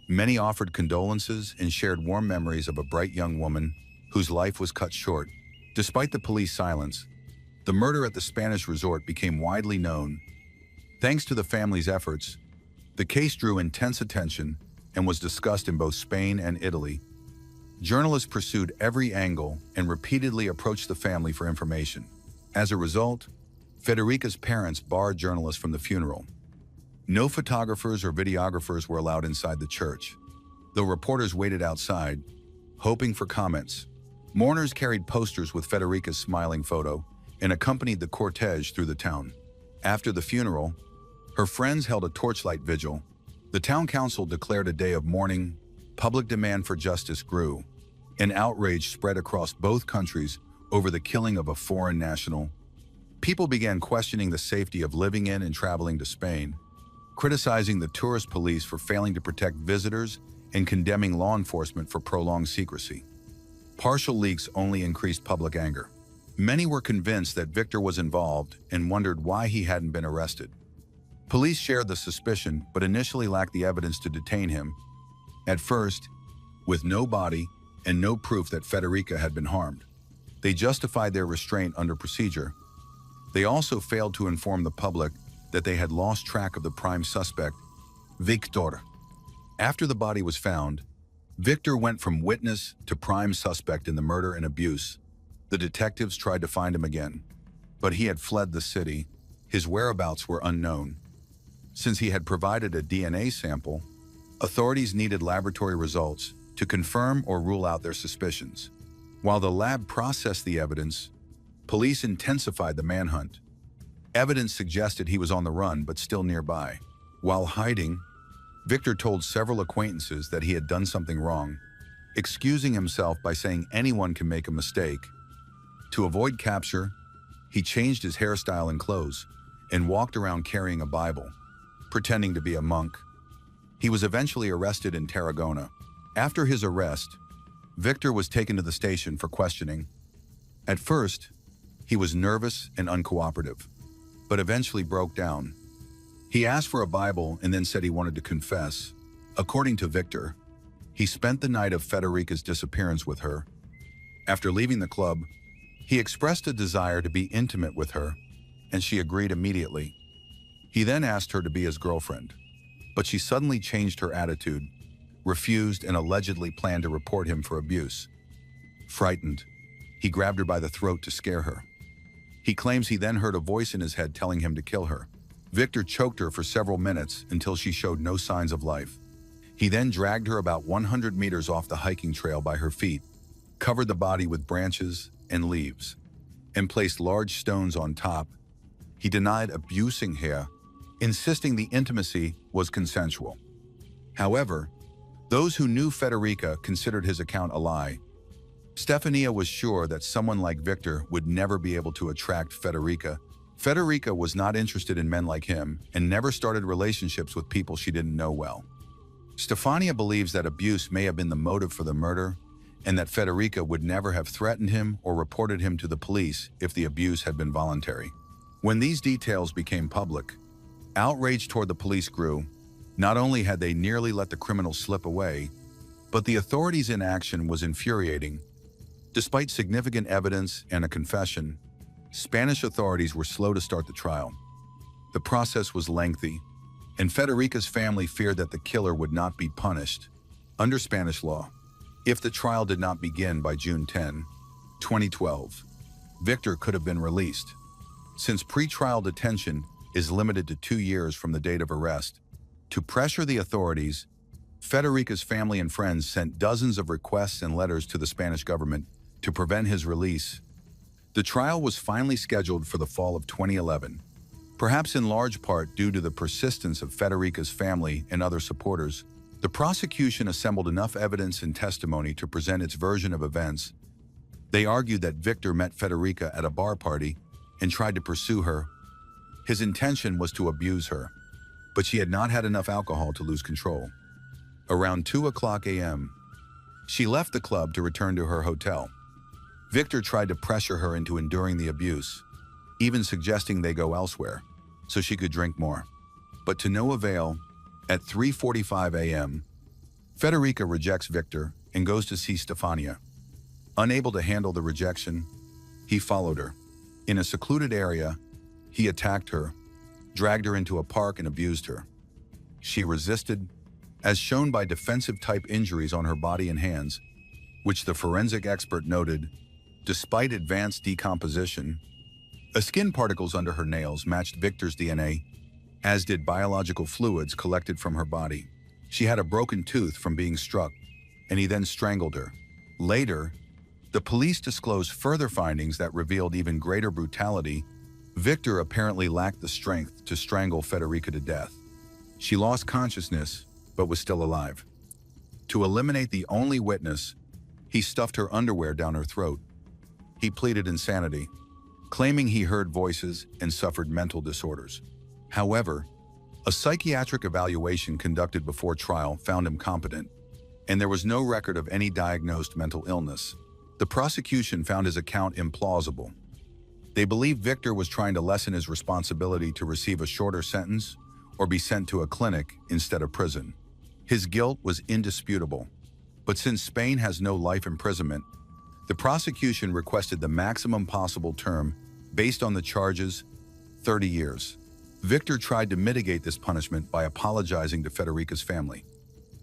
Many offered condolences and shared warm memories of a bright young woman whose life was cut short. Despite the police silence, the murder at the Spanish resort became widely known. Thanks to the family's efforts, the case drew intense attention and was discussed in both Spain and Italy. Journalists pursued every angle and repeatedly approached the family for information. As a result, Federica's parents barred journalists from the funeral. No photographers or videographers were allowed inside the church, though reporters waited outside, hoping for comments. Mourners carried posters with Federica's smiling photo and accompanied the cortege through the town. After the funeral, her friends held a torchlight vigil. The town council declared a day of mourning. Public demand for justice grew, and outrage spread across both countries over the killing of a foreign national. People began questioning the safety of living in and traveling to Spain, criticizing the tourist police for failing to protect visitors and condemning law enforcement for prolonged secrecy. Partial leaks only increased public anger. Many were convinced that Victor was involved and wondered why he hadn't been arrested. Police shared the suspicion, but initially lacked the evidence to detain him. At first, with no body and no proof that Federica had been harmed, they justified their restraint under procedure. They also failed to inform the public that they had lost track of the prime suspect, Victor. After the body was found, Victor went from witness to prime suspect in the murder and abuse. The detectives tried to find him again, but he had fled the city. His whereabouts were unknown. Since he had provided a DNA sample, authorities needed laboratory results to confirm or rule out their suspicions. While the lab processed the evidence, police intensified the manhunt. Evidence suggested he was on the run but still nearby. While hiding, Victor told several acquaintances that he had done something wrong, excusing himself by saying anyone can make a mistake. To avoid capture, he changed his hairstyle and clothes and walked around carrying a Bible, pretending to be a monk. He was eventually arrested in Tarragona. After his arrest, Victor was taken to the station for questioning. At first, he was nervous and uncooperative, but eventually broke down. He asked for a Bible and then said he wanted to confess. According to Victor, he spent the night of Federica's disappearance with her. After leaving the club, he expressed a desire to be intimate with her, and she agreed immediately. He then asked her to be his girlfriend, but she suddenly changed her attitude, refused, and allegedly planned to report him for abuse. Frightened, he grabbed her by the throat to scare her. He claims he then heard a voice in his head telling him to kill her. Victor choked her for several minutes until she showed no signs of life. He then dragged her about 100 meters off the hiking trail by her feet, covered the body with branches and leaves, and placed large stones on top. He denied abusing her, insisting the intimacy was consensual. However, those who knew Federica considered his account a lie. Stefania was sure that someone like Victor would never be able to attract Federica. Federica was not interested in men like him and never started relationships with people she didn't know well. Stefania believes that abuse may have been the motive for the murder and that Federica would never have threatened him or reported him to the police if the abuse had been voluntary. When these details became public, outrage toward the police grew. Not only had they nearly let the criminal slip away, but the authorities' inaction was infuriating. Despite significant evidence and a confession, Spanish authorities were slow to start the trial. The process was lengthy, and Federica's family feared that the killer would not be punished under Spanish law if the trial did not begin by June 10, 2012. Victor could have been released. Since pretrial detention is limited to 2 years from the date of arrest, to pressure the authorities, Federica's family and friends sent dozens of requests and letters to the Spanish government to prevent his release. The trial was finally scheduled for the fall of 2011, perhaps in large part due to the persistence of Federica's family and other supporters. The prosecution assembled enough evidence and testimony to present its version of events. They argued that Victor met Federica at a bar party and tried to pursue her. His intention was to abuse her, but she had not had enough alcohol to lose control. Around 2:00 a.m., she left the club to return to her hotel. Victor tried to pressure her into enduring the abuse, even suggesting they go elsewhere so she could drink more. But to no avail. At 3:45 a.m., Federica rejects Victor and goes to see Stefania. Unable to handle the rejection, he followed her. In a secluded area, he attacked her, dragged her into a park and abused her. She resisted, as shown by defensive-type injuries on her body and hands, which the forensic expert noted. Despite advanced decomposition, skin particles under her nails matched Victor's DNA, as did biological fluids collected from her body. She had a broken tooth from being struck, and he then strangled her. Later, the police disclosed further findings that revealed even greater brutality. Victor apparently lacked the strength to strangle Federica to death. She lost consciousness, but was still alive. To eliminate the only witness, he stuffed her underwear down her throat. He pleaded insanity, claiming he heard voices and suffered mental disorders. However, a psychiatric evaluation conducted before trial found him competent, and there was no record of any diagnosed mental illness. The prosecution found his account implausible. They believed Victor was trying to lessen his responsibility to receive a shorter sentence or be sent to a clinic instead of prison. His guilt was indisputable, but since Spain has no life imprisonment, the prosecution requested the maximum possible term based on the charges, 30 years. Victor tried to mitigate this punishment by apologizing to Federica's family,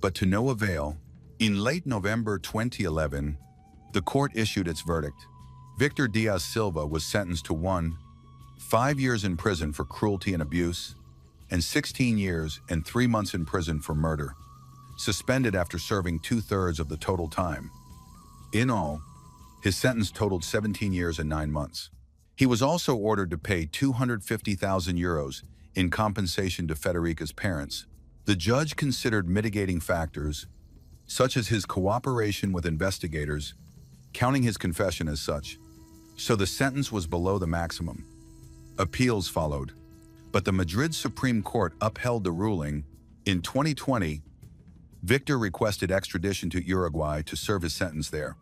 but to no avail. In late November 2011, the court issued its verdict. Victor Diaz Silva was sentenced to 5 years in prison for cruelty and abuse, and 16 years and 3 months in prison for murder, suspended after serving 2/3 of the total time. In all, his sentence totaled 17 years and 9 months. He was also ordered to pay 250,000 euros in compensation to Federica's parents. The judge considered mitigating factors, such as his cooperation with investigators, counting his confession as such, so the sentence was below the maximum. Appeals followed, but the Madrid Supreme Court upheld the ruling. In 2020, Victor requested extradition to Uruguay to serve his sentence there,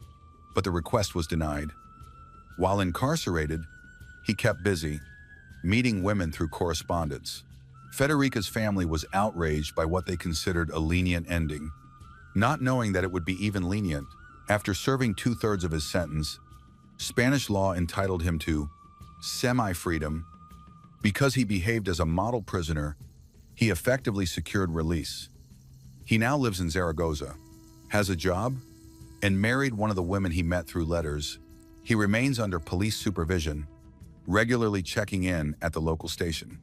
but the request was denied. While incarcerated, he kept busy, meeting women through correspondence. Federica's family was outraged by what they considered a lenient ending. Not knowing that it would be even lenient, after serving 2/3 of his sentence, Spanish law entitled him to semi-freedom. Because he behaved as a model prisoner, he effectively secured release. He now lives in Zaragoza, has a job, and married one of the women he met through letters. He remains under police supervision, regularly checking in at the local station,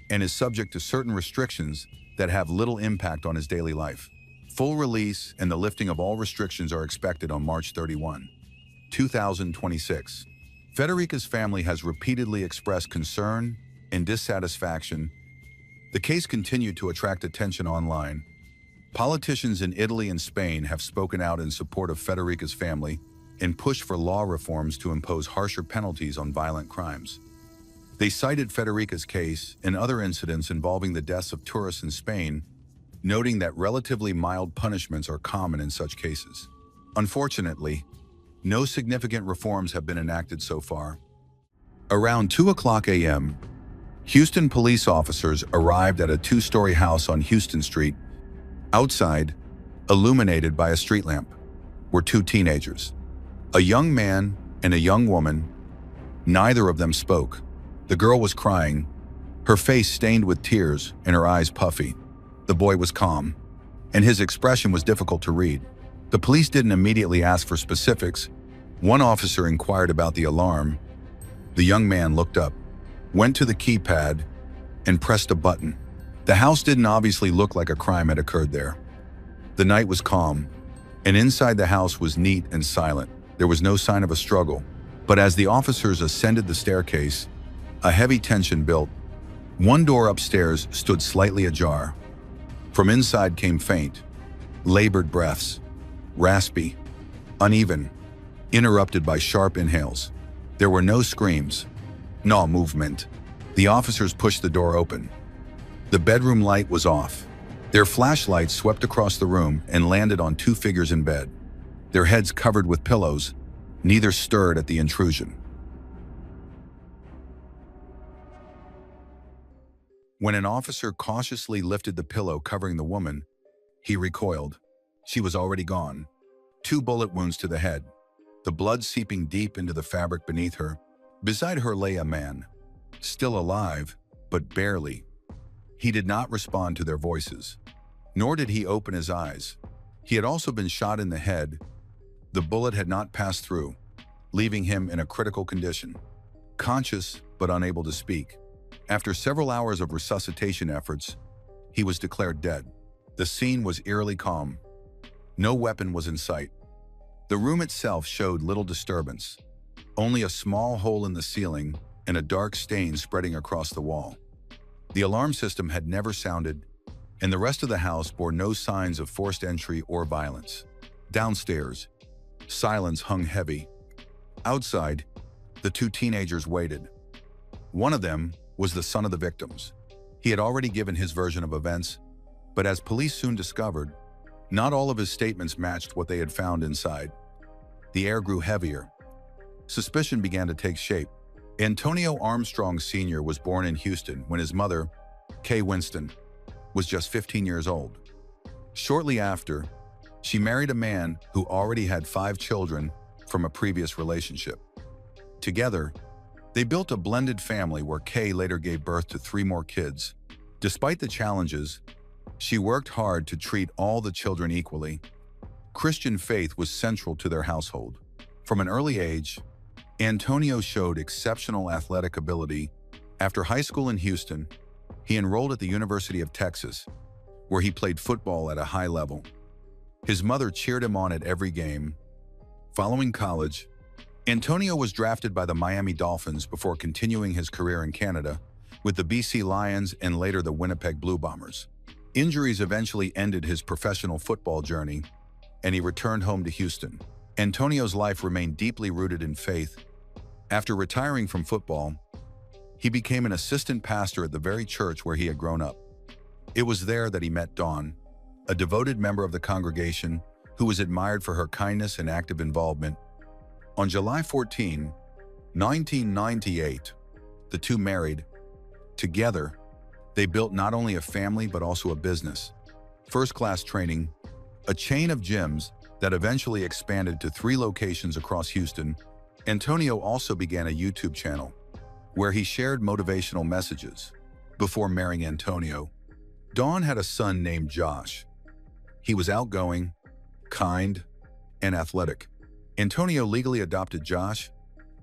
and is subject to certain restrictions that have little impact on his daily life. Full release and the lifting of all restrictions are expected on March 31, 2026. Federica's family has repeatedly expressed concern and dissatisfaction. The case continued to attract attention online. Politicians in Italy and Spain have spoken out in support of Federica's family and pushed for law reforms to impose harsher penalties on violent crimes. They cited Federica's case and other incidents involving the deaths of tourists in Spain, noting that relatively mild punishments are common in such cases. Unfortunately, no significant reforms have been enacted so far. Around 2:00 a.m., Houston police officers arrived at a 2-story house on Houston Street. Outside, illuminated by a street lamp, were 2 teenagers, a young man and a young woman. Neither of them spoke. The girl was crying, her face stained with tears and her eyes puffy. The boy was calm, and his expression was difficult to read. The police didn't immediately ask for specifics. One officer inquired about the alarm, The young man looked up, went to the keypad, and pressed a button. The house didn't obviously look like a crime had occurred there. The night was calm, and inside the house was neat and silent. There was no sign of a struggle. But as the officers ascended the staircase, a heavy tension built. One door upstairs stood slightly ajar. From inside came faint, labored breaths, raspy, uneven, interrupted by sharp inhales. There were no screams, no movement. The officers pushed the door open. The bedroom light was off. Their flashlights swept across the room and landed on two figures in bed, their heads covered with pillows. Neither stirred at the intrusion. When an officer cautiously lifted the pillow covering the woman, he recoiled. She was already gone. 2 bullet wounds to the head, the blood seeping deep into the fabric beneath her. Beside her lay a man, still alive, but barely. He did not respond to their voices, nor did he open his eyes. He had also been shot in the head. The bullet had not passed through, leaving him in a critical condition, conscious but unable to speak. After several hours of resuscitation efforts, he was declared dead. The scene was eerily calm. No weapon was in sight. The room itself showed little disturbance, only a small hole in the ceiling and a dark stain spreading across the wall. The alarm system had never sounded, and the rest of the house bore no signs of forced entry or violence. Downstairs, silence hung heavy. Outside, the 2 teenagers waited. One of them was the son of the victims. He had already given his version of events, but as police soon discovered, not all of his statements matched what they had found inside. The air grew heavier. Suspicion began to take shape. Antonio Armstrong Sr. was born in Houston when his mother, Kay Winston, was just 15 years old. Shortly after, she married a man who already had 5 children from a previous relationship. Together, they built a blended family where Kay later gave birth to 3 more kids. Despite the challenges, she worked hard to treat all the children equally. Christian faith was central to their household. From an early age, Antonio showed exceptional athletic ability. After high school in Houston, he enrolled at the University of Texas, where he played football at a high level. His mother cheered him on at every game. Following college, Antonio was drafted by the Miami Dolphins before continuing his career in Canada with the BC Lions and later the Winnipeg Blue Bombers. Injuries eventually ended his professional football journey, and he returned home to Houston. Antonio's life remained deeply rooted in faith. After retiring from football, he became an assistant pastor at the very church where he had grown up. It was there that he met Dawn, a devoted member of the congregation who was admired for her kindness and active involvement. On July 14, 1998, the two married. Together, they built not only a family but also a business, First-Class Training, a chain of gyms that eventually expanded to 3 locations across Houston. Antonio also began a YouTube channel where he shared motivational messages. Before marrying Antonio, Dawn had a son named Josh. He was outgoing, kind, and athletic. Antonio legally adopted Josh,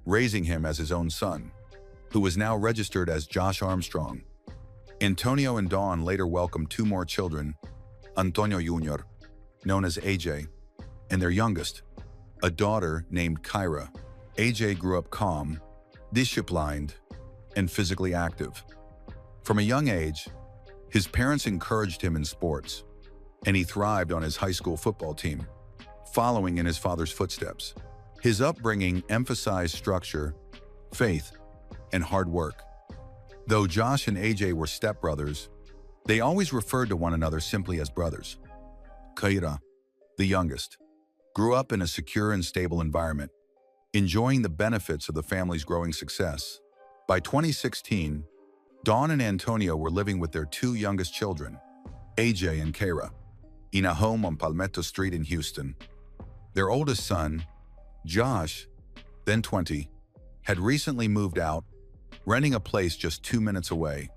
raising him as his own son, who was now registered as Josh Armstrong. Antonio and Dawn later welcomed 2 more children, Antonio Jr., known as AJ, and their youngest, a daughter named Kyra. AJ grew up calm, disciplined, and physically active. From a young age, his parents encouraged him in sports, and he thrived on his high school football team, following in his father's footsteps. His upbringing emphasized structure, faith, and hard work. Though Josh and AJ were stepbrothers, they always referred to one another simply as brothers. Kyra, the youngest, grew up in a secure and stable environment, enjoying the benefits of the family's growing success. By 2016, Dawn and Antonio were living with their 2 youngest children, AJ and Kyra, in a home on Palmetto Street in Houston. Their oldest son, Josh, then 20, had recently moved out, renting a place just 2 minutes away.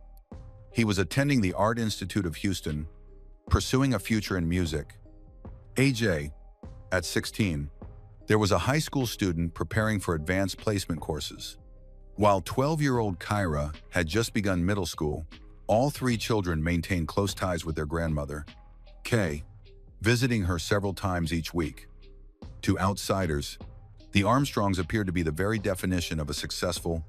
He was attending the Art Institute of Houston, pursuing a future in music. AJ, at 16, there was a high school student preparing for advanced placement courses. While 12-year-old Kyra had just begun middle school, all three children maintained close ties with their grandmother, Kay, visiting her several times each week. To outsiders, the Armstrongs appeared to be the very definition of a successful,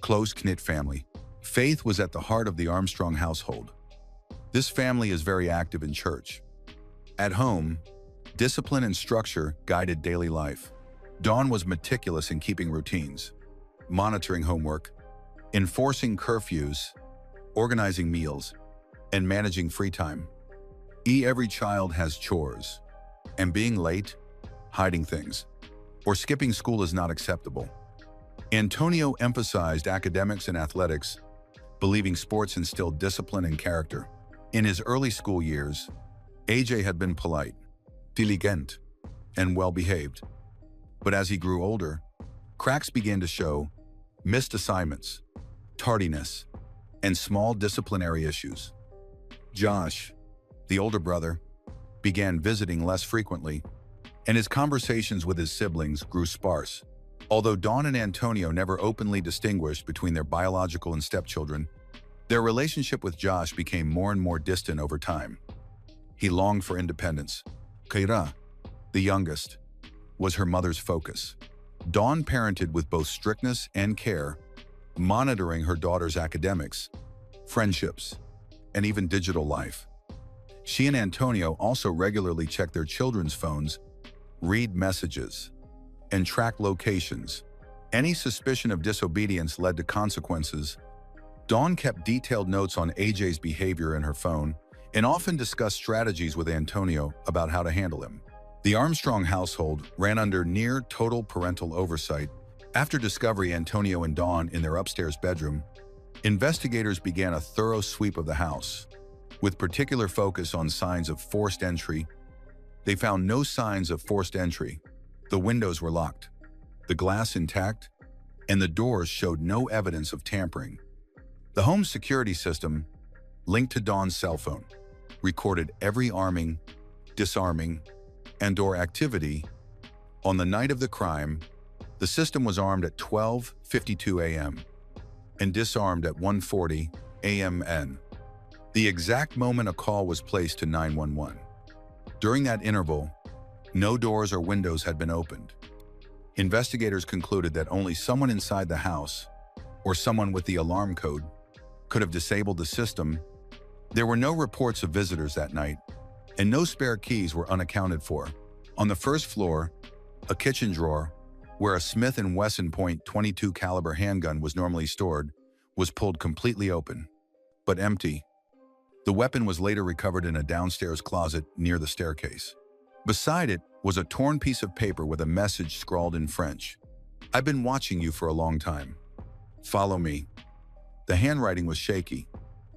close-knit family. Faith was at the heart of the Armstrong household. This family is very active in church. At home, discipline and structure guided daily life. Dawn was meticulous in keeping routines, monitoring homework, enforcing curfews, organizing meals, and managing free time. Every child has chores, and being late, hiding things, or skipping school is not acceptable. Antonio emphasized academics and athletics, believing sports instilled discipline and character. In his early school years, AJ had been polite, diligent, and well-behaved. But as he grew older, cracks began to show: missed assignments, tardiness, and small disciplinary issues. Josh, the older brother, began visiting less frequently, and his conversations with his siblings grew sparse. Although Dawn and Antonio never openly distinguished between their biological and stepchildren, their relationship with Josh became more and more distant over time. He longed for independence. Kyra, the youngest, was her mother's focus. Dawn parented with both strictness and care, monitoring her daughter's academics, friendships, and even digital life. She and Antonio also regularly checked their children's phones, read messages, and track locations. Any suspicion of disobedience led to consequences. Dawn kept detailed notes on AJ's behavior in her phone and often discussed strategies with Antonio about how to handle him. The Armstrong household ran under near total parental oversight. After discovering Antonio and Dawn in their upstairs bedroom, investigators began a thorough sweep of the house, with particular focus on signs of forced entry. They found no signs of forced entry. The windows were locked, the glass intact, and the doors showed no evidence of tampering. The home security system, linked to Dawn's cell phone, recorded every arming, disarming, and/or activity. On the night of the crime, the system was armed at 12:52 a.m. and disarmed at 1:40 a.m. The exact moment a call was placed to 911. During that interval, no doors or windows had been opened. Investigators concluded that only someone inside the house, or someone with the alarm code, could have disabled the system. There were no reports of visitors that night, and no spare keys were unaccounted for. On the first floor, a kitchen drawer, where a Smith & Wesson .22 caliber handgun was normally stored, was pulled completely open, but empty. The weapon was later recovered in a downstairs closet near the staircase. Beside it was a torn piece of paper with a message scrawled in French. "I've been watching you for a long time. Follow me." The handwriting was shaky,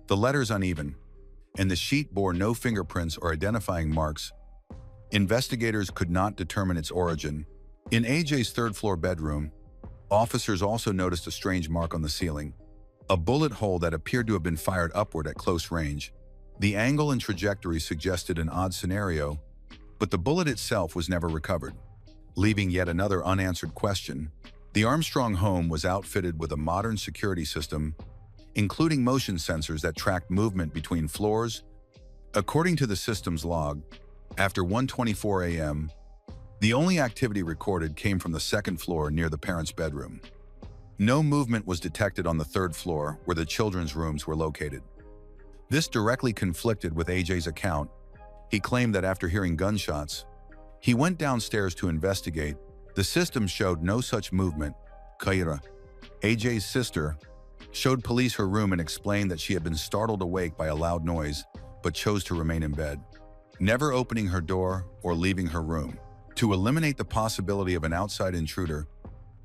the letters uneven, and the sheet bore no fingerprints or identifying marks. Investigators could not determine its origin. In AJ's third-floor bedroom, officers also noticed a strange mark on the ceiling, a bullet hole that appeared to have been fired upward at close range. The angle and trajectory suggested an odd scenario, but the bullet itself was never recovered, leaving yet another unanswered question. The Armstrong home was outfitted with a modern security system, including motion sensors that tracked movement between floors. According to the system's log, after 1:24 a.m., the only activity recorded came from the second floor near the parents' bedroom. No movement was detected on the third floor, where the children's rooms were located. This directly conflicted with AJ's account. He claimed that after hearing gunshots, he went downstairs to investigate. The system showed no such movement. Kyra, AJ's sister, showed police her room and explained that she had been startled awake by a loud noise, but chose to remain in bed, never opening her door or leaving her room. To eliminate the possibility of an outside intruder,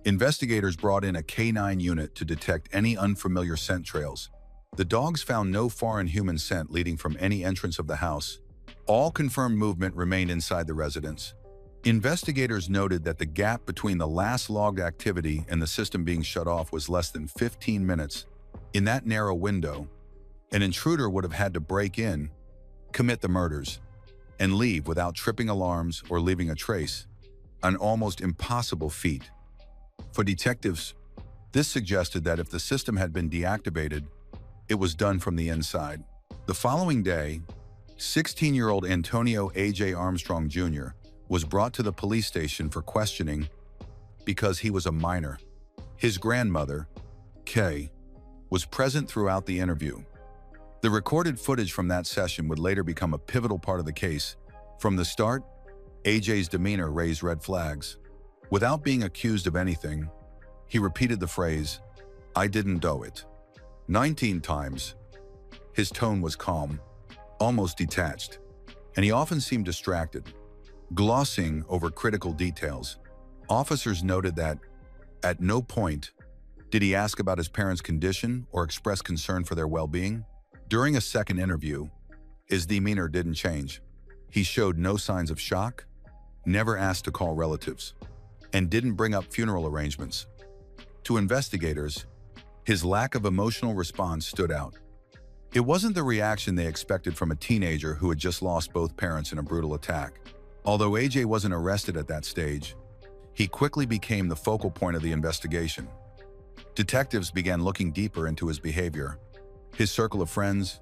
investigators brought in a K9 unit to detect any unfamiliar scent trails. The dogs found no foreign human scent leading from any entrance of the house. All confirmed movement remained inside the residence. Investigators noted that the gap between the last logged activity and the system being shut off was less than 15 minutes. In that narrow window, an intruder would have had to break in, commit the murders, and leave without tripping alarms or leaving a trace, an almost impossible feat. For detectives, This suggested that if the system had been deactivated, it was done from the inside. The following day, 16-year-old Antonio A.J. Armstrong Jr. was brought to the police station for questioning because he was a minor. His grandmother, Kay, was present throughout the interview. The recorded footage from that session would later become a pivotal part of the case. From the start, AJ's demeanor raised red flags. Without being accused of anything, he repeated the phrase, "I didn't do it," 19 times. His tone was calm, almost detached, and he often seemed distracted, glossing over critical details. Officers noted that, at no point, did he ask about his parents' condition or express concern for their well-being. During a second interview, his demeanor didn't change. He showed no signs of shock, never asked to call relatives, and didn't bring up funeral arrangements. To investigators, his lack of emotional response stood out. It wasn't the reaction they expected from a teenager who had just lost both parents in a brutal attack. Although AJ wasn't arrested at that stage, he quickly became the focal point of the investigation. Detectives began looking deeper into his behavior, his circle of friends,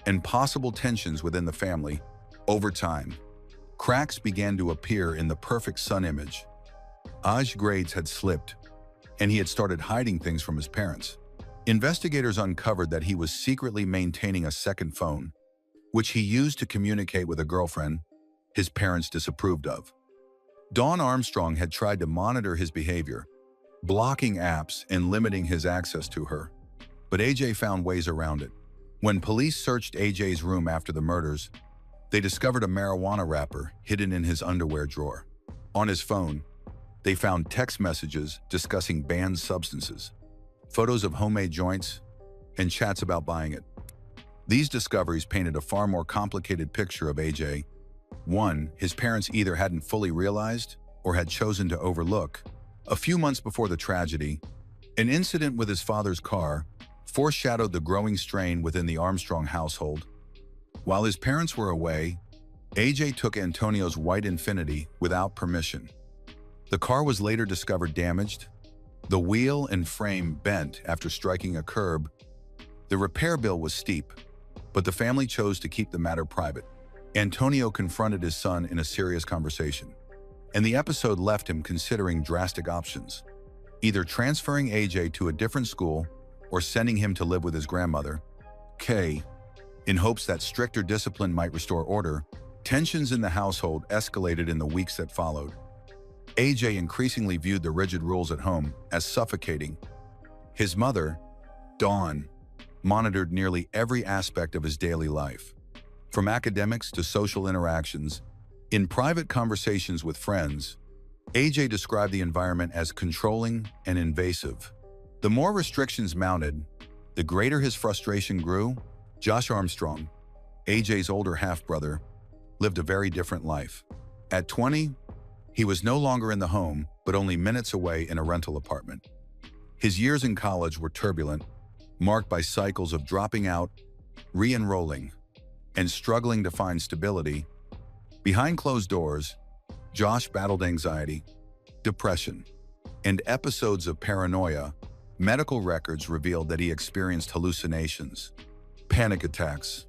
and possible tensions within the family. Over time, cracks began to appear in the perfect son image. AJ's grades had slipped, and he had started hiding things from his parents. Investigators uncovered that he was secretly maintaining a second phone, which he used to communicate with a girlfriend his parents disapproved of. Dawn Armstrong had tried to monitor his behavior, blocking apps and limiting his access to her, but AJ found ways around it. When police searched AJ's room after the murders, they discovered a marijuana wrapper hidden in his underwear drawer. On his phone, they found text messages discussing banned substances, photos of homemade joints, and chats about buying it. These discoveries painted a far more complicated picture of AJ. One, his parents either hadn't fully realized or had chosen to overlook. A few months before the tragedy, an incident with his father's car foreshadowed the growing strain within the Armstrong household. While his parents were away, AJ took Antonio's white Infiniti without permission. The car was later discovered damaged, the wheel and frame bent after striking a curb. The repair bill was steep, but the family chose to keep the matter private. Antonio confronted his son in a serious conversation, and the episode left him considering drastic options: either transferring AJ to a different school or sending him to live with his grandmother, Kay. In hopes that stricter discipline might restore order, tensions in the household escalated in the weeks that followed. AJ increasingly viewed the rigid rules at home as suffocating. His mother, Dawn, monitored nearly every aspect of his daily life, from academics to social interactions. In private conversations with friends, AJ described the environment as controlling and invasive. The more restrictions mounted, the greater his frustration grew. Josh Armstrong, AJ's older half-brother, lived a very different life. At 20, he was no longer in the home, but only minutes away in a rental apartment. His years in college were turbulent, marked by cycles of dropping out, re-enrolling, and struggling to find stability. Behind closed doors, Josh battled anxiety, depression, and episodes of paranoia. Medical records revealed that he experienced hallucinations, panic attacks,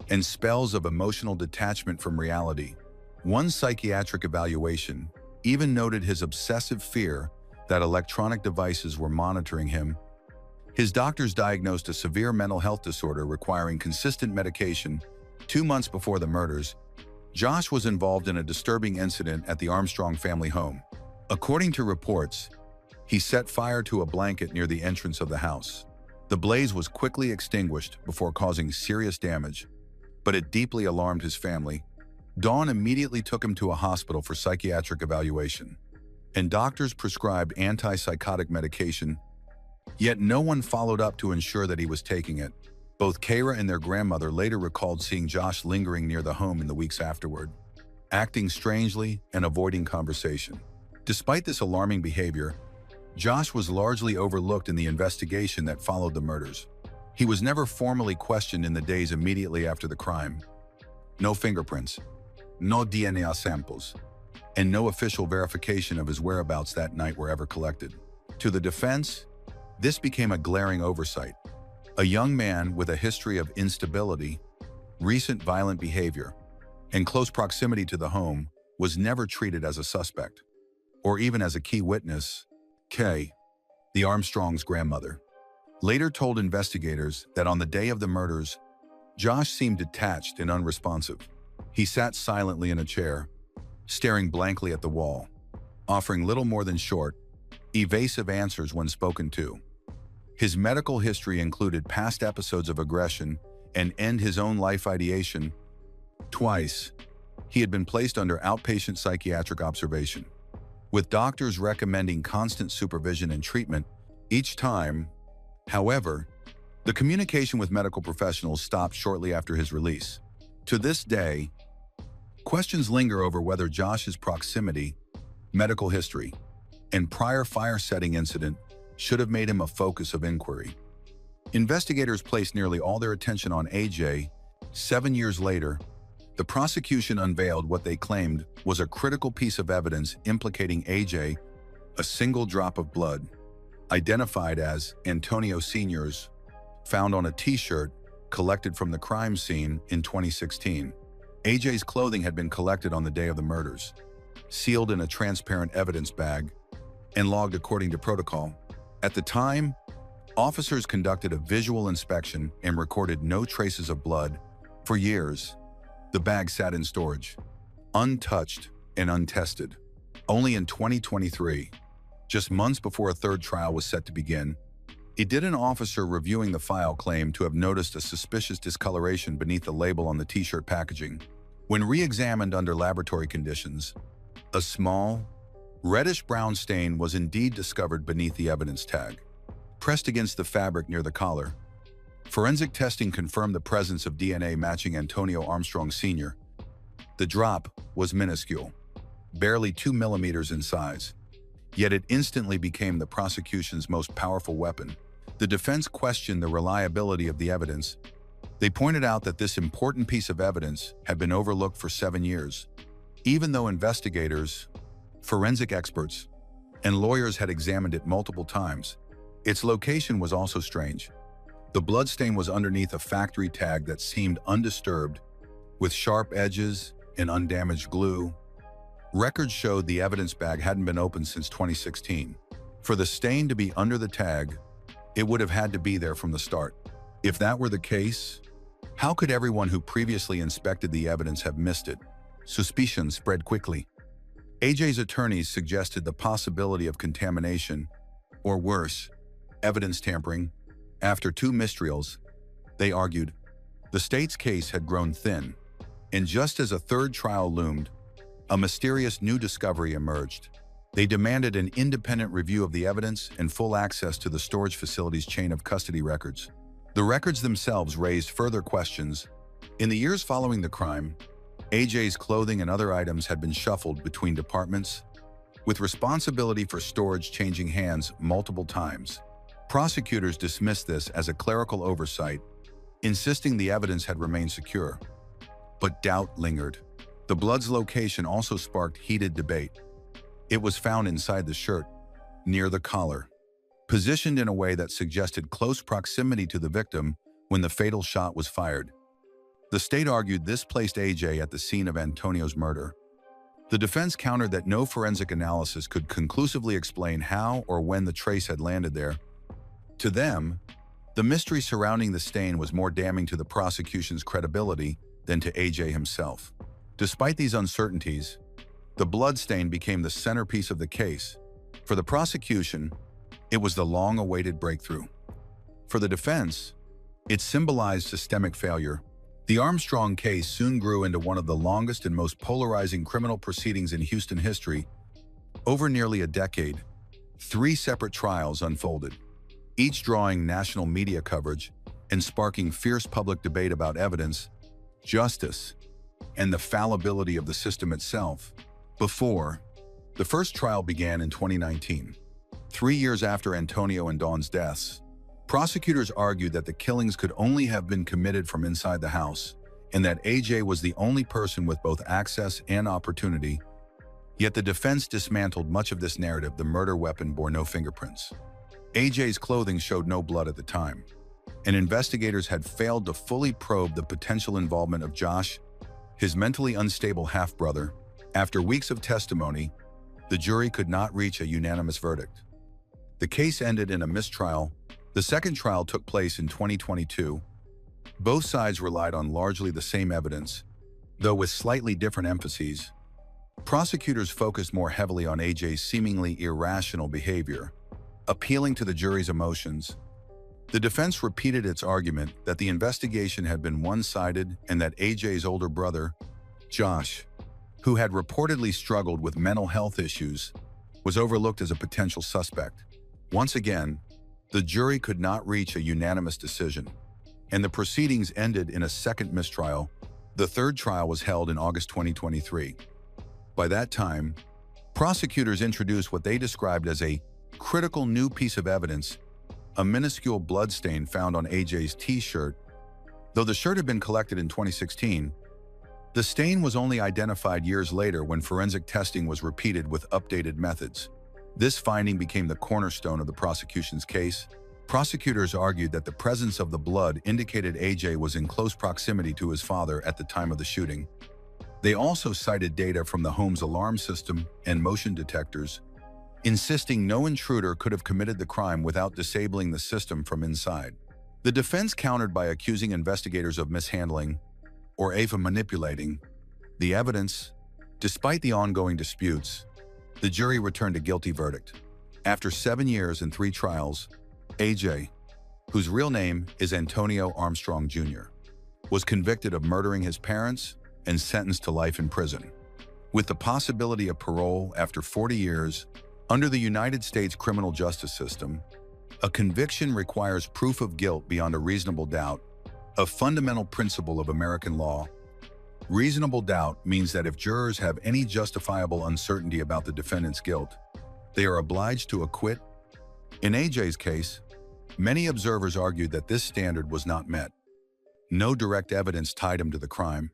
and spells of emotional detachment from reality. One psychiatric evaluation even noted his obsessive fear that electronic devices were monitoring him. His doctors diagnosed a severe mental health disorder requiring consistent medication. 2 months before the murders, Josh was involved in a disturbing incident at the Armstrong family home. According to reports, he set fire to a blanket near the entrance of the house. The blaze was quickly extinguished before causing serious damage, but it deeply alarmed his family. Dawn immediately took him to a hospital for psychiatric evaluation, and doctors prescribed antipsychotic medication, yet no one followed up to ensure that he was taking it. Both Kara and their grandmother later recalled seeing Josh lingering near the home in the weeks afterward, acting strangely and avoiding conversation. Despite this alarming behavior, Josh was largely overlooked in the investigation that followed the murders. He was never formally questioned in the days immediately after the crime. No fingerprints, no DNA samples, and no official verification of his whereabouts that night were ever collected. To the defense, This became a glaring oversight. A young man with a history of instability, recent violent behavior, and close proximity to the home was never treated as a suspect, or even as a key witness. Kay, the Armstrongs' grandmother, later told investigators that on the day of the murders, Josh seemed detached and unresponsive. He sat silently in a chair, staring blankly at the wall, offering little more than short, evasive answers when spoken to. His medical history included past episodes of aggression and his own life ideation. Twice, he had been placed under outpatient psychiatric observation, with doctors recommending constant supervision and treatment. Each time, however, the communication with medical professionals stopped shortly after his release. To this day, questions linger over whether Josh's proximity, medical history, and prior fire-setting incident should have made him a focus of inquiry. Investigators placed nearly all their attention on AJ. 7 years later, the prosecution unveiled what they claimed was a critical piece of evidence implicating AJ, a single drop of blood, identified as Antonio Sr.'s, found on a t-shirt collected from the crime scene in 2016. AJ's clothing had been collected on the day of the murders, sealed in a transparent evidence bag, and logged according to protocol. At the time, officers conducted a visual inspection and recorded no traces of blood. For years, the bag sat in storage, untouched and untested. Only in 2023, just months before a third trial was set to begin, did an officer reviewing the file claim to have noticed a suspicious discoloration beneath the label on the t-shirt packaging. When re-examined under laboratory conditions, a small, reddish-brown stain was indeed discovered beneath the evidence tag, pressed against the fabric near the collar. Forensic testing confirmed the presence of DNA matching Antonio Armstrong Sr. The drop was minuscule, barely 2 millimeters in size, yet it instantly became the prosecution's most powerful weapon. The defense questioned the reliability of the evidence. They pointed out that this important piece of evidence had been overlooked for 7 years, even though investigators, forensic experts, and lawyers had examined it multiple times. Its location was also strange. The bloodstain was underneath a factory tag that seemed undisturbed, with sharp edges and undamaged glue. Records showed the evidence bag hadn't been opened since 2016. For the stain to be under the tag, it would have had to be there from the start. If that were the case, how could everyone who previously inspected the evidence have missed it? Suspicion spread quickly. AJ's attorneys suggested the possibility of contamination, or worse, evidence tampering. After 2 mistrials, they argued, the state's case had grown thin, and just as a third trial loomed, a mysterious new discovery emerged. They demanded an independent review of the evidence and full access to the storage facility's chain of custody records. The records themselves raised further questions. In the years following the crime, AJ's clothing and other items had been shuffled between departments, with responsibility for storage changing hands multiple times. Prosecutors dismissed this as a clerical oversight, insisting the evidence had remained secure. But doubt lingered. The blood's location also sparked heated debate. It was found inside the shirt, near the collar, positioned in a way that suggested close proximity to the victim when the fatal shot was fired. The state argued this placed AJ at the scene of Antonio's murder. The defense countered that no forensic analysis could conclusively explain how or when the trace had landed there. To them, the mystery surrounding the stain was more damning to the prosecution's credibility than to AJ himself. Despite these uncertainties, the blood stain became the centerpiece of the case. For the prosecution, it was the long-awaited breakthrough. For the defense, it symbolized systemic failure. The Armstrong case soon grew into one of the longest and most polarizing criminal proceedings in Houston history. Over nearly a decade, 3 separate trials unfolded, each drawing national media coverage and sparking fierce public debate about evidence, justice, and the fallibility of the system itself. The first trial began in 2019, 3 years after Antonio and Dawn's deaths. Prosecutors argued that the killings could only have been committed from inside the house, and that AJ was the only person with both access and opportunity. Yet the defense dismantled much of this narrative. The murder weapon bore no fingerprints. AJ's clothing showed no blood at the time, and investigators had failed to fully probe the potential involvement of Josh, his mentally unstable half-brother. After weeks of testimony, the jury could not reach a unanimous verdict. The case ended in a mistrial. The second trial took place in 2022. Both sides relied on largely the same evidence, though with slightly different emphases. Prosecutors focused more heavily on AJ's seemingly irrational behavior, appealing to the jury's emotions. The defense repeated its argument that the investigation had been one-sided and that AJ's older brother, Josh, who had reportedly struggled with mental health issues, was overlooked as a potential suspect. Once again, the jury could not reach a unanimous decision, and the proceedings ended in a second mistrial. The third trial was held in August 2023. By that time, prosecutors introduced what they described as a critical new piece of evidence, a minuscule blood stain found on AJ's t-shirt. Though the shirt had been collected in 2016, the stain was only identified years later when forensic testing was repeated with updated methods. This finding became the cornerstone of the prosecution's case. Prosecutors argued that the presence of the blood indicated AJ was in close proximity to his father at the time of the shooting. They also cited data from the home's alarm system and motion detectors, insisting no intruder could have committed the crime without disabling the system from inside. The defense countered by accusing investigators of mishandling or even manipulating the evidence. Despite the ongoing disputes, the jury returned a guilty verdict. After 7 years and 3 trials, AJ, whose real name is Antonio Armstrong Jr., was convicted of murdering his parents and sentenced to life in prison, with the possibility of parole after 40 years. Under the United States criminal justice system, a conviction requires proof of guilt beyond a reasonable doubt, a fundamental principle of American law. Reasonable doubt means that if jurors have any justifiable uncertainty about the defendant's guilt, they are obliged to acquit. In AJ's case, many observers argued that this standard was not met. No direct evidence tied him to the crime.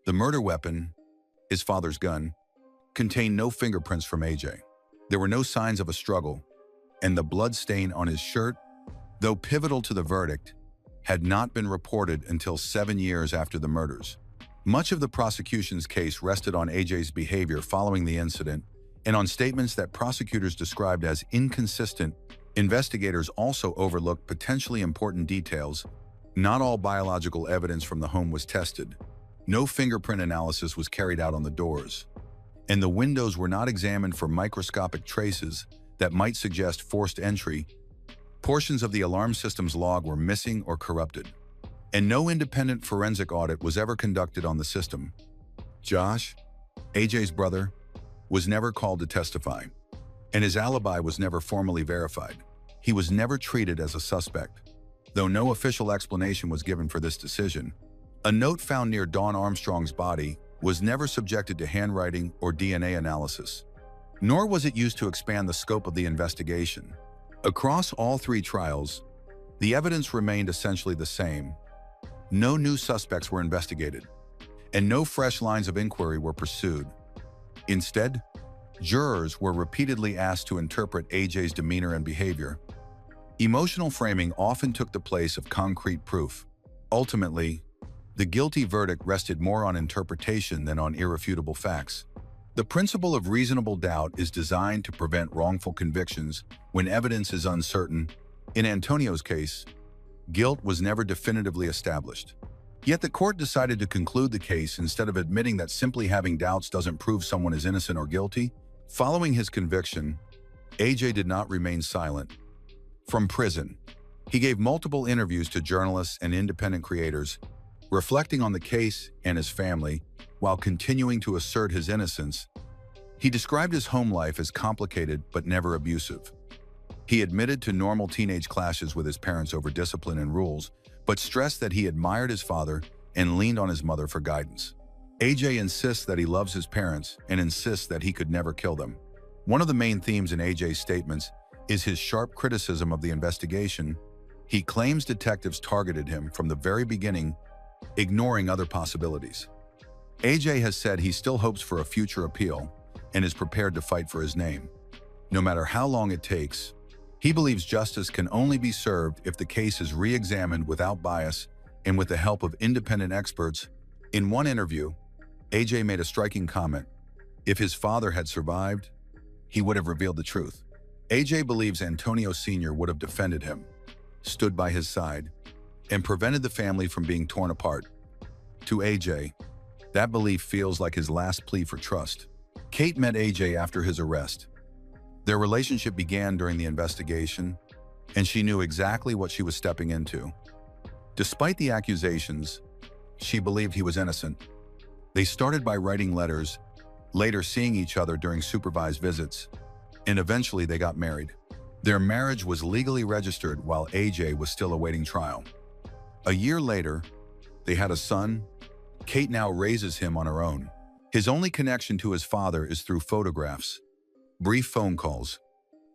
The murder weapon, his father's gun, contained no fingerprints from AJ. There were no signs of a struggle, and the blood stain on his shirt, though pivotal to the verdict, had not been reported until 7 years after the murders. Much of the prosecution's case rested on AJ's behavior following the incident and on statements that prosecutors described as inconsistent. Investigators also overlooked potentially important details. Not all biological evidence from the home was tested. No fingerprint analysis was carried out on the doors, and the windows were not examined for microscopic traces that might suggest forced entry. Portions of the alarm system's log were missing or corrupted, and no independent forensic audit was ever conducted on the system. Josh, AJ's brother, was never called to testify, and his alibi was never formally verified. He was never treated as a suspect, though no official explanation was given for this decision. A note found near Dawn Armstrong's body was never subjected to handwriting or DNA analysis, nor was it used to expand the scope of the investigation. Across all 3 trials, the evidence remained essentially the same. No new suspects were investigated, and no fresh lines of inquiry were pursued. Instead, jurors were repeatedly asked to interpret AJ's demeanor and behavior. Emotional framing often took the place of concrete proof. Ultimately, the guilty verdict rested more on interpretation than on irrefutable facts. The principle of reasonable doubt is designed to prevent wrongful convictions when evidence is uncertain. In Antonio's case, guilt was never definitively established. Yet the court decided to conclude the case instead of admitting that simply having doubts doesn't prove someone is innocent or guilty. Following his conviction, AJ did not remain silent. From prison, he gave multiple interviews to journalists and independent creators, reflecting on the case and his family while continuing to assert his innocence. He described his home life as complicated but never abusive. He admitted to normal teenage clashes with his parents over discipline and rules, but stressed that he admired his father and leaned on his mother for guidance. AJ insists that he loves his parents and insists that he could never kill them. One of the main themes in AJ's statements is his sharp criticism of the investigation. He claims detectives targeted him from the very beginning, ignoring other possibilities. AJ has said he still hopes for a future appeal and is prepared to fight for his name. No matter how long it takes, He believes justice can only be served if the case is re-examined without bias and with the help of independent experts. In one interview, AJ made a striking comment. If his father had survived, he would have revealed the truth. AJ believes Antonio Sr. would have defended him, stood by his side, and prevented the family from being torn apart. To AJ, that belief feels like his last plea for trust. Kate met AJ after his arrest. Their relationship began during the investigation, and she knew exactly what she was stepping into. Despite the accusations, she believed he was innocent. They started by writing letters, later seeing each other during supervised visits, and eventually they got married. Their marriage was legally registered while AJ was still awaiting trial. A year later, they had a son. Kate now raises him on her own. His only connection to his father is through photographs, brief phone calls,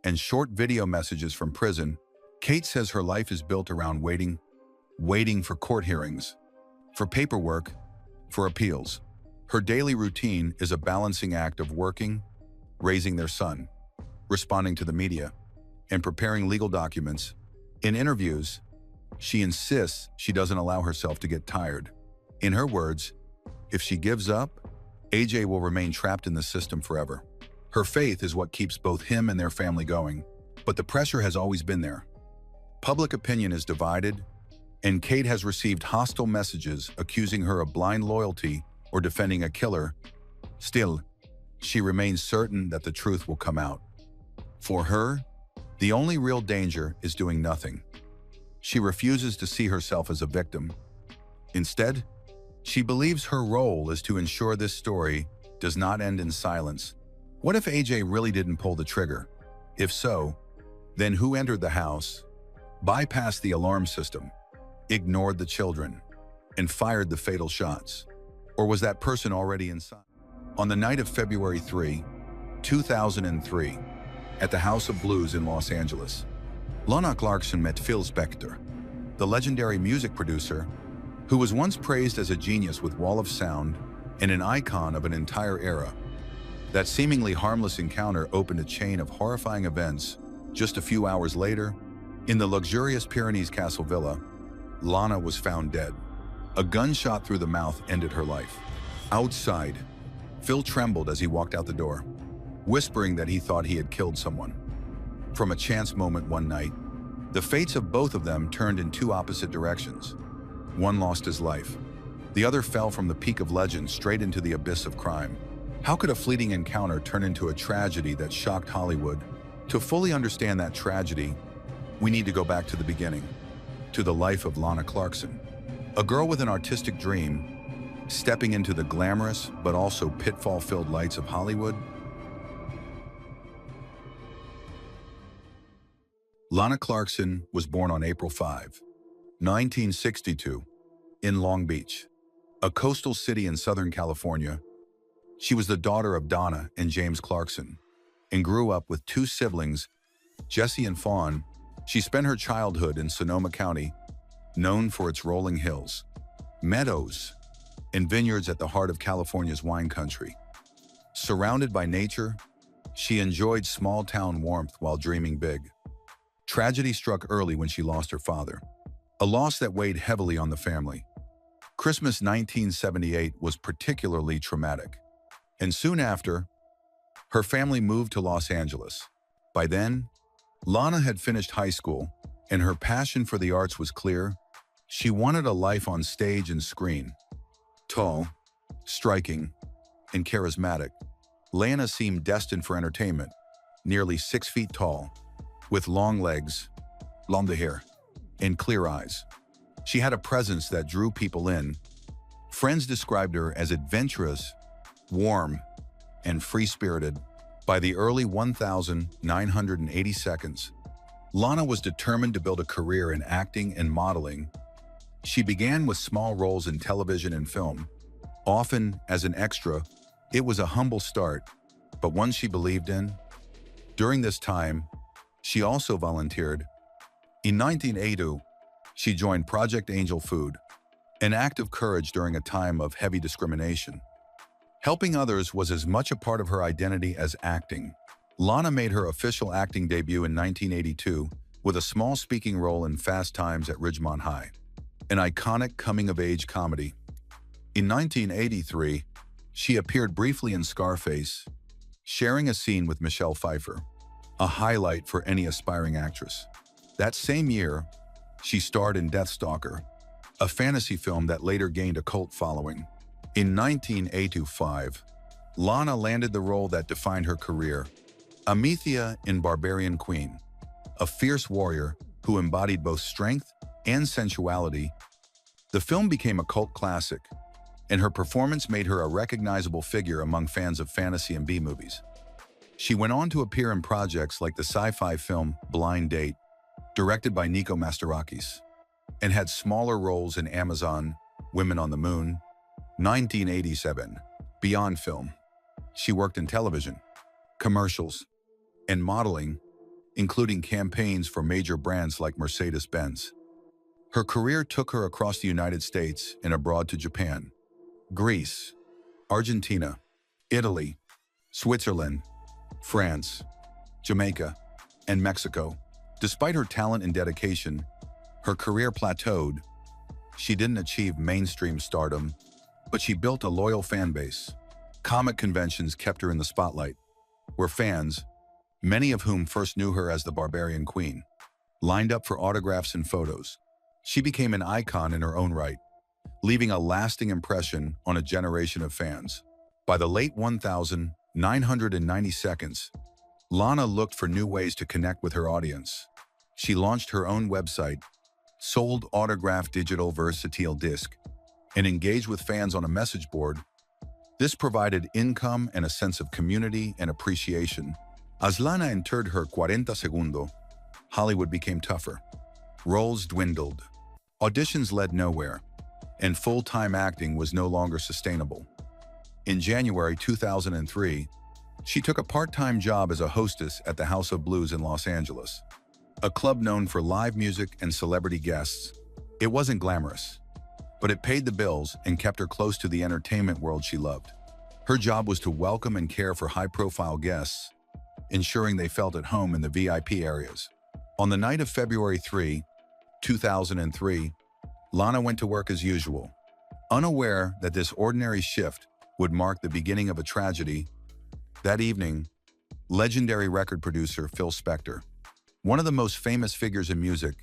and short video messages from prison. Kate says her life is built around waiting for court hearings, for paperwork, for appeals. Her daily routine is a balancing act of working, raising their son, responding to the media, and preparing legal documents. In interviews, she insists she doesn't allow herself to get tired. In her words, if she gives up, AJ will remain trapped in the system forever. Her faith is what keeps both him and their family going, but the pressure has always been there. Public opinion is divided, and Kate has received hostile messages accusing her of blind loyalty or defending a killer. Still, she remains certain that the truth will come out. For her, the only real danger is doing nothing. She refuses to see herself as a victim. Instead, she believes her role is to ensure this story does not end in silence. What if AJ really didn't pull the trigger? If so, then who entered the house, bypassed the alarm system, ignored the children, and fired the fatal shots? Or was that person already inside? On the night of February 3, 2003, at the House of Blues in Los Angeles, Lana Clarkson met Phil Spector, the legendary music producer who was once praised as a genius with Wall of Sound and an icon of an entire era. That seemingly harmless encounter opened a chain of horrifying events. Just a few hours later, in the luxurious Pyrenees Castle Villa, Lana was found dead. A gunshot through the mouth ended her life. Outside, Phil trembled as he walked out the door, whispering that he thought he had killed someone. From a chance moment one night, the fates of both of them turned in two opposite directions. One lost his life. The other fell from the peak of legend straight into the abyss of crime. How could a fleeting encounter turn into a tragedy that shocked Hollywood? To fully understand that tragedy, we need to go back to the beginning, to the life of Lana Clarkson, a girl with an artistic dream, stepping into the glamorous but also pitfall-filled lights of Hollywood. Lana Clarkson was born on April 5, 1962, in Long Beach, a coastal city in Southern California. She was the daughter of Donna and James Clarkson and grew up with two siblings, Jesse and Fawn. She spent her childhood in Sonoma County, known for its rolling hills, meadows, and vineyards at the heart of California's wine country. Surrounded by nature, she enjoyed small-town warmth while dreaming big. Tragedy struck early when she lost her father, a loss that weighed heavily on the family. Christmas 1978 was particularly traumatic, and soon after, her family moved to Los Angeles. By then, Lana had finished high school, and her passion for the arts was clear. She wanted a life on stage and screen. Tall, striking, and charismatic, Lana seemed destined for entertainment. Nearly 6 feet tall, with long legs, blonde hair, and clear eyes, she had a presence that drew people in. Friends described her as adventurous, warm, and free-spirited. By the early 1980 seconds, Lana was determined to build a career in acting and modeling. She began with small roles in television and film, often as an extra. It was a humble start, but one she believed in. During this time, she also volunteered. In 1982, she joined Project Angel Food, an act of courage during a time of heavy discrimination. Helping others was as much a part of her identity as acting. Lana made her official acting debut in 1982 with a small speaking role in Fast Times at Ridgemont High, an iconic coming-of-age comedy. In 1983, she appeared briefly in Scarface, sharing a scene with Michelle Pfeiffer, a highlight for any aspiring actress. That same year, she starred in Deathstalker, a fantasy film that later gained a cult following. In 1985, Lana landed the role that defined her career, Amethea in Barbarian Queen, a fierce warrior who embodied both strength and sensuality. The film became a cult classic, and her performance made her a recognizable figure among fans of fantasy and B-movies. She went on to appear in projects like the sci-fi film Blind Date, directed by Nico Mastorakis, and had smaller roles in Amazon, Women on the Moon, 1987, Beyond Film. She worked in television, commercials, and modeling, including campaigns for major brands like Mercedes-Benz. Her career took her across the United States and abroad to Japan, Greece, Argentina, Italy, Switzerland, France, Jamaica, and Mexico. Despite her talent and dedication, her career plateaued. She didn't achieve mainstream stardom, but she built a loyal fan base. Comic conventions kept her in the spotlight, where fans, many of whom first knew her as the Barbarian Queen, lined up for autographs and photos. She became an icon in her own right, leaving a lasting impression on a generation of fans. By the late 1990s, Lana looked for new ways to connect with her audience. She launched her own website, sold autographed digital versatile disc, and engaged with fans on a message board. This provided income and a sense of community and appreciation. As Lana entered her 40 segundo, Hollywood became tougher. Roles dwindled, auditions led nowhere, and full-time acting was no longer sustainable. In January 2003, she took a part-time job as a hostess at the House of Blues in Los Angeles, a club known for live music and celebrity guests. It wasn't glamorous, but it paid the bills and kept her close to the entertainment world she loved. Her job was to welcome and care for high-profile guests, ensuring they felt at home in the VIP areas. On the night of February 3, 2003, Lana went to work as usual, unaware that this ordinary shift would mark the beginning of a tragedy. That evening, legendary record producer Phil Spector, one of the most famous figures in music,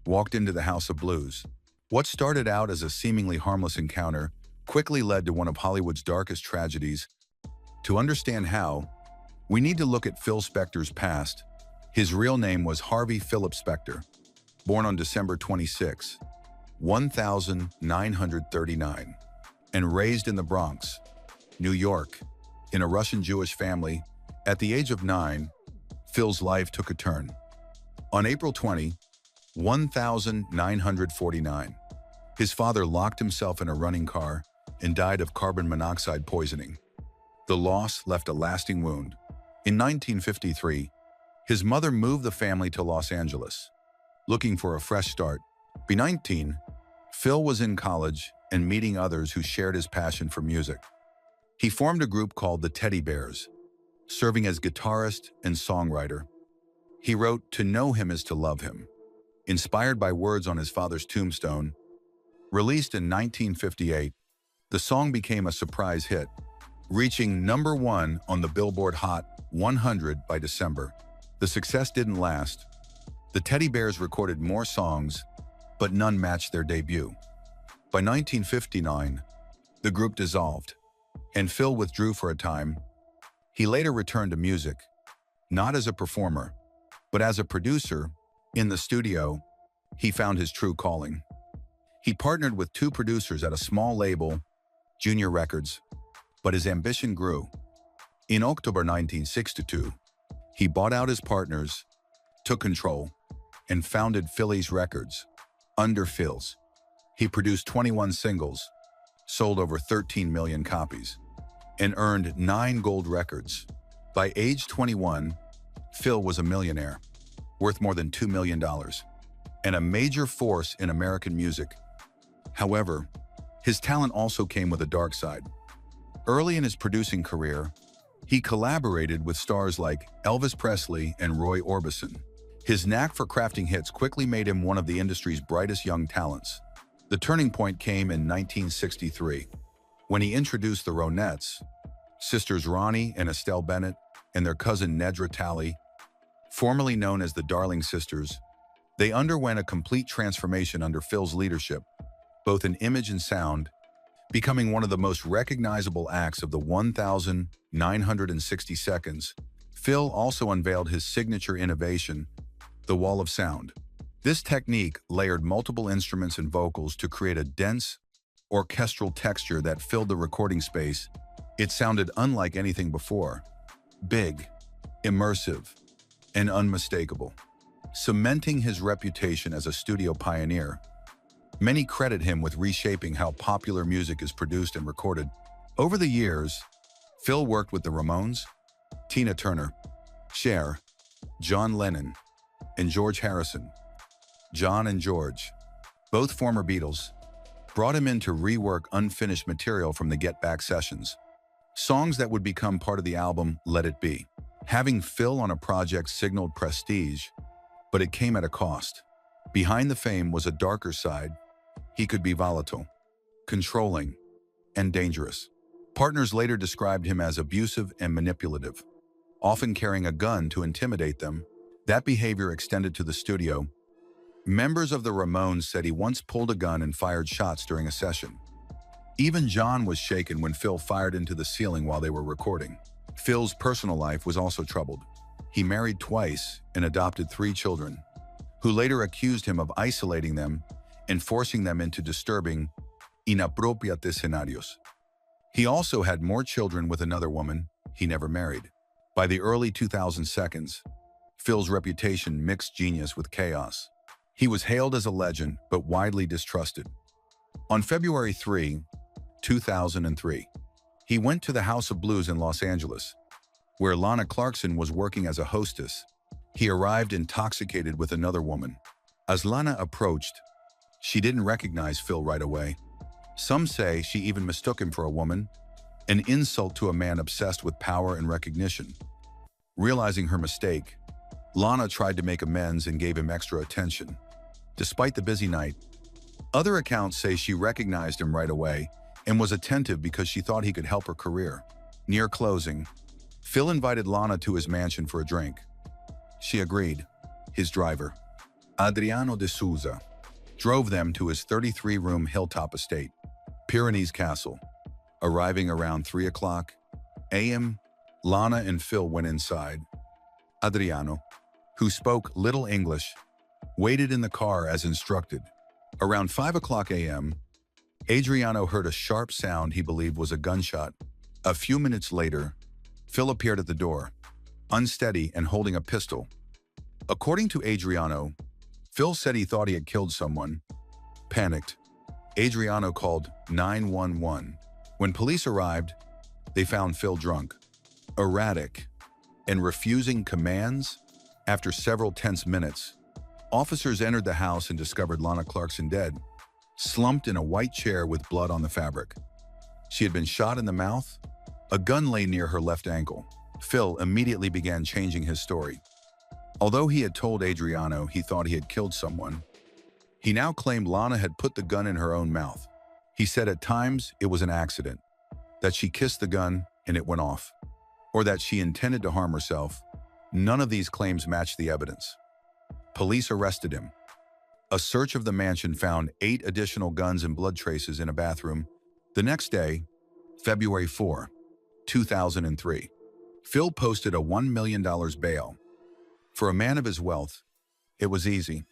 walked into the House of Blues. What started out as a seemingly harmless encounter quickly led to one of Hollywood's darkest tragedies. To understand how, we need to look at Phil Spector's past. His real name was Harvey Philip Spector, born on December 26, 1939, and raised in the Bronx, New York, in a Russian Jewish family. At the age of 9, Phil's life took a turn. On April 20, 1949, his father locked himself in a running car and died of carbon monoxide poisoning. The loss left a lasting wound. In 1953, his mother moved the family to Los Angeles, looking for a fresh start. By 19, Phil was in college and meeting others who shared his passion for music. He formed a group called the Teddy Bears, serving as guitarist and songwriter. He wrote, "To know him is to love him," inspired by words on his father's tombstone. Released in 1958, the song became a surprise hit, reaching #1 on the Billboard Hot 100 by December. The success didn't last. The Teddy Bears recorded more songs, but none matched their debut. By 1959, the group dissolved, and Phil withdrew for a time. He later returned to music, not as a performer, but as a producer. In the studio, he found his true calling. He partnered with 2 producers at a small label, Junior Records, but his ambition grew. In October 1962, he bought out his partners, took control, and founded Phillies Records. Under Phil's, he produced 21 singles, sold over 13 million copies, and earned 9 gold records. By age 21, Phil was a millionaire, worth more than $2 million, and a major force in American music. However, his talent also came with a dark side. Early in his producing career, He collaborated with stars like Elvis Presley and Roy Orbison. His knack for crafting hits quickly made him one of the industry's brightest young talents. The turning point came in 1963, when he introduced the Ronettes, sisters Ronnie and Estelle Bennett, and their cousin Nedra Talley, formerly known as the Darling Sisters. They underwent a complete transformation under Phil's leadership, both in image and sound, becoming one of the most recognizable acts of the 1,960 seconds. Phil also unveiled his signature innovation, the wall of sound. This technique layered multiple instruments and vocals to create a dense, orchestral texture that filled the recording space. It sounded unlike anything before. Big, immersive, and unmistakable. Cementing his reputation as a studio pioneer, many credit him with reshaping how popular music is produced and recorded. Over the years, Phil worked with the Ramones, Tina Turner, Cher, John Lennon, and George Harrison. John and George, both former Beatles, brought him in to rework unfinished material from the Get Back sessions, songs that would become part of the album Let It Be. Having Phil on a project signaled prestige, but it came at a cost. Behind the fame was a darker side. He could be volatile, controlling, and dangerous. Partners later described him as abusive and manipulative, often carrying a gun to intimidate them. That behavior extended to the studio. Members of the Ramones said he once pulled a gun and fired shots during a session. Even John was shaken when Phil fired into the ceiling while they were recording. Phil's personal life was also troubled. He married twice and adopted 3 children, who later accused him of isolating them and forcing them into disturbing, inapropiados escenarios. He also had more children with another woman he never married. By the early 2010s, Phil's reputation mixed genius with chaos. He was hailed as a legend, but widely distrusted. On February 3, 2003, he went to the House of Blues in Los Angeles, where Lana Clarkson was working as a hostess. He arrived intoxicated with another woman. As Lana approached, she didn't recognize Phil right away. Some say she even mistook him for a woman, an insult to a man obsessed with power and recognition. Realizing her mistake, Lana tried to make amends and gave him extra attention. Despite the busy night, other accounts say she recognized him right away and was attentive because she thought he could help her career. Near closing, Phil invited Lana to his mansion for a drink. She agreed. His driver, Adriano de Souza, drove them to his 33-room hilltop estate, Pyrenees Castle. Arriving around 3 o'clock a.m., Lana and Phil went inside. Adriano, who spoke little English, waited in the car as instructed. Around 5 o'clock a.m., Adriano heard a sharp sound he believed was a gunshot. A few minutes later, Phil appeared at the door, unsteady and holding a pistol. According to Adriano, Phil said he thought he had killed someone. Panicked, Adriano called 911. When police arrived, they found Phil drunk, erratic, and refusing commands. After several tense minutes, officers entered the house and discovered Lana Clarkson dead, slumped in a white chair with blood on the fabric. She had been shot in the mouth. A gun lay near her left ankle. Phil immediately began changing his story. Although he had told Adriano he thought he had killed someone, he now claimed Lana had put the gun in her own mouth. He said at times it was an accident, that she kissed the gun and it went off, or that she intended to harm herself. None of these claims matched the evidence. Police arrested him. A search of the mansion found 8 additional guns and blood traces in a bathroom. The next day, February 4, 2003, Phil posted a $1 million bail. For a man of his wealth, it was easy,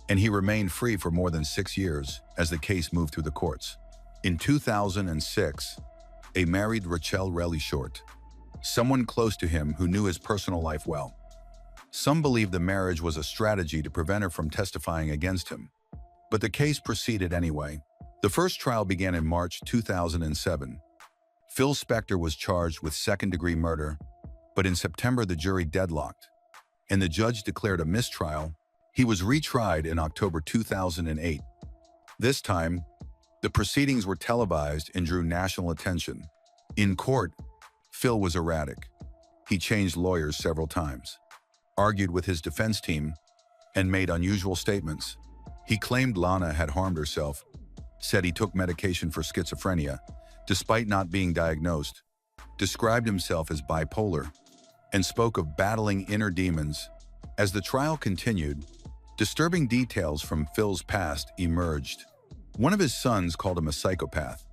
and he remained free for more than 6 years as the case moved through the courts. In 2006, a married Rachel Relly Short, someone close to him who knew his personal life well. Some believe the marriage was a strategy to prevent her from testifying against him, but the case proceeded anyway. The first trial began in March 2007. Phil Spector was charged with second-degree murder, but in September the jury deadlocked, and the judge declared a mistrial. He was retried in October 2008. This time, the proceedings were televised and drew national attention. In court, Phil was erratic. He changed lawyers several times, argued with his defense team, and made unusual statements. He claimed Lana had harmed herself, said he took medication for schizophrenia, despite not being diagnosed, described himself as bipolar, and spoke of battling inner demons. As the trial continued, disturbing details from Phil's past emerged. One of his sons called him a psychopath.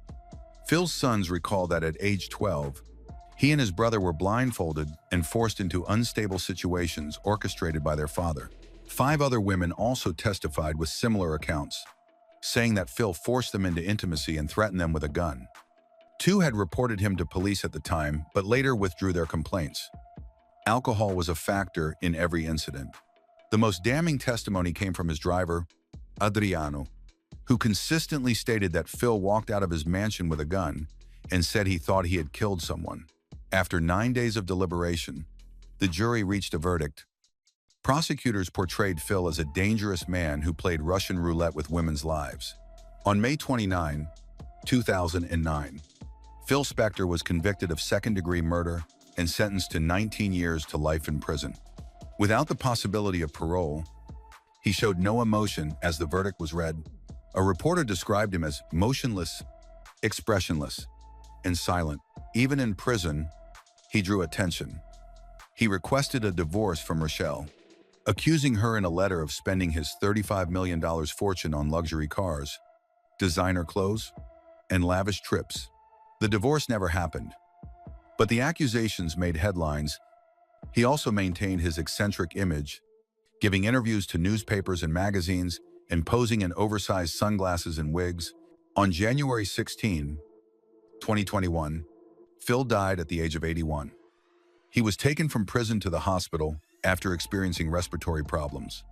Phil's sons recall that at age 12, he and his brother were blindfolded and forced into unstable situations orchestrated by their father. 5 other women also testified with similar accounts, saying that Phil forced them into intimacy and threatened them with a gun. 2 had reported him to police at the time, but later withdrew their complaints. Alcohol was a factor in every incident. The most damning testimony came from his driver, Adriano, who consistently stated that Phil walked out of his mansion with a gun and said he thought he had killed someone. After 9 days of deliberation, the jury reached a verdict. Prosecutors portrayed Phil as a dangerous man who played Russian roulette with women's lives. On May 29, 2009, Phil Spector was convicted of second-degree murder and sentenced to 19 years to life in prison. Without the possibility of parole, he showed no emotion as the verdict was read. A reporter described him as motionless, expressionless, and silent. Even in prison, he drew attention. He requested a divorce from Rochelle, accusing her in a letter of spending his $35 million fortune on luxury cars, designer clothes, and lavish trips. The divorce never happened, but the accusations made headlines. He also maintained his eccentric image, giving interviews to newspapers and magazines and posing in oversized sunglasses and wigs. On January 16, 2021, Phil died at the age of 81. He was taken from prison to the hospital after experiencing respiratory problems,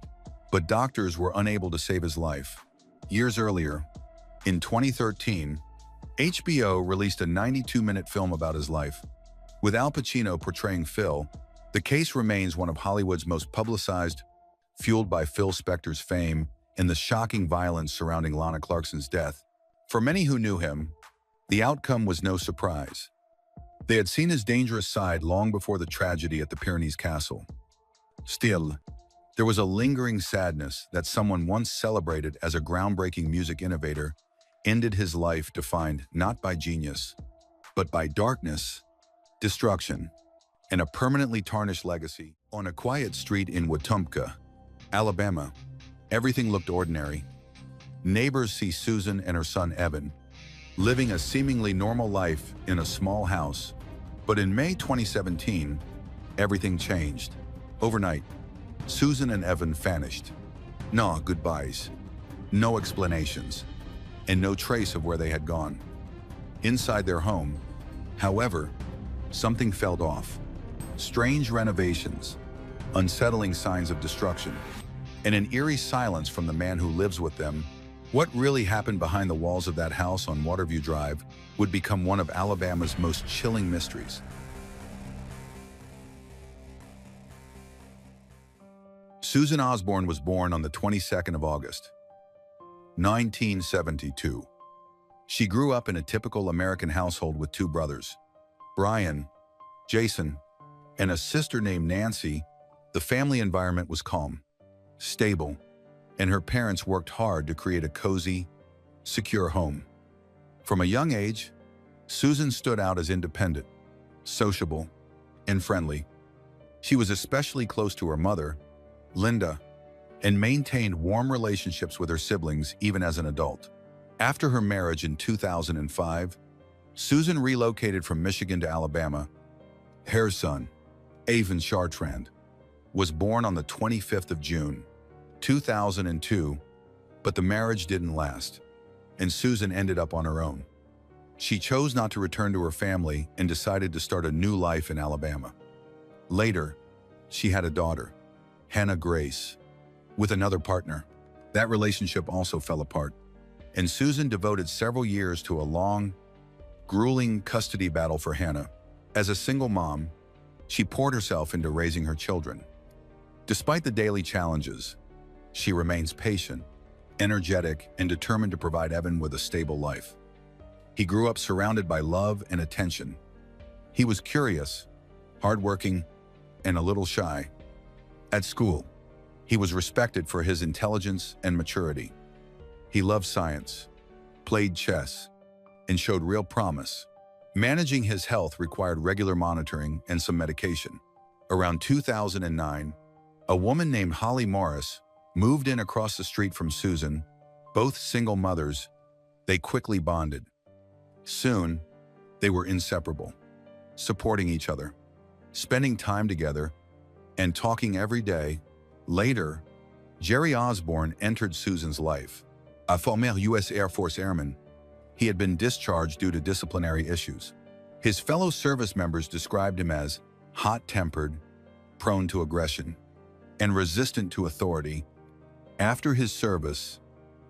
but doctors were unable to save his life. Years earlier, in 2013, HBO released a 92-minute film about his life. With Al Pacino portraying Phil, the case remains one of Hollywood's most publicized, fueled by Phil Spector's fame and the shocking violence surrounding Lana Clarkson's death. For many who knew him, the outcome was no surprise. They had seen his dangerous side long before the tragedy at the Pyrenees Castle. Still, there was a lingering sadness that someone once celebrated as a groundbreaking music innovator ended his life defined not by genius, but by darkness, destruction, and a permanently tarnished legacy. On a quiet street in Wetumpka, Alabama, everything looked ordinary. Neighbors see Susan and her son Evan living a seemingly normal life in a small house. But in May 2017, everything changed. Overnight, Susan and Evan vanished. No goodbyes, no explanations, and no trace of where they had gone. Inside their home, however, something felt off. Strange renovations, unsettling signs of destruction, and an eerie silence from the man who lives with them. What really happened behind the walls of that house on Waterview Drive would become one of Alabama's most chilling mysteries. Susan Osborne was born on the 22nd of August, 1972. She grew up in a typical American household with 2 brothers, Brian, Jason, and a sister named Nancy. The family environment was calm, stable, and her parents worked hard to create a cozy, secure home. From a young age, Susan stood out as independent, sociable, and friendly. She was especially close to her mother, Linda, and maintained warm relationships with her siblings even as an adult. After her marriage in 2005, Susan relocated from Michigan to Alabama. Her son, Avon Chartrand, was born on the 25th of June, 2002, but the marriage didn't last, and Susan ended up on her own. She chose not to return to her family and decided to start a new life in Alabama. Later, she had a daughter, Hannah Grace, with another partner. That relationship also fell apart, and Susan devoted several years to a long, grueling custody battle for Hannah. As a single mom, she poured herself into raising her children. Despite the daily challenges, she remains patient, energetic, and determined to provide Evan with a stable life. He grew up surrounded by love and attention. He was curious, hardworking, and a little shy. At school, he was respected for his intelligence and maturity. He loved science, played chess, and showed real promise. Managing his health required regular monitoring and some medication. Around 2009, a woman named Holly Morris moved in across the street from Susan. Both single mothers, they quickly bonded. Soon, they were inseparable, supporting each other, spending time together, and talking every day. Later, Jerry Osborne entered Susan's life. A former U.S. Air Force airman, he had been discharged due to disciplinary issues. His fellow service members described him as hot-tempered, prone to aggression, and resistant to authority. After his service,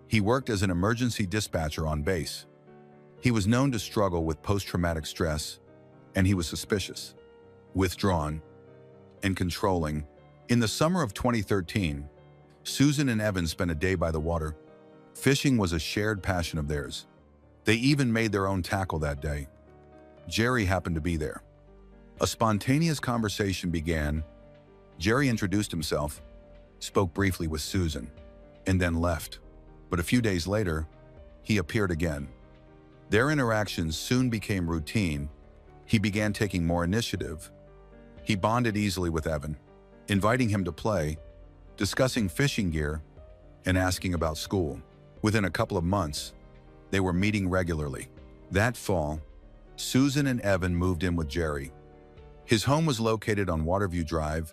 he worked as an emergency dispatcher on base. He was known to struggle with post-traumatic stress, and he was suspicious, withdrawn, and controlling. In the summer of 2013, Susan and Evan spent a day by the water. Fishing was a shared passion of theirs. They even made their own tackle that day. Jerry happened to be there. A spontaneous conversation began. Jerry introduced himself, spoke briefly with Susan, and then left. But a few days later, he appeared again. Their interactions soon became routine. He began taking more initiative. He bonded easily with Evan, inviting him to play, discussing fishing gear, and asking about school. Within a couple of months, they were meeting regularly. That fall, Susan and Evan moved in with Jerry. His home was located on Waterview Drive,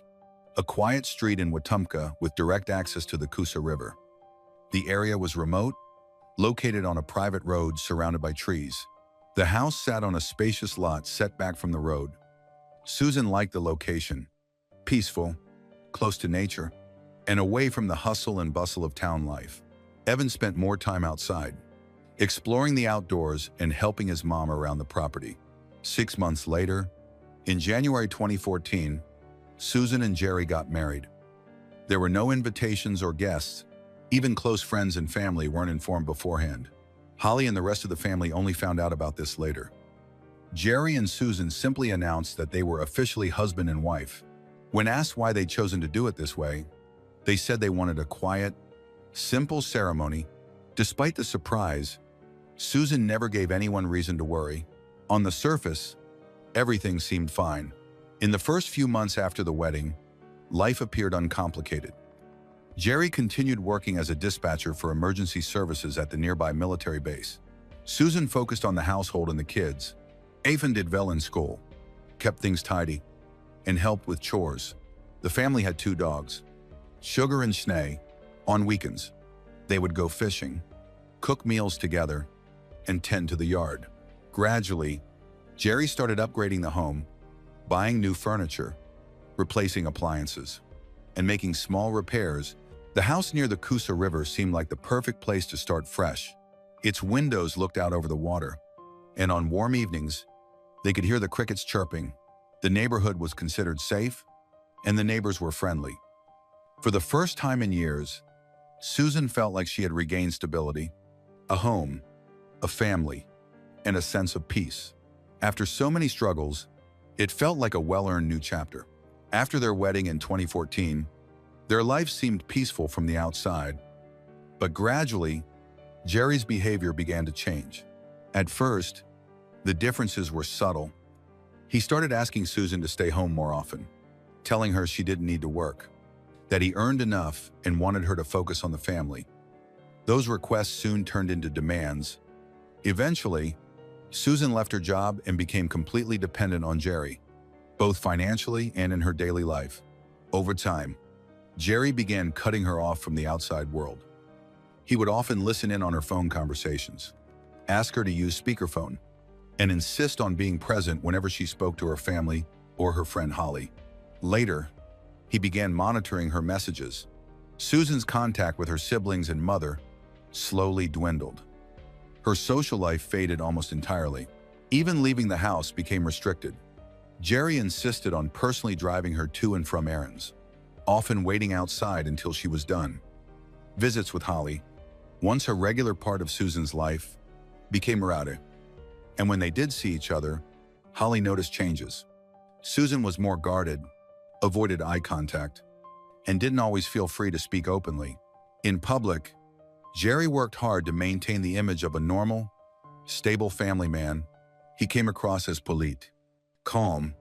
a quiet street in Wetumpka with direct access to the Coosa River. The area was remote, located on a private road surrounded by trees. The house sat on a spacious lot set back from the road. Susan liked the location, peaceful, close to nature, and away from the hustle and bustle of town life. Evan spent more time outside, exploring the outdoors and helping his mom around the property. 6 months later, in January 2014, Susan and Jerry got married. There were no invitations or guests. Even close friends and family weren't informed beforehand. Holly and the rest of the family only found out about this later. Jerry and Susan simply announced that they were officially husband and wife. When asked why they'd chosen to do it this way, they said they wanted a quiet, simple ceremony. Despite the surprise, Susan never gave anyone reason to worry. On the surface, everything seemed fine. In the first few months after the wedding, life appeared uncomplicated. Jerry continued working as a dispatcher for emergency services at the nearby military base. Susan focused on the household and the kids. Evan did well in school, kept things tidy, and helped with chores. The family had 2 dogs, Sugar and Schnee. On weekends, they would go fishing, cook meals together, and tend to the yard. Gradually, Jerry started upgrading the home, buying new furniture, replacing appliances, and making small repairs. The house near the Coosa River seemed like the perfect place to start fresh. Its windows looked out over the water, and on warm evenings, they could hear the crickets chirping. The neighborhood was considered safe, and the neighbors were friendly. For the first time in years, Susan felt like she had regained stability, a home, a family, and a sense of peace. After so many struggles, it felt like a well-earned new chapter. After their wedding in 2014, their life seemed peaceful from the outside. But gradually, Jerry's behavior began to change. At first, the differences were subtle. He started asking Susan to stay home more often, telling her she didn't need to work, that he earned enough and wanted her to focus on the family. Those requests soon turned into demands. Eventually, Susan left her job and became completely dependent on Jerry, both financially and in her daily life. Over time, Jerry began cutting her off from the outside world. He would often listen in on her phone conversations, ask her to use speakerphone, and insist on being present whenever she spoke to her family or her friend Holly. Later, he began monitoring her messages. Susan's contact with her siblings and mother slowly dwindled. Her social life faded almost entirely. Even leaving the house became restricted. Jerry insisted on personally driving her to and from errands, often waiting outside until she was done. Visits with Holly, once a regular part of Susan's life, became rare. And when they did see each other, Holly noticed changes. Susan was more guarded, avoided eye contact, and didn't always feel free to speak openly. In public, Jerry worked hard to maintain the image of a normal, stable family man. He came across as polite, calm,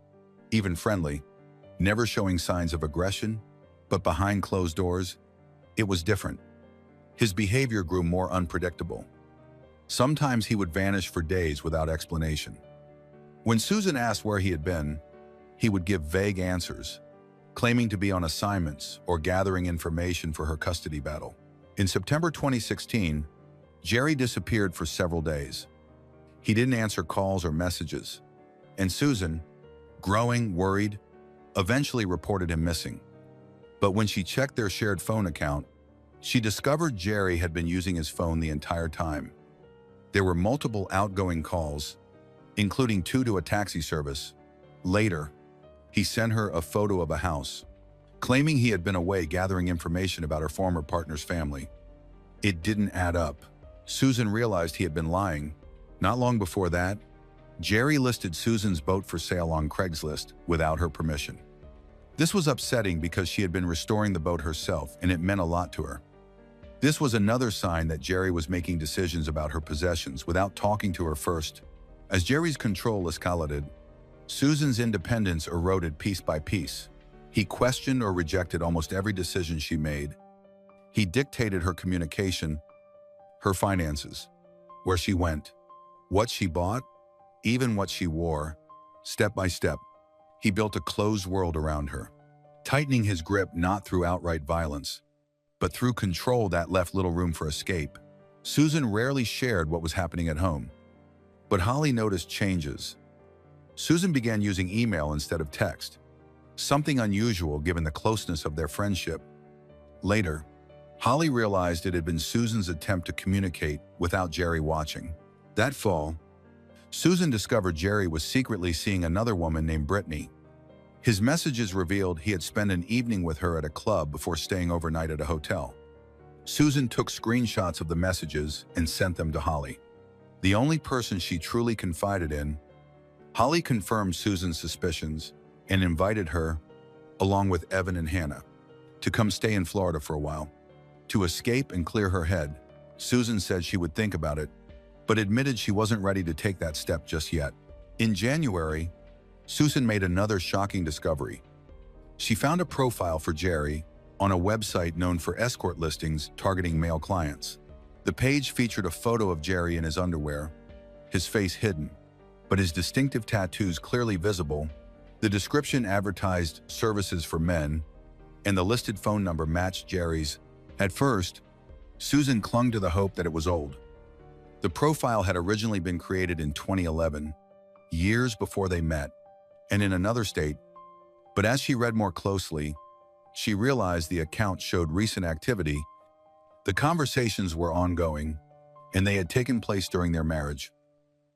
even friendly, never showing signs of aggression, but behind closed doors, it was different. His behavior grew more unpredictable. Sometimes he would vanish for days without explanation. When Susan asked where he had been, he would give vague answers, claiming to be on assignments or gathering information for her custody battle. In September 2016, Jerry disappeared for several days. He didn't answer calls or messages, and Susan, growing worried, eventually reported him missing. But when she checked their shared phone account, she discovered Jerry had been using his phone the entire time. There were multiple outgoing calls, including 2 to a taxi service. Later, he sent her a photo of a house, claiming he had been away gathering information about her former partner's family. It didn't add up. Susan realized he had been lying. Not long before that, Jerry listed Susan's boat for sale on Craigslist without her permission. This was upsetting because she had been restoring the boat herself, and it meant a lot to her. This was another sign that Jerry was making decisions about her possessions without talking to her first. As Jerry's control escalated, Susan's independence eroded piece by piece. He questioned or rejected almost every decision she made. He dictated her communication, her finances, where she went, what she bought, even what she wore. Step by step, he built a closed world around her, tightening his grip not through outright violence, but through control that left little room for escape. Susan rarely shared what was happening at home, but Holly noticed changes. Susan began using email instead of text, something unusual given the closeness of their friendship. Later, Holly realized it had been Susan's attempt to communicate without Jerry watching. That fall, Susan discovered Jerry was secretly seeing another woman named Brittany. His messages revealed he had spent an evening with her at a club before staying overnight at a hotel. Susan took screenshots of the messages and sent them to Holly, the only person she truly confided in. Holly confirmed Susan's suspicions and invited her, along with Evan and Hannah, to come stay in Florida for a while. To escape and clear her head, Susan said she would think about it, but admitted she wasn't ready to take that step just yet. In January, Susan made another shocking discovery. She found a profile for Jerry on a website known for escort listings targeting male clients. The page featured a photo of Jerry in his underwear, his face hidden, but his distinctive tattoos clearly visible. The description advertised services for men, and the listed phone number matched Jerry's. At first, Susan clung to the hope that it was old. The profile had originally been created in 2011, years before they met, and in another state. But as she read more closely, she realized the account showed recent activity. The conversations were ongoing, and they had taken place during their marriage.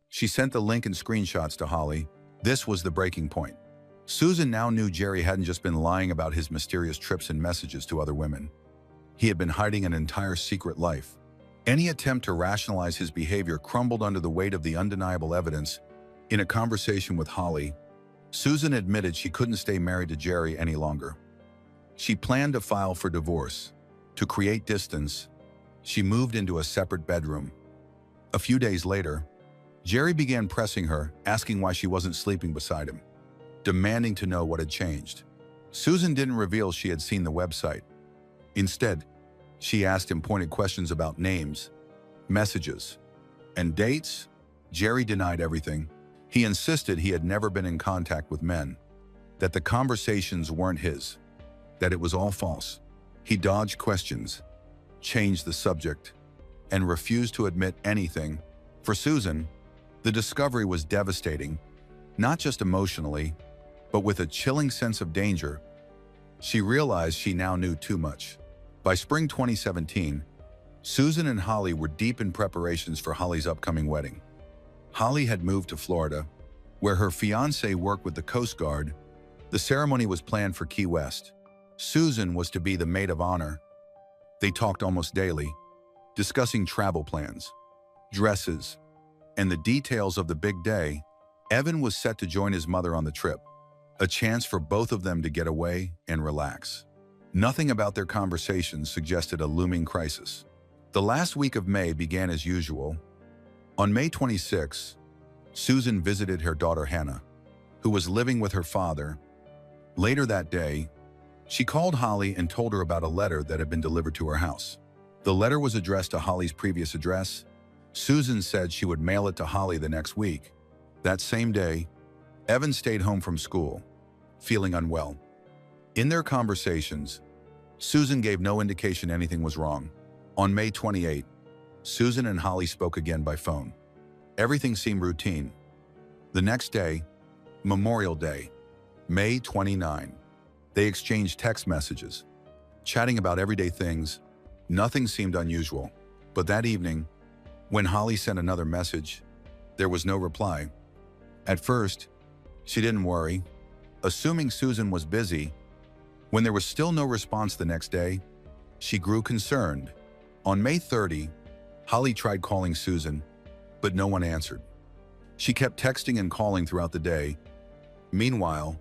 She sent the link and screenshots to Holly. This was the breaking point. Susan now knew Jerry hadn't just been lying about his mysterious trips and messages to other women. He had been hiding an entire secret life. Any attempt to rationalize his behavior crumbled under the weight of the undeniable evidence. In a conversation with Holly, Susan admitted she couldn't stay married to Jerry any longer. She planned to file for divorce. To create distance, she moved into a separate bedroom. A few days later, Jerry began pressing her, asking why she wasn't sleeping beside him, demanding to know what had changed. Susan didn't reveal she had seen the website. Instead, she asked him pointed questions about names, messages, and dates. Jerry denied everything. He insisted he had never been in contact with men, that the conversations weren't his, that it was all false. He dodged questions, changed the subject, and refused to admit anything. For Susan, the discovery was devastating, not just emotionally, but with a chilling sense of danger. She realized she now knew too much. By spring 2017, Susan and Holly were deep in preparations for Holly's upcoming wedding. Holly had moved to Florida, where her fiancé worked with the Coast Guard. The ceremony was planned for Key West. Susan was to be the maid of honor. They talked almost daily, discussing travel plans, dresses, and the details of the big day. Evan was set to join his mother on the trip. a chance for both of them to get away and relax. Nothing about their conversations suggested a looming crisis. The last week of May began as usual. On May 26, Susan visited her daughter Hannah, who was living with her father. Later that day, she called Holly and told her about a letter that had been delivered to her house. The letter was addressed to Holly's previous address. Susan said she would mail it to Holly the next week. That same day, Evan stayed home from school, feeling unwell. In their conversations, Susan gave no indication anything was wrong. On May 28, Susan and Holly spoke again by phone. Everything seemed routine. The next day, Memorial Day, May 29, they exchanged text messages, chatting about everyday things. Nothing seemed unusual. But that evening, when Holly sent another message, there was no reply. At first, she didn't worry, assuming Susan was busy. When there was still no response the next day, she grew concerned. On May 30, Holly tried calling Susan, but no one answered. She kept texting and calling throughout the day. Meanwhile,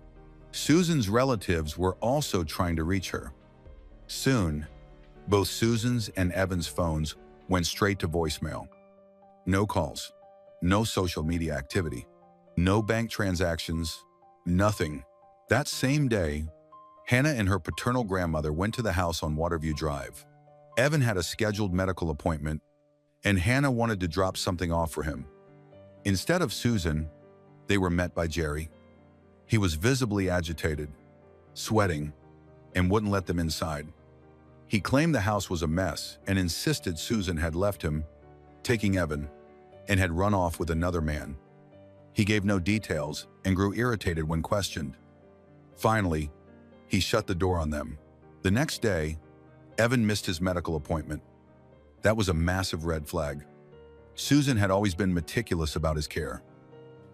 Susan's relatives were also trying to reach her. Soon, both Susan's and Evan's phones went straight to voicemail. No calls, no social media activity, no bank transactions, nothing. That same day, Hannah and her paternal grandmother went to the house on Waterview Drive. Evan had a scheduled medical appointment, and Hannah wanted to drop something off for him. Instead of Susan, they were met by Jerry. He was visibly agitated, sweating, and wouldn't let them inside. He claimed the house was a mess and insisted Susan had left him, taking Evan, and had run off with another man. He gave no details and grew irritated when questioned. Finally, he shut the door on them. The next day, Evan missed his medical appointment. That was a massive red flag. Susan had always been meticulous about his care.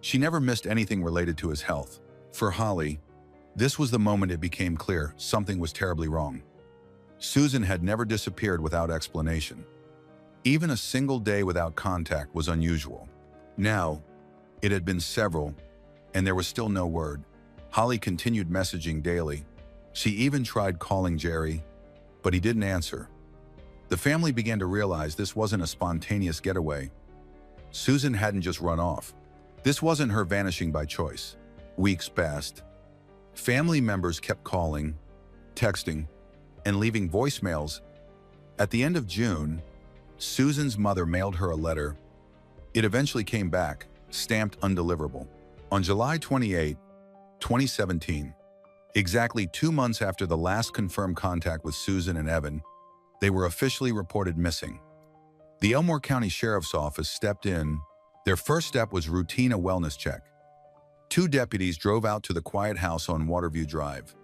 She never missed anything related to his health. For Holly, this was the moment it became clear something was terribly wrong. Susan had never disappeared without explanation. Even a single day without contact was unusual. Now, it had been several, and there was still no word. Holly continued messaging daily. She even tried calling Jerry, but he didn't answer. The family began to realize this wasn't a spontaneous getaway. Susan hadn't just run off. This wasn't her vanishing by choice. Weeks passed. Family members kept calling, texting, and leaving voicemails. At the end of June, Susan's mother mailed her a letter. It eventually came back, stamped undeliverable. On July 28, 2017, exactly 2 months after the last confirmed contact with Susan and Evan, they were officially reported missing. The Elmore County Sheriff's Office stepped in. Their first step was routine a wellness check. 2 deputies drove out to the quiet house on Waterview Drive,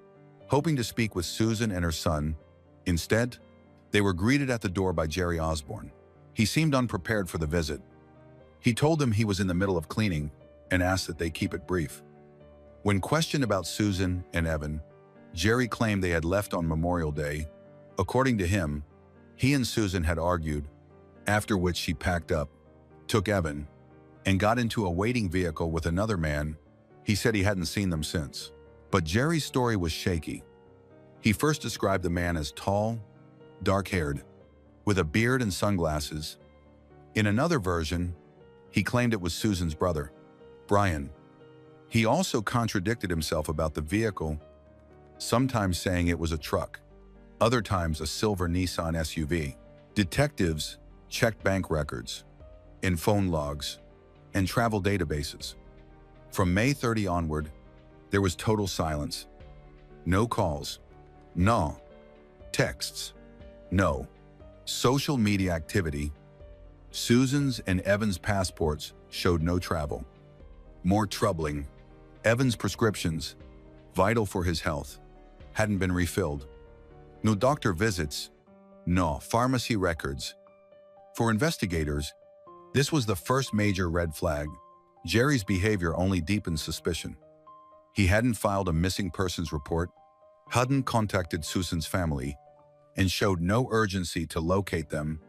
hoping to speak with Susan and her son. Instead, they were greeted at the door by Jerry Osborne. He seemed unprepared for the visit. He told them he was in the middle of cleaning and asked that they keep it brief. When questioned about Susan and Evan, Jerry claimed they had left on Memorial Day. According to him, he and Susan had argued, after which she packed up, took Evan, and got into a waiting vehicle with another man. He said he hadn't seen them since. But Jerry's story was shaky. He first described the man as tall, dark-haired, with a beard and sunglasses. In another version, he claimed it was Susan's brother, Brian. He also contradicted himself about the vehicle, sometimes saying it was a truck, other times a silver Nissan SUV. Detectives checked bank records, and phone logs, and travel databases. From May 30 onward, there was total silence. No calls. No. Texts. No. Social media activity. Susan's and Evan's passports showed no travel. More troubling, Evan's prescriptions, vital for his health, hadn't been refilled. No doctor visits. No pharmacy records. For investigators, this was the first major red flag. Jerry's behavior only deepened suspicion. He hadn't filed a missing persons report, hadn't contacted Susan's family, and showed no urgency to locate them.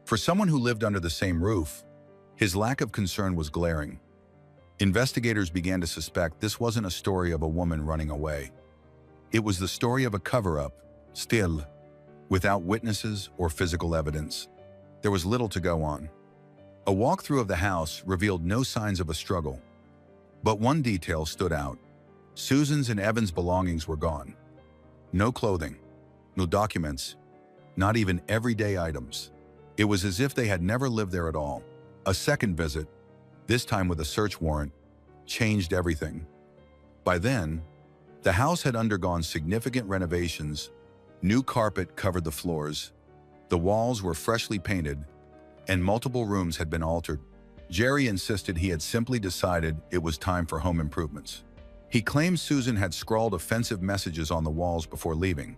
For someone who lived under the same roof, his lack of concern was glaring. Investigators began to suspect this wasn't a story of a woman running away. It was the story of a cover-up, still, without witnesses or physical evidence. There was little to go on. A walkthrough of the house revealed no signs of a struggle. But one detail stood out. Susan's and Evan's belongings were gone. No clothing, no documents, not even everyday items. It was as if they had never lived there at all. A second visit, this time with a search warrant, changed everything. By then, the house had undergone significant renovations. New carpet covered the floors, the walls were freshly painted, and multiple rooms had been altered. Jerry insisted he had simply decided it was time for home improvements. He claimed Susan had scrawled offensive messages on the walls before leaving,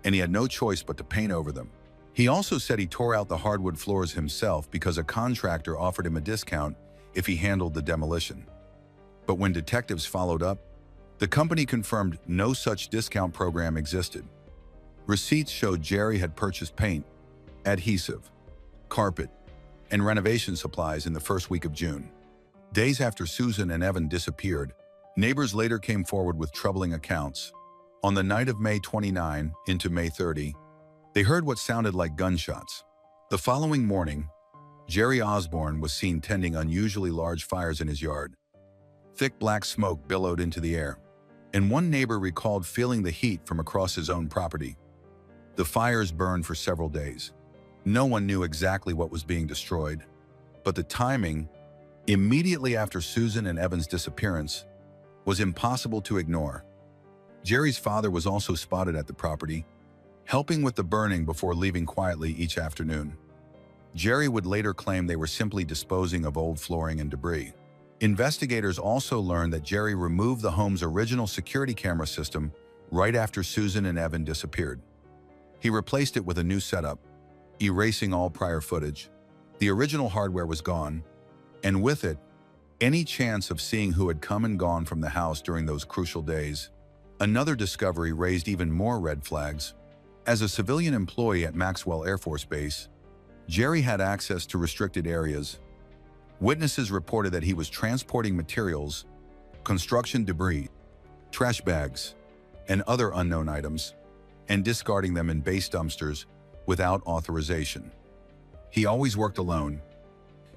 and he had no choice but to paint over them. He also said he tore out the hardwood floors himself because a contractor offered him a discount if he handled the demolition. But when detectives followed up, the company confirmed no such discount program existed. Receipts showed Jerry had purchased paint, adhesive, carpet, and renovation supplies in the first week of June. Days after Susan and Evan disappeared, neighbors later came forward with troubling accounts. On the night of May 29 into May 30, they heard what sounded like gunshots. The following morning, Jerry Osborne was seen tending unusually large fires in his yard. Thick black smoke billowed into the air, and one neighbor recalled feeling the heat from across his own property. The fires burned for several days. No one knew exactly what was being destroyed, but the timing, immediately after Susan and Evan's disappearance, was impossible to ignore. Jerry's father was also spotted at the property, helping with the burning before leaving quietly each afternoon. Jerry would later claim they were simply disposing of old flooring and debris. Investigators also learned that Jerry removed the home's original security camera system right after Susan and Evan disappeared. He replaced it with a new setup, erasing all prior footage. The original hardware was gone, and with it, any chance of seeing who had come and gone from the house during those crucial days. Another discovery raised even more red flags. As a civilian employee at Maxwell Air Force Base, Jerry had access to restricted areas. Witnesses reported that he was transporting materials, construction debris, trash bags, and other unknown items, and discarding them in base dumpsters without authorization. He always worked alone.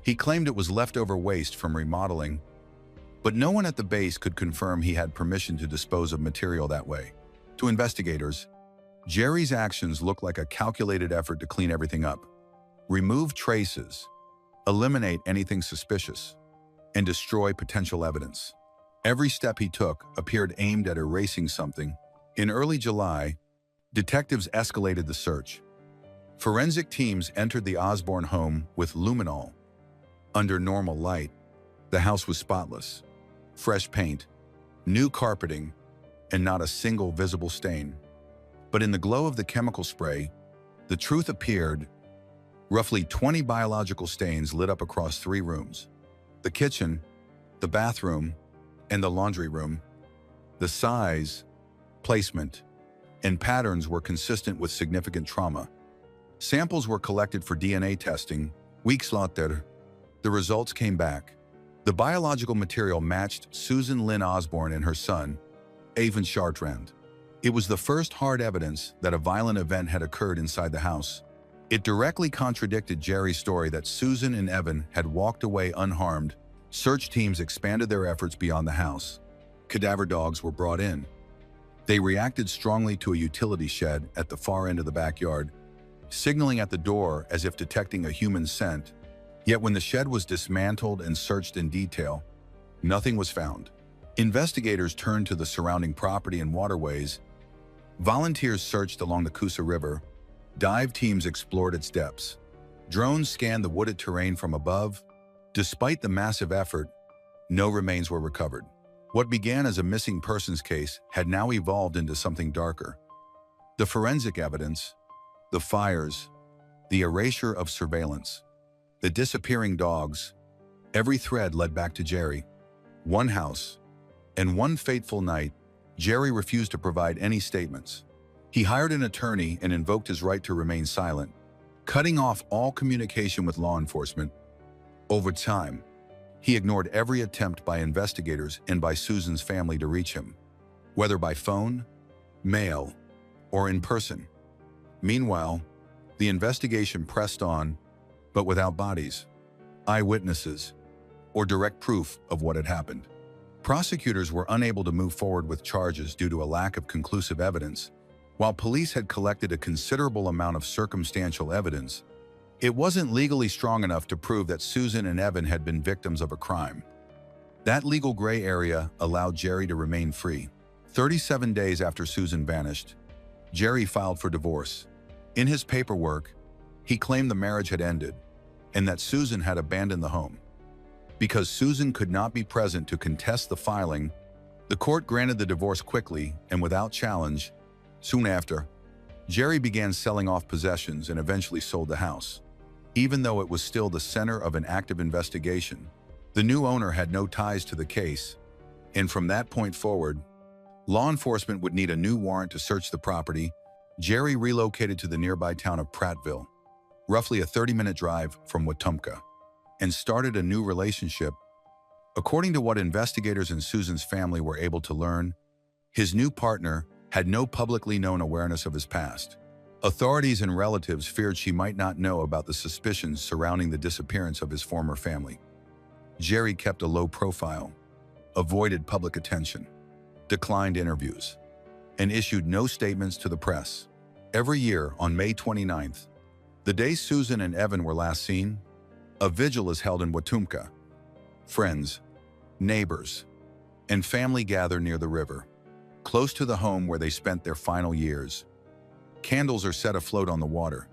He claimed it was leftover waste from remodeling, but no one at the base could confirm he had permission to dispose of material that way. To investigators, Jerry's actions looked like a calculated effort to clean everything up, remove traces, eliminate anything suspicious, and destroy potential evidence. Every step he took appeared aimed at erasing something. In early July, detectives escalated the search. Forensic teams entered the Osborne home with luminol. Under normal light, the house was spotless. Fresh paint, new carpeting, and not a single visible stain. But in the glow of the chemical spray, the truth appeared. Roughly 20 biological stains lit up across 3 rooms: the kitchen, the bathroom, and the laundry room. The size, placement, and patterns were consistent with significant trauma. Samples were collected for DNA testing. Weeks later, the results came back. The biological material matched Susan Lynn Osborne and her son, Evan Chartrand. It was the first hard evidence that a violent event had occurred inside the house. It directly contradicted Jerry's story that Susan and Evan had walked away unharmed. Search teams expanded their efforts beyond the house. Cadaver dogs were brought in. They reacted strongly to a utility shed at the far end of the backyard, signaling at the door as if detecting a human scent. Yet when the shed was dismantled and searched in detail, nothing was found. Investigators turned to the surrounding property and waterways. Volunteers searched along the Coosa River. Dive teams explored its depths. Drones scanned the wooded terrain from above. Despite the massive effort, no remains were recovered. What began as a missing persons case had now evolved into something darker. The forensic evidence, the fires, the erasure of surveillance, the disappearing dogs, every thread led back to Jerry. One house, and one fateful night, Jerry refused to provide any statements. He hired an attorney and invoked his right to remain silent, cutting off all communication with law enforcement. Over time, He ignored every attempt by investigators and by Susan's family to reach him, whether by phone, mail, or in person. Meanwhile, the investigation pressed on, but without bodies, eyewitnesses, or direct proof of what had happened. Prosecutors were unable to move forward with charges due to a lack of conclusive evidence. While police had collected a considerable amount of circumstantial evidence, it wasn't legally strong enough to prove that Susan and Evan had been victims of a crime. That legal gray area allowed Jerry to remain free. 37 days after Susan vanished, Jerry filed for divorce. In his paperwork, he claimed the marriage had ended and that Susan had abandoned the home. Because Susan could not be present to contest the filing, the court granted the divorce quickly and without challenge. Soon after, Jerry began selling off possessions and eventually sold the house. Even though it was still the center of an active investigation, the new owner had no ties to the case, and from that point forward, law enforcement would need a new warrant to search the property. Jerry relocated to the nearby town of Prattville, roughly a 30-minute drive from Wetumpka, and started a new relationship. According to what investigators and Susan's family were able to learn, his new partner had no publicly known awareness of his past. Authorities and relatives feared she might not know about the suspicions surrounding the disappearance of his former family. Jerry kept a low profile, avoided public attention, declined interviews, and issued no statements to the press. Every year, on May 29th, the day Susan and Evan were last seen, a vigil is held in Wetumpka. Friends, neighbors, and family gather near the river, close to the home where they spent their final years. Candles are set afloat on the water,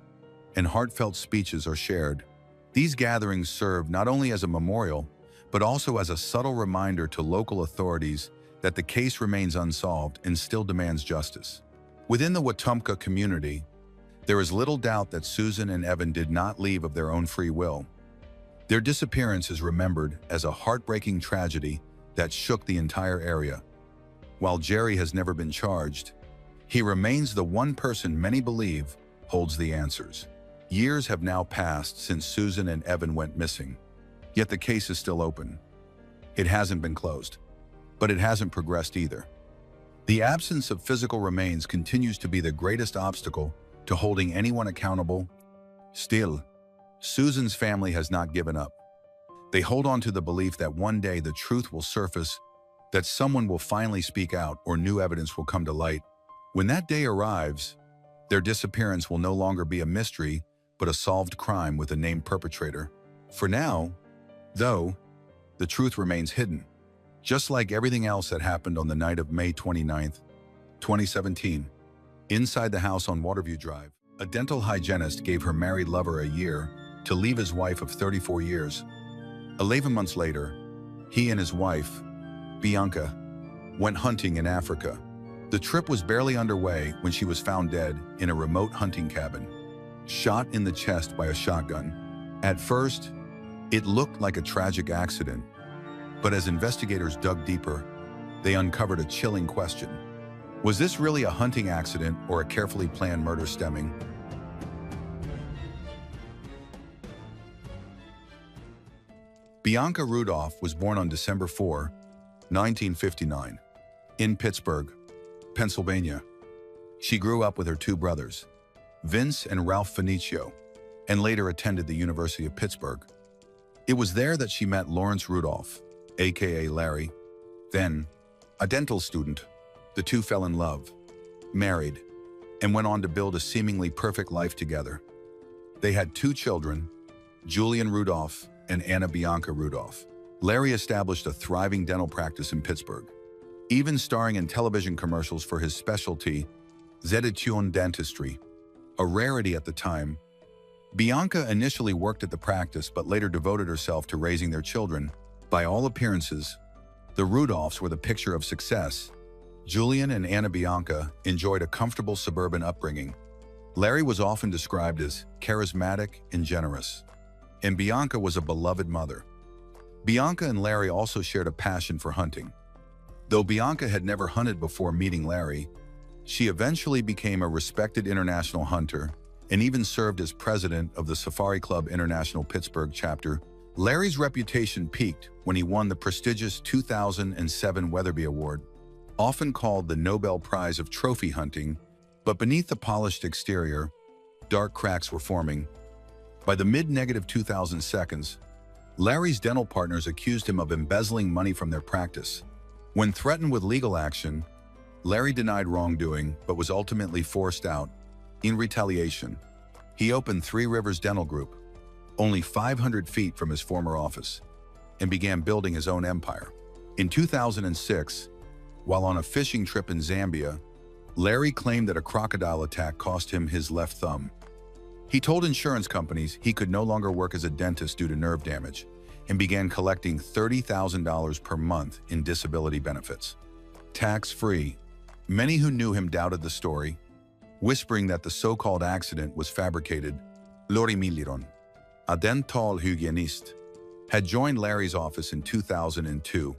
and heartfelt speeches are shared. These gatherings serve not only as a memorial, but also as a subtle reminder to local authorities that the case remains unsolved and still demands justice. Within the Wetumpka community, there is little doubt that Susan and Evan did not leave of their own free will. Their disappearance is remembered as a heartbreaking tragedy that shook the entire area. While Jerry has never been charged, he remains the one person many believe holds the answers. Years have now passed since Susan and Evan went missing, yet the case is still open. It hasn't been closed, but it hasn't progressed either. The absence of physical remains continues to be the greatest obstacle to holding anyone accountable. Still, Susan's family has not given up. They hold on to the belief that one day the truth will surface, that someone will finally speak out or new evidence will come to light. When that day arrives, their disappearance will no longer be a mystery, but a solved crime with a named perpetrator. For now, though, the truth remains hidden, just like everything else that happened on the night of May 29, 2017. Inside the house on Waterview Drive, a dental hygienist gave her married lover a year to leave his wife of 34 years. 11 months later, he and his wife, Bianca, went hunting in Africa. The trip was barely underway when she was found dead in a remote hunting cabin, shot in the chest by a shotgun. At first, it looked like a tragic accident, but as investigators dug deeper, they uncovered a chilling question. Was this really a hunting accident or a carefully planned murder stemming? Bianca Rudolph was born on December 4, 1959, in Pittsburgh, Pennsylvania. She grew up with her two brothers, Vince and Ralph Fenicio, and later attended the University of Pittsburgh. It was there that she met Lawrence Rudolph, aka Larry, then a dental student. The two fell in love, married, and went on to build a seemingly perfect life together. They had two children, Julian Rudolph and Anna Bianca Rudolph. Larry established a thriving dental practice in Pittsburgh, even starring in television commercials for his specialty, Zeditune dentistry, a rarity at the time. Bianca initially worked at the practice but later devoted herself to raising their children. By all appearances, the Rudolphs were the picture of success. Julian and Anna Bianca enjoyed a comfortable suburban upbringing. Larry was often described as charismatic and generous, and Bianca was a beloved mother. Bianca and Larry also shared a passion for hunting. Though Bianca had never hunted before meeting Larry, she eventually became a respected international hunter and even served as president of the Safari Club International Pittsburgh chapter. Larry's reputation peaked when he won the prestigious 2007 Weatherby Award, often called the Nobel Prize of Trophy Hunting, but beneath the polished exterior, dark cracks were forming. By the mid-2000s, Larry's dental partners accused him of embezzling money from their practice. When threatened with legal action, Larry denied wrongdoing but was ultimately forced out. In retaliation, he opened Three Rivers Dental Group, only 500 feet from his former office, and began building his own empire. In 2006, while on a fishing trip in Zambia, Larry claimed that a crocodile attack cost him his left thumb. He told insurance companies he could no longer work as a dentist due to nerve damage and began collecting $30,000 per month in disability benefits. Tax-free. Many who knew him doubted the story, whispering that the so-called accident was fabricated. Lori Miliron, a dental hygienist, had joined Larry's office in 2002.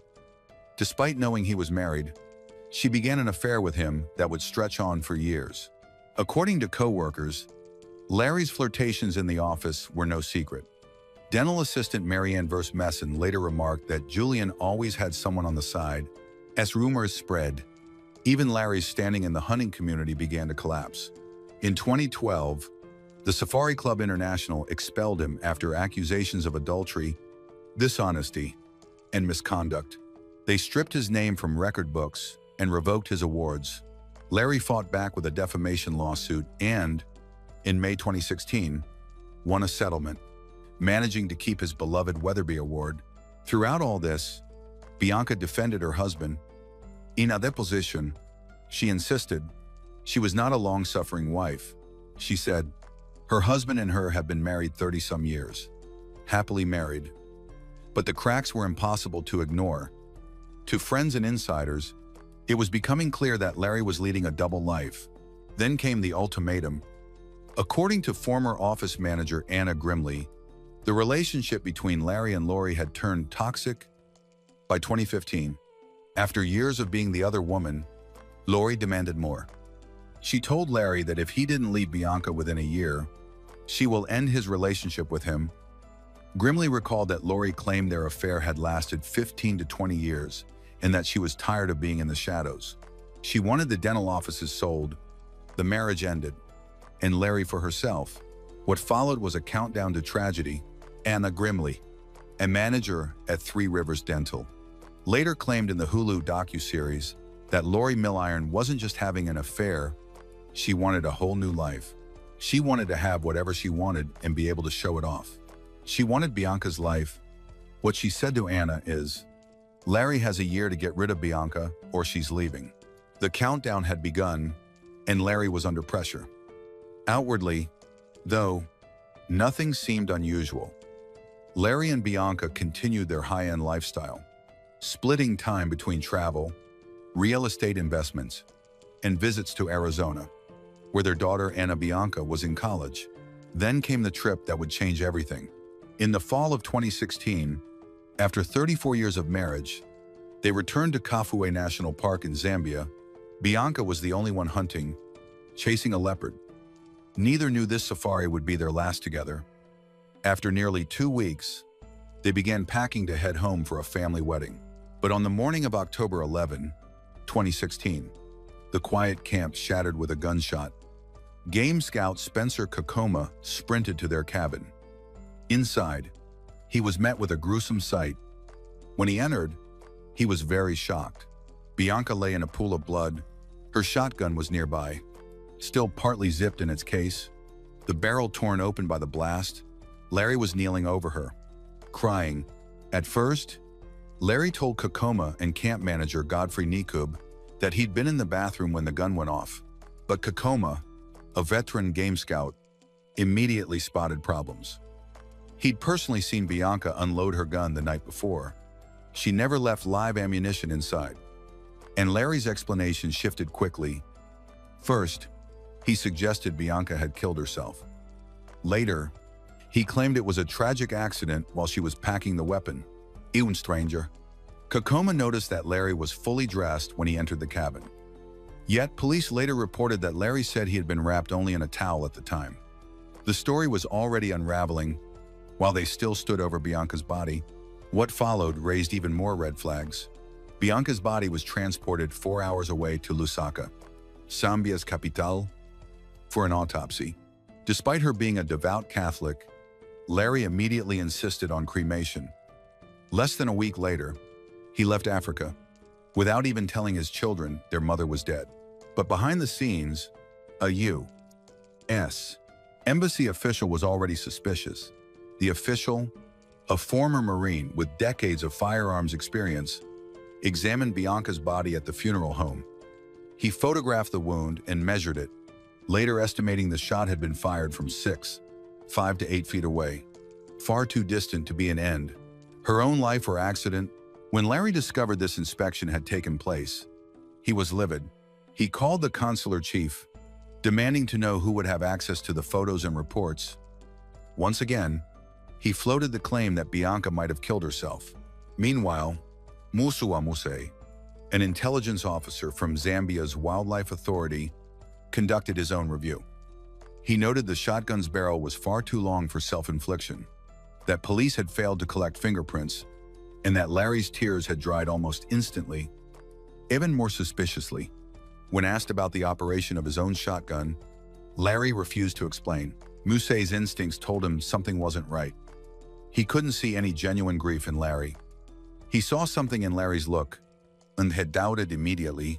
Despite knowing he was married, she began an affair with him that would stretch on for years. According to co-workers, Larry's flirtations in the office were no secret. Dental assistant Marianne Versmessen later remarked that Julian always had someone on the side. As rumors spread, even Larry's standing in the hunting community began to collapse. In 2012, the Safari Club International expelled him after accusations of adultery, dishonesty, and misconduct. They stripped his name from record books and revoked his awards. Larry fought back with a defamation lawsuit and, in May 2016, won a settlement, managing to keep his beloved Weatherby Award. Throughout all this, Bianca defended her husband. In a deposition, she insisted she was not a long-suffering wife. She said, her husband and her have been married 30-some years, happily married. But the cracks were impossible to ignore. To friends and insiders, it was becoming clear that Larry was leading a double life. Then came the ultimatum. According to former office manager Anna Grimley, the relationship between Larry and Lori had turned toxic. By 2015, after years of being the other woman, Lori demanded more. She told Larry that if he didn't leave Bianca within a year, she will end his relationship with him. Grimley recalled that Lori claimed their affair had lasted 15 to 20 years and that she was tired of being in the shadows. She wanted the dental offices sold, the marriage ended, and Larry for herself. What followed was a countdown to tragedy. Anna Grimley, a manager at Three Rivers Dental, later claimed in the Hulu docuseries that Lori Milliron wasn't just having an affair, she wanted a whole new life. She wanted to have whatever she wanted and be able to show it off. She wanted Bianca's life. What she said to Anna is, Larry has a year to get rid of Bianca or she's leaving. The countdown had begun and Larry was under pressure. Outwardly, though, nothing seemed unusual. Larry and Bianca continued their high-end lifestyle, splitting time between travel, real estate investments, and visits to Arizona, where their daughter Anna Bianca was in college. Then came the trip that would change everything. In the fall of 2016, after 34 years of marriage, they returned to Kafue National Park in Zambia. Bianca was the only one hunting, chasing a leopard. Neither knew this safari would be their last together. After nearly 2 weeks, they began packing to head home for a family wedding. But on the morning of October 11, 2016, the quiet camp shattered with a gunshot. Game scout Spencer Kokoma sprinted to their cabin. Inside, he was met with a gruesome sight. When he entered, he was very shocked. Bianca lay in a pool of blood. Her shotgun was nearby, still partly zipped in its case, the barrel torn open by the blast. Larry was kneeling over her, crying. At first, Larry told Kokoma and camp manager Godfrey Nikub that he'd been in the bathroom when the gun went off. But Kokoma, a veteran game scout, immediately spotted problems. He'd personally seen Bianca unload her gun the night before. She never left live ammunition inside. And Larry's explanation shifted quickly. First, he suggested Bianca had killed herself. Later, he claimed it was a tragic accident while she was packing the weapon. Even stranger. Kokoma noticed that Larry was fully dressed when he entered the cabin. Yet, police later reported that Larry said he had been wrapped only in a towel at the time. The story was already unraveling While they still stood over Bianca's body, what followed raised even more red flags. Bianca's body was transported 4 hours away to Lusaka, Zambia's capital, for an autopsy. Despite her being a devout Catholic, Larry immediately insisted on cremation. Less than a week later, he left Africa, without even telling his children their mother was dead. But behind the scenes, a U.S. Embassy official was already suspicious. The official, a former Marine with decades of firearms experience, examined Bianca's body at the funeral home. He photographed the wound and measured it, later estimating the shot had been fired from 5 to 8 feet away, far too distant to be an end, her own life or accident. When Larry discovered this inspection had taken place, he was livid. He called the consular chief, demanding to know who would have access to the photos and reports. Once again, he floated the claim that Bianca might have killed herself. Meanwhile, Musua Muse, an intelligence officer from Zambia's Wildlife Authority, conducted his own review. He noted the shotgun's barrel was far too long for self-infliction, that police had failed to collect fingerprints, and that Larry's tears had dried almost instantly. Even more suspiciously, when asked about the operation of his own shotgun, Larry refused to explain. Muse's instincts told him something wasn't right. He couldn't see any genuine grief in Larry. He saw something in Larry's look and had doubted immediately.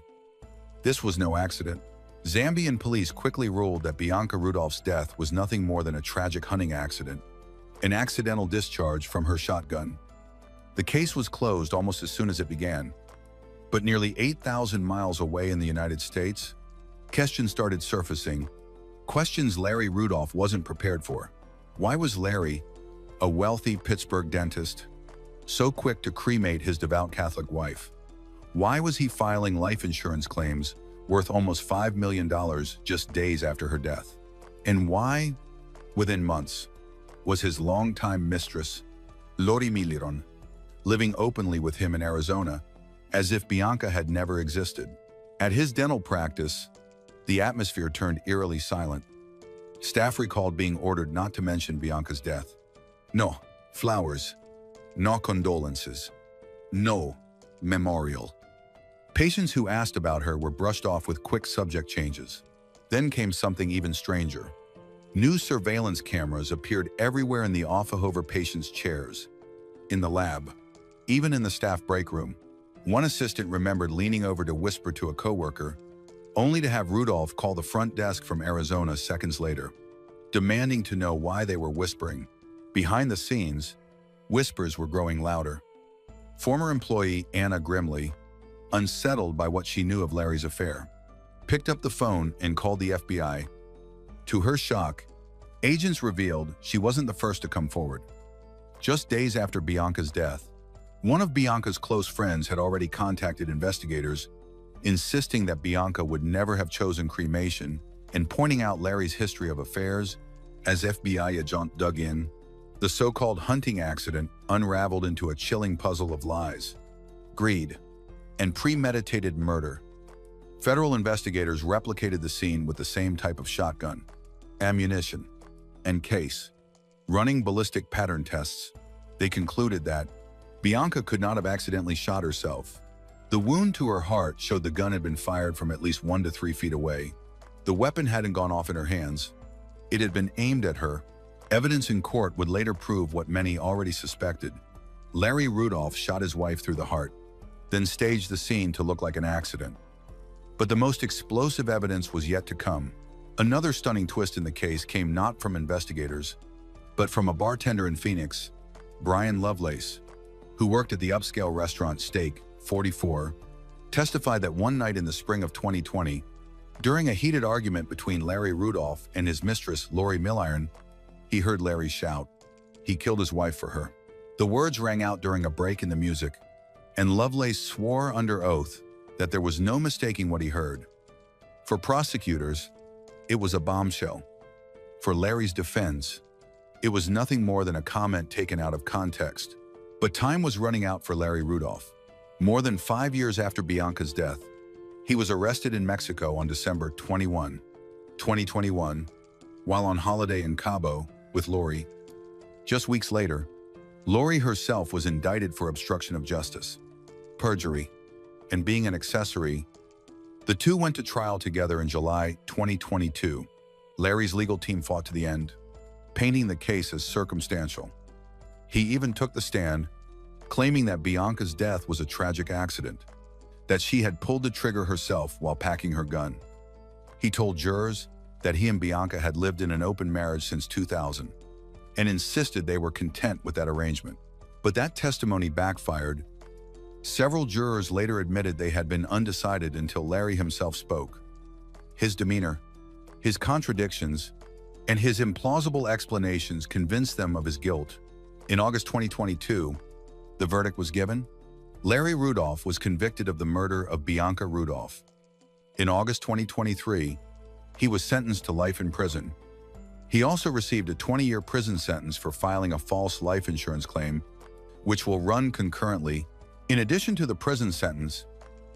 This was no accident. Zambian police quickly ruled that Bianca Rudolph's death was nothing more than a tragic hunting accident, an accidental discharge from her shotgun. The case was closed almost as soon as it began. But nearly 8,000 miles away in the United States, questions started surfacing, questions Larry Rudolph wasn't prepared for. Why was Larry, a wealthy Pittsburgh dentist, so quick to cremate his devout Catholic wife? Why was he filing life insurance claims worth almost $5 million just days after her death? And why, within months, was his longtime mistress, Lori Miliron, living openly with him in Arizona, as if Bianca had never existed? At his dental practice, the atmosphere turned eerily silent. Staff recalled being ordered not to mention Bianca's death. No flowers, no condolences, no memorial. Patients who asked about her were brushed off with quick subject changes. Then came something even stranger. New surveillance cameras appeared everywhere in the off-over patients' chairs, in the lab, even in the staff break room. One assistant remembered leaning over to whisper to a coworker, only to have Rudolph call the front desk from Arizona seconds later, demanding to know why they were whispering. Behind the scenes, whispers were growing louder. Former employee Anna Grimley, unsettled by what she knew of Larry's affair, picked up the phone and called the FBI. To her shock, agents revealed she wasn't the first to come forward. Just days after Bianca's death, one of Bianca's close friends had already contacted investigators, insisting that Bianca would never have chosen cremation and pointing out Larry's history of affairs. As FBI agent dug in, the so-called hunting accident unraveled into a chilling puzzle of lies, greed, and premeditated murder. Federal investigators replicated the scene with the same type of shotgun, ammunition, and case. Running ballistic pattern tests, they concluded that Bianca could not have accidentally shot herself. The wound to her heart showed the gun had been fired from at least 1 to 3 feet away. The weapon hadn't gone off in her hands. It had been aimed at her. Evidence in court would later prove what many already suspected. Larry Rudolph shot his wife through the heart, then staged the scene to look like an accident. But the most explosive evidence was yet to come. Another stunning twist in the case came not from investigators, but from a bartender in Phoenix, Brian Lovelace, who worked at the upscale restaurant Steak 44, testified that one night in the spring of 2020, during a heated argument between Larry Rudolph and his mistress, Lori Milliron, he heard Larry shout, "He killed his wife for her." The words rang out during a break in the music, and Lovelace swore under oath that there was no mistaking what he heard. For prosecutors, it was a bombshell. For Larry's defense, it was nothing more than a comment taken out of context. But time was running out for Larry Rudolph. More than 5 years after Bianca's death, he was arrested in Mexico on December 21, 2021, while on holiday in Cabo with Lori. Just weeks later, Lori herself was indicted for obstruction of justice, perjury, and being an accessory. The two went to trial together in July 2022. Larry's legal team fought to the end, painting the case as circumstantial. He even took the stand, claiming that Bianca's death was a tragic accident, that she had pulled the trigger herself while packing her gun. He told jurors that he and Bianca had lived in an open marriage since 2000 and insisted they were content with that arrangement. But that testimony backfired. Several jurors later admitted they had been undecided until Larry himself spoke. His demeanor, his contradictions, and his implausible explanations convinced them of his guilt. In August 2022, the verdict was given. Larry Rudolph was convicted of the murder of Bianca Rudolph. In August 2023, he was sentenced to life in prison. He also received a 20-year prison sentence for filing a false life insurance claim, which will run concurrently. In addition to the prison sentence,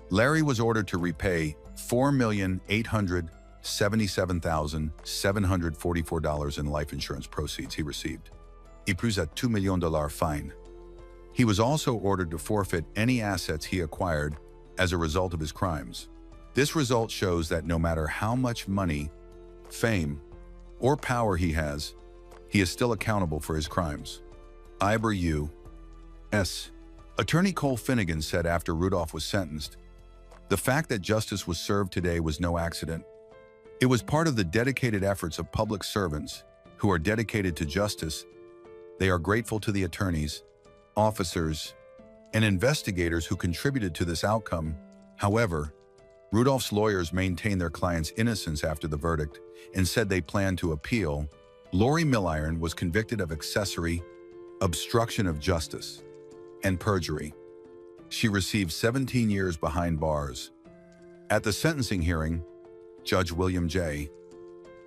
Larry was ordered to repay $4,877,744 in life insurance proceeds he received. Y plus a $2 million fine. He was also ordered to forfeit any assets he acquired as a result of his crimes. This result shows that no matter how much money, fame, or power he is still accountable for his crimes. Iber U.S. Attorney Cole Finnegan said after Rudolph was sentenced, "The fact that justice was served today was no accident. It was part of the dedicated efforts of public servants who are dedicated to justice. They are grateful to the attorneys, officers, and investigators who contributed to this outcome." However, Rudolph's lawyers maintained their client's innocence after the verdict and said they planned to appeal. Lori Milliron was convicted of accessory, obstruction of justice, and perjury. She received 17 years behind bars. At the sentencing hearing, Judge William J.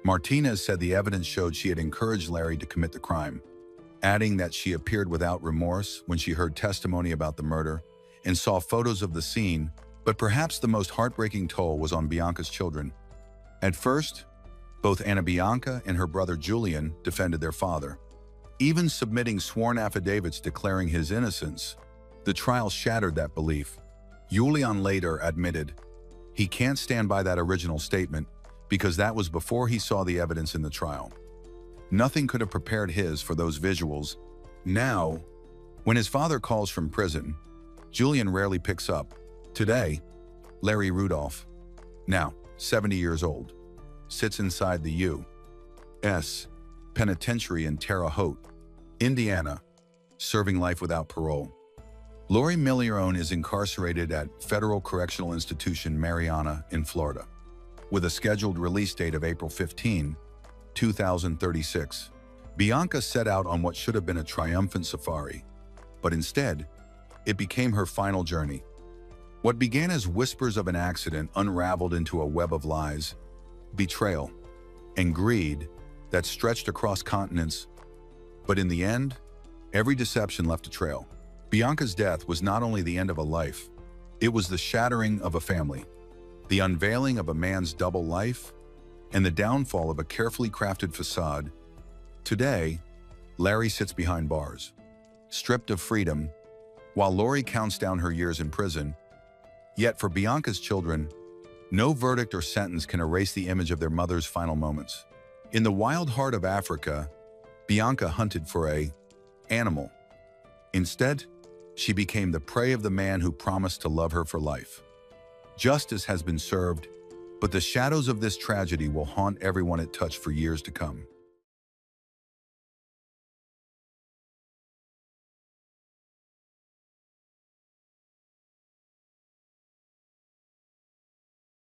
Martinez said the evidence showed she had encouraged Larry to commit the crime, adding that she appeared without remorse when she heard testimony about the murder and saw photos of the scene. But perhaps the most heartbreaking toll was on Bianca's children. At first, both Anna Bianca and her brother Julian defended their father, even submitting sworn affidavits declaring his innocence. The trial shattered that belief. Julian later admitted he can't stand by that original statement because that was before he saw the evidence in the trial. Nothing could have prepared his for those visuals. Now, when his father calls from prison, Julian rarely picks up. Today, Larry Rudolph, now 70 years old, sits inside the U.S. Penitentiary in Terre Haute, Indiana, serving life without parole. Lori Milliron is incarcerated at Federal Correctional Institution Mariana in Florida, with a scheduled release date of April 15, 2036. Bianca set out on what should have been a triumphant safari, but instead, it became her final journey. What began as whispers of an accident unraveled into a web of lies, betrayal, and greed that stretched across continents. But in the end, every deception left a trail. Bianca's death was not only the end of a life, it was the shattering of a family, the unveiling of a man's double life, and the downfall of a carefully crafted facade. Today, Larry sits behind bars, stripped of freedom, while Lori counts down her years in prison. Yet for Bianca's children, no verdict or sentence can erase the image of their mother's final moments. In the wild heart of Africa, Bianca hunted for an animal. Instead, she became the prey of the man who promised to love her for life. Justice has been served, but the shadows of this tragedy will haunt everyone it touched for years to come.